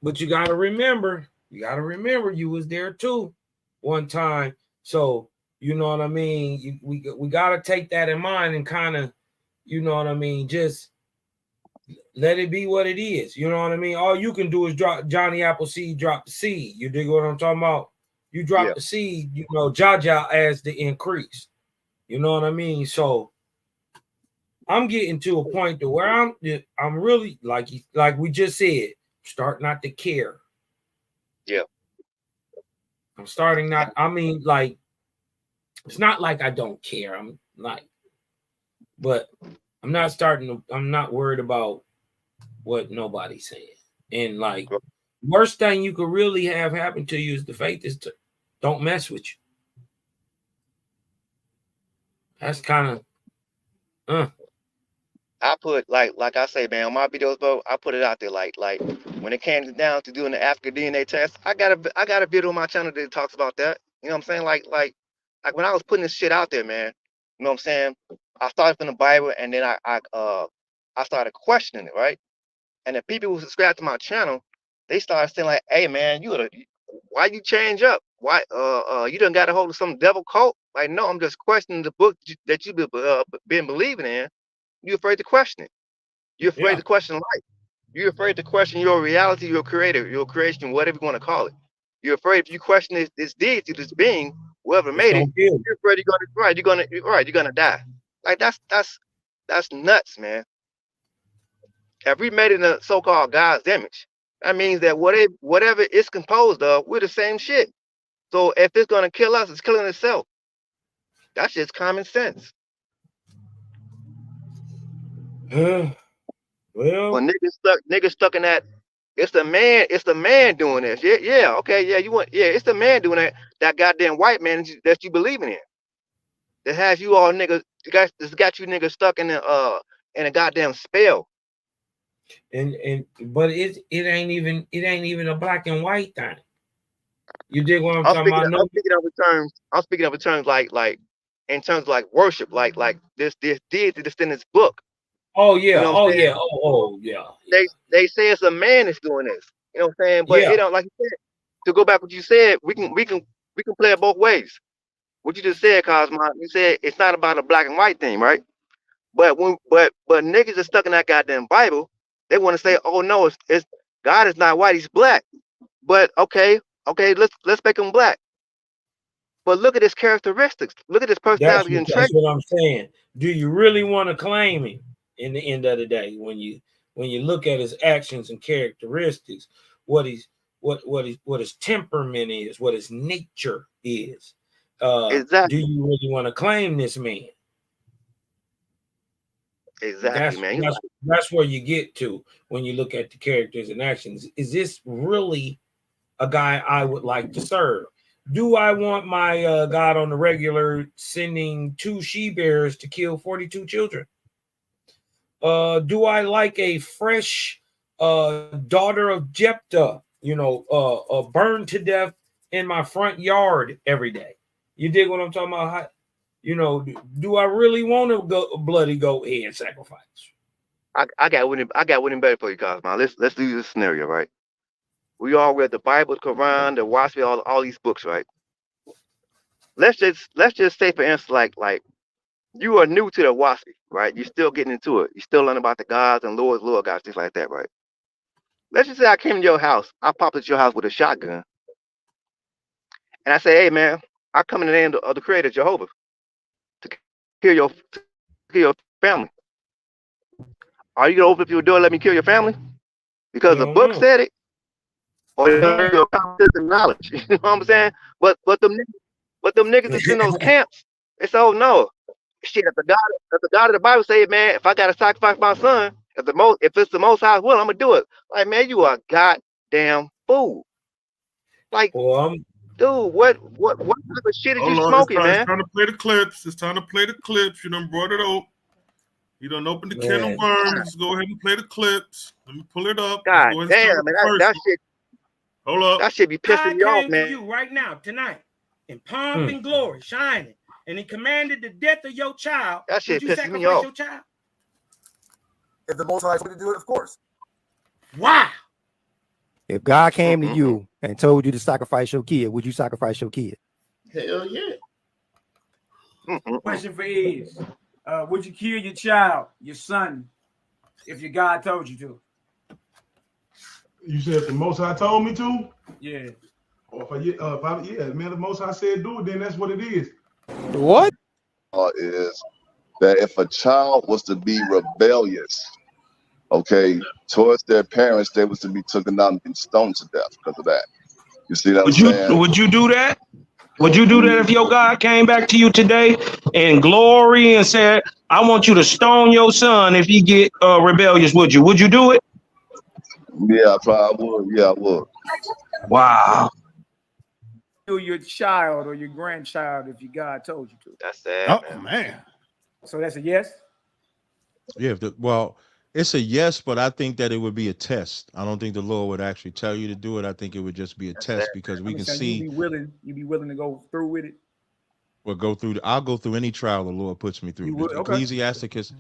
But you gotta remember, you was there too one time. So you know what I mean. We gotta take that in mind and kind of, you know what I mean, just let it be what it is. You know what I mean. All you can do is drop Johnny Appleseed, drop the seed. You dig what I'm talking about? You drop the seed, you know, Jaja adds the increase. You know what I mean? So I'm getting to a point to where I'm really, like we just said, start not to care. Yeah. I'm starting not, I mean, like, it's not like I don't care. I'm like, but I'm not worried about what nobody's saying. And like, worst thing you could really have happen to you is the faith is to don't mess with you. That's kind of I put like I say, man, on my videos, bro, I put it out there like when it came down to doing the Africa DNA test, I got a video on my channel that talks about that. You know what I'm saying? Like when I was putting this shit out there, man, you know what I'm saying? I started from the Bible and then I started questioning it, right? And the people who subscribe to my channel, they started saying like, hey man, why you change up? Why you done got a hold of some devil cult? Like, no, I'm just questioning the book that you've been believing in. You're afraid to question it. You're afraid to question life. You're afraid to question your reality, your creator, your creation, whatever you want to call it. You're afraid if you question this deity, this being, whoever made it, you're afraid you're gonna die. Like that's nuts, man. If we made it in a so-called God's image, that means that whatever it's composed of, we're the same shit. So if it's gonna kill us, it's killing itself. That's just common sense. Well, when niggas stuck in that, it's the man doing this. Yeah, okay, it's the man doing that goddamn white man that you believing in. That has you all niggas, that's got you niggas stuck in a goddamn spell. But it ain't even a black and white thing. You dig what I'm talking about? I'm speaking of terms like in terms of like worship, like this deity that's in this book. Oh yeah, you know oh yeah, oh yeah. They say it's a man that's doing this. You know what I'm saying? But it don't, like you said, to go back what you said, we can play it both ways. What you just said, Cosmo, you said it's not about a black and white thing, right? But niggas are stuck in that goddamn Bible. They want to say, oh no, it's God is not white, he's black. But okay, let's make him black. But look at his characteristics. Look at his personality and traits. That's what I'm saying. Do you really want to claim him? In the end of the day, when you look at his actions and characteristics, what his temperament is, what his nature is, exactly. Do you really want to claim this man? Exactly, man. That's where you get to when you look at the characters and actions. Is this really a guy I would like to serve? Do I want my God on the regular sending 2 she-bears to kill 42 children? Do I like a fresh daughter of Jephthah, burned to death in my front yard every day? You dig what I'm talking about? Do I really want a bloody goat head sacrifice? I got one better for you, Cosmo. Let's do this scenario, right? We all read the Bible, the Quran, the Waspi, all these books, right? Let's just say, for instance, like you are new to the Waspi, right? You're still getting into it. You're still learning about the gods and Lord gods, things like that, right? Let's just say I came to your house. I popped at your house with a shotgun. And I say, hey, man, I come in the name of the Creator, Jehovah, to kill your family. Are you going to open up your door and let me kill your family? Because the book said it? Or your common sense and knowledge? You know what I'm saying? But them niggas that's in those camps, they say, oh, no. Shit, if the God of the Bible say, man, if I gotta sacrifice my son, if it's the most high will, I'm gonna do it. Like, man, you are a goddamn fool. Like, dude, what type of shit is you smoking, man? It's time to play the clips. It's time to play the clips. You done brought it up. You done opened the can of worms. Let's go ahead and play the clips. Let me pull it up. God damn, man, that shit. Hold up. That shit be pissing me off, man. You right now, tonight, in pomp and glory, shining. And he commanded the death of your child. That shit pisses me off. Your child? If the Most High told you to do it, of course. Wow. If God came to you and told you to sacrifice your kid, would you sacrifice your kid? Hell yeah. Question for is, would you kill your child, your son, if your God told you to? You said if the Most High told me to? Yeah. Or man, the Most High said do it, then that's what it is. What? Is that if a child was to be rebellious, okay, towards their parents, they was to be taken down and stoned to death because of that. You see what I'm saying? Would you do that? Would you do that if your God came back to you today in glory and said, I want you to stone your son if he get rebellious? Would you? Would you do it? Yeah, I probably would. Yeah, I would. Wow. Your child or your grandchild if your God told you to. That's sad. Oh man. So that's a yes? Yeah, it's a yes, but I think that it would be a test. I don't think the Lord would actually tell you to do it. I think it would just be a test because we can see you'd be willing to go through with it. Or I'll go through any trial the Lord puts me through. You would, okay. Ecclesiasticus.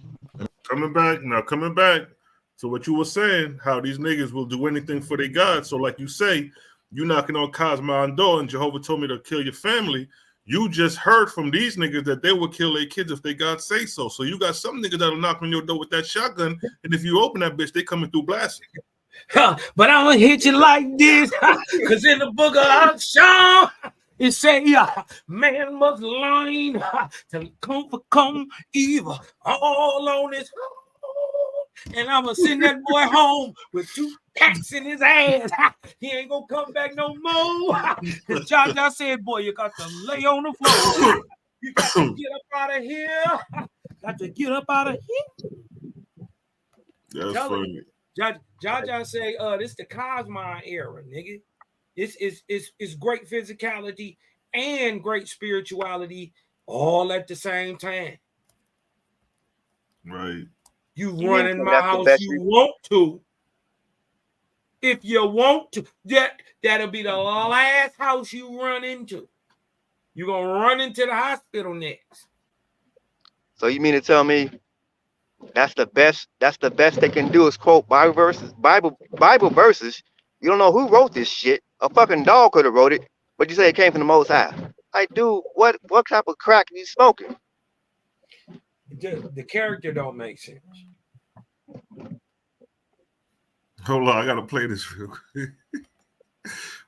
Coming back. So what you were saying, how these niggas will do anything for their God. So like you say, you knocking on Cosmo door and Jehovah told me to kill your family. You just heard from these niggas that they will kill their kids if they God say so. So you got some niggas that'll knock on your door with that shotgun, and if you open that bitch, they coming through blasting. But I'm gonna hit you like this, cause in the book of Sean, it say, man must learn to overcome evil all on his own. And I'm gonna send that boy home with 2 packs in his ass. He ain't gonna come back no more. Cause Jaja said, boy, you got to lay on the floor. You got to get up out of here. Got to get up out of here. That's funny. Jaja say, this the Cosmine era, nigga. It's great physicality and great spirituality all at the same time. Right. You run in my house, you want to. If you want to, that'll be the last house you run into. You're gonna run into the hospital next. So you mean to tell me that's the best they can do is quote Bible verses. You don't know who wrote this shit. A fucking dog could have wrote it, but you say it came from the Most High. Like, dude, what type of crack are you smoking? The character don't make sense. Hold on, I gotta play this real quick.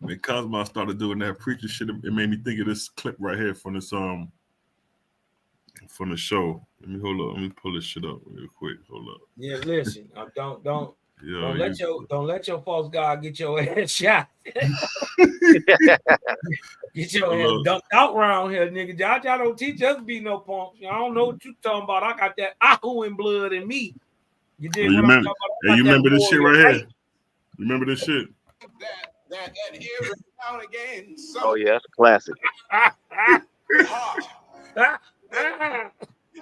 When Cosmo started doing that preacher shit, it made me think of this clip right here from this from the show. Let me pull this shit up real quick. Hold up. Yeah, listen. Don't let your false God get your ass shot. Get your ass dumped out around here, nigga. Y'all don't teach us to be no punks. I don't know what you talking about. I got that Ahu blood in me. You did what I'm talking about. You remember this shit right here? Remember this shit? That every now and again. Oh yeah, that's a classic. Hot. And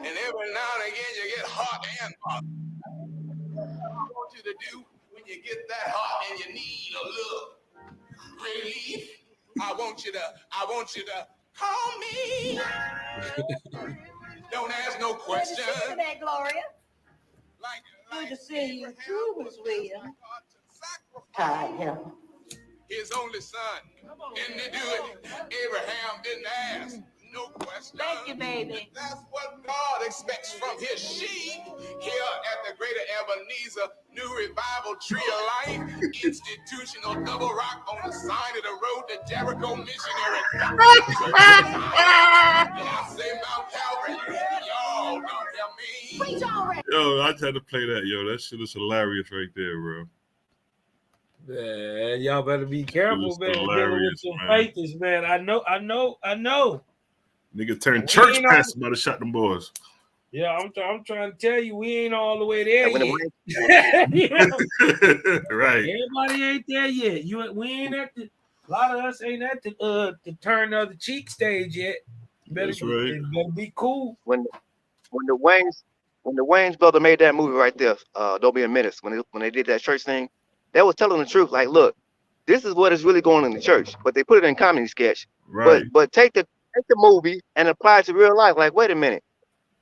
every now and again you get hot and hot. What I want you to do when you get that hot and you need a little relief, I want you to call me. Don't ask no questions. That Gloria. Good to see you too, Miss Williams. God help. His only son. Didn't he do it? Abraham didn't ask no question. Thank you, baby. That's what God expects from his sheep here at the Greater Ebenezer New Revival Tree of Life Institutional Double Rock on the side of the road to Jericho Missionary. I say Mount Calvary. Y'all don't hear me. Preach already. Yo, I just had to play that. Yo, that shit is hilarious right there, bro. Man, y'all better be careful, man. Dealing with some faithers, man. I know. Nigga turned church pastor about to shot them boys. Yeah, I'm trying to tell you, we ain't all the way there yet. Right. Everybody ain't there yet. We ain't at the. A lot of us ain't at the turn of the cheek stage yet. That's right. Better be cool. When the Wayans brother made that movie right there, Don't Be a Menace, when they did that church thing, they was telling the truth. Like, look, this is what is really going on in the church, but they put it in comedy sketch. Right. But take the movie and apply it to real life. Like, wait a minute.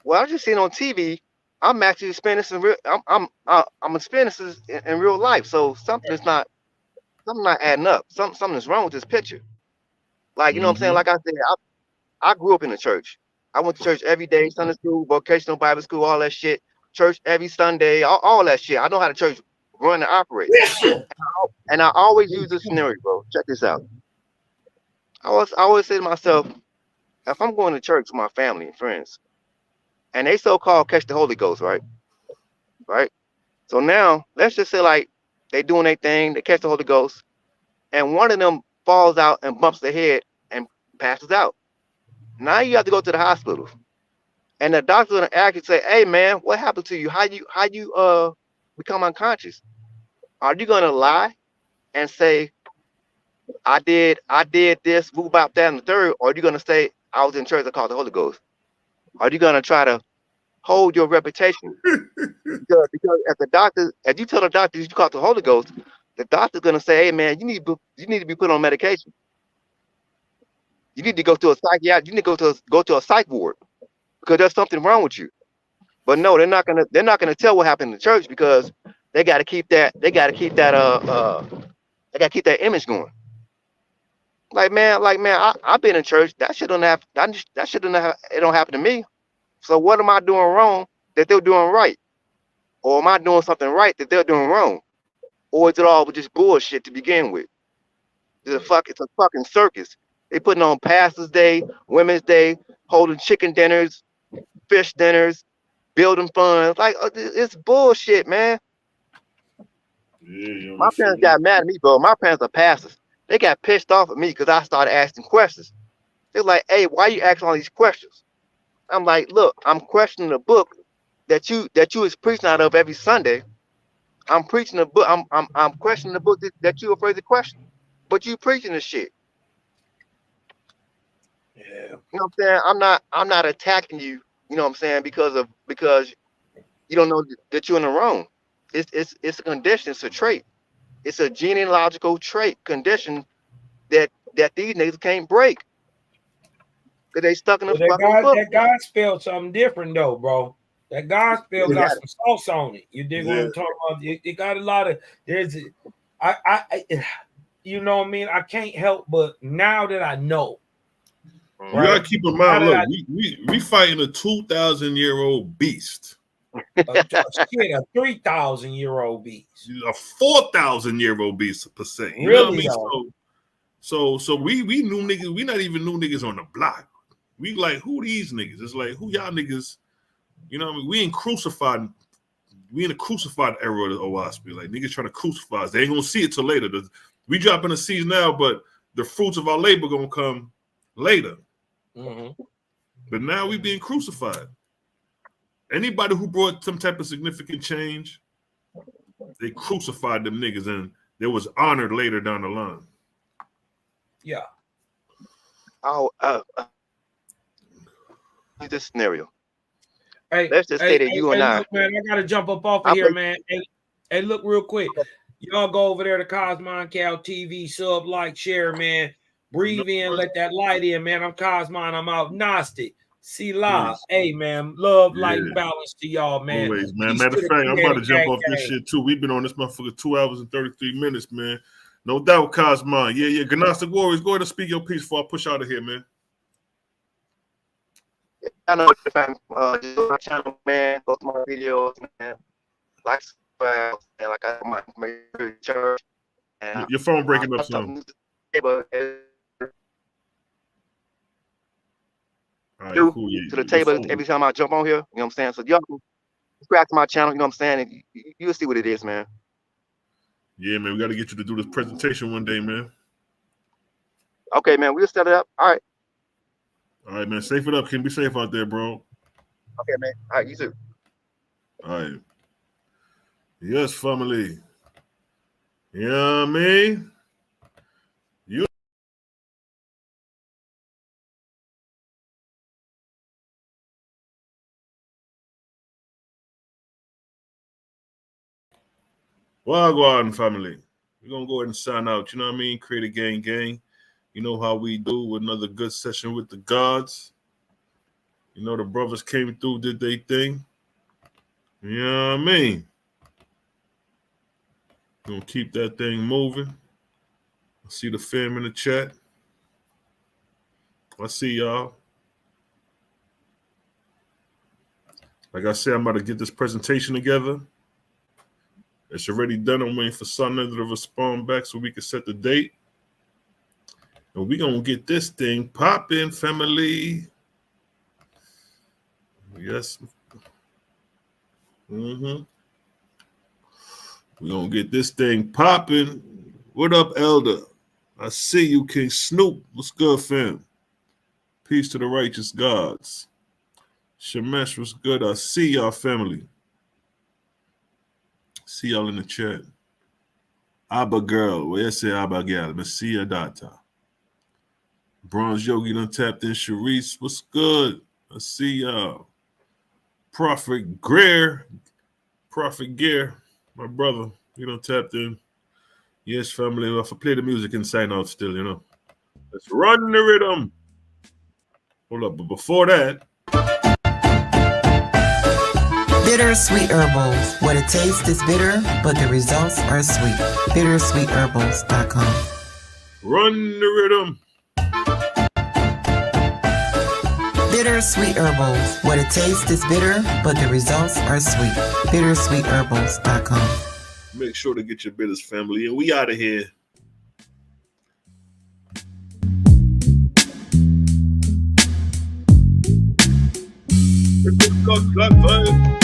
Well, I just seen on TV. I'm actually experiencing real. I'm experiencing this in real life. So something not adding up. Something is wrong with this picture. Like, you know what I'm saying? Like I said, I grew up in the church. I went to church every day, Sunday school, vocational Bible school, all that shit. Church every Sunday, all that shit. I know how the church run and operate. And I always use this scenario, bro. Check this out. I always say to myself, if I'm going to church with my family and friends, and they so-called catch the Holy Ghost, right? So now, let's just say like they doing their thing, they catch the Holy Ghost, and one of them falls out and bumps their head and passes out. Now you have to go to the hospital, and the doctor's gonna ask you, say, "Hey man, what happened to you? How you become unconscious?" Are you gonna lie and say, I did this, move about that and the third, or are you gonna say, I was in church, I called the Holy Ghost? Are you gonna try to hold your reputation? because if you tell the doctor you caught the Holy Ghost, the doctor's gonna say, hey man, you need to be put on medication. You need to go to a psychiatrist, you need to go to a psych ward because there's something wrong with you. But no, they're not gonna tell what happened in the church because they gotta keep that image going. Like man, I've been in church. That shit don't happen to me. So what am I doing wrong that they're doing right? Or am I doing something right that they're doing wrong? or is it all just bullshit to begin with? It's a fucking circus. They putting on Pastors Day, Women's Day, holding chicken dinners, fish dinners, building funds. Like it's bullshit, man. Yeah, My parents got mad at me, bro. My parents are pastors. They got pissed off at me because I started asking questions. They're like, "Hey, why you asking all these questions?" I'm like, "Look, I'm questioning the book that you is preaching out of every Sunday. I'm preaching the book. I'm questioning the book that you're afraid to question, but you preaching the shit." Yeah. You know what I'm saying? I'm not attacking you. You know what I'm saying? Because you don't know that you're in the wrong. It's a condition. It's a trait. It's a genealogical trait condition that these niggas can't break because they stuck in a Well, fucking book. that gospel something different though, bro. That gospel They got got some sauce on it. You dig what Yeah. I'm talking about? It got a lot of I you know what I mean? I can't help but now that I know. You gotta keep in mind, look, we fighting a 2,000-year-old beast. A 3,000-year-old beast. A 4,000-year-old beast per se. You Really, know what I mean? though? So we new niggas, we not even new niggas on the block. We like, who these niggas? It's like, who y'all niggas? You know what I mean? We in the crucified era of the OWASP. Like niggas trying to crucify us. They ain't gonna see it till later. We dropping the seeds now, but the fruits of our labor gonna come later. Mm-hmm. But now we being crucified. Anybody who brought some type of significant change, they crucified them niggas and they was honored later down the line. Yeah. Oh, this scenario. Hey, let's just say that you and I. Look, man, I gotta jump up off of here, man. Hey, look real quick. Y'all go over there to Cosmon Cal TV, sub, like, share, man. Breathe in, let that light in, man. I'm Cosmon. I'm agnostic. Selah. Hey, man. Love, light, balance to y'all, man. Always, man. Peace Matter to of the fact, I'm about to jump gang, off this gang. shit too. We've been on this motherfucker 2 hours and 33 minutes, man. No doubt, Cosmon. Yeah. Gnostic Warriors, go ahead and speak your piece before I push out of here, man. I know if I'm just go to my channel, man. Go to my videos, man. Like, and like I my church. And Your phone breaking up some. All right, cool. To the table every time I jump on here, you know what I'm saying? So y'all can subscribe to my channel, you know what I'm saying? And you'll see what it is, man. Yeah, man, we got to get you to do this presentation one day, man. Okay, man, we'll set it up. All right, man. Safe it up. Can be safe out there, bro. Okay, man. All right, you too. All right. Yes, family. You know what I mean? You. Well, go on, family. We're going to go ahead and sign out. You know what I mean? Create a gang. You know how we do with another good session with the gods. You know, the brothers came through, did their thing. You know what I mean? Gonna keep that thing moving. I see the fam in the chat. I see y'all. Like I said, I'm about to get this presentation together. It's already done. I'm waiting for Sunday to respond back so we can set the date. And we're going to get this thing popping, family. Yes. We're going to get this thing popping. What up, Elder? I see you, King Snoop. What's good, fam? Peace to the righteous gods. Shemesh, what's good? I see y'all, family. See y'all in the chat. Abba girl. Where say Abba girl? Messiah data. Bronze Yogi done tapped in. Sharice, what's good? I see y'all. Prophet Greer. Prophet Gear. My brother. You done tapped in. Yes, family. If I play the music and sign out still, you know. Let's run the rhythm. Hold up. But before that. Bittersweet Herbals. What it tastes is bitter, but the results are sweet. Bittersweetherbals.com. Run the rhythm. Bittersweet Herbals. What it tastes is bitter, but the results are sweet. Bittersweetherbals.com. Make sure to get your bitters, family. And we out of here. It's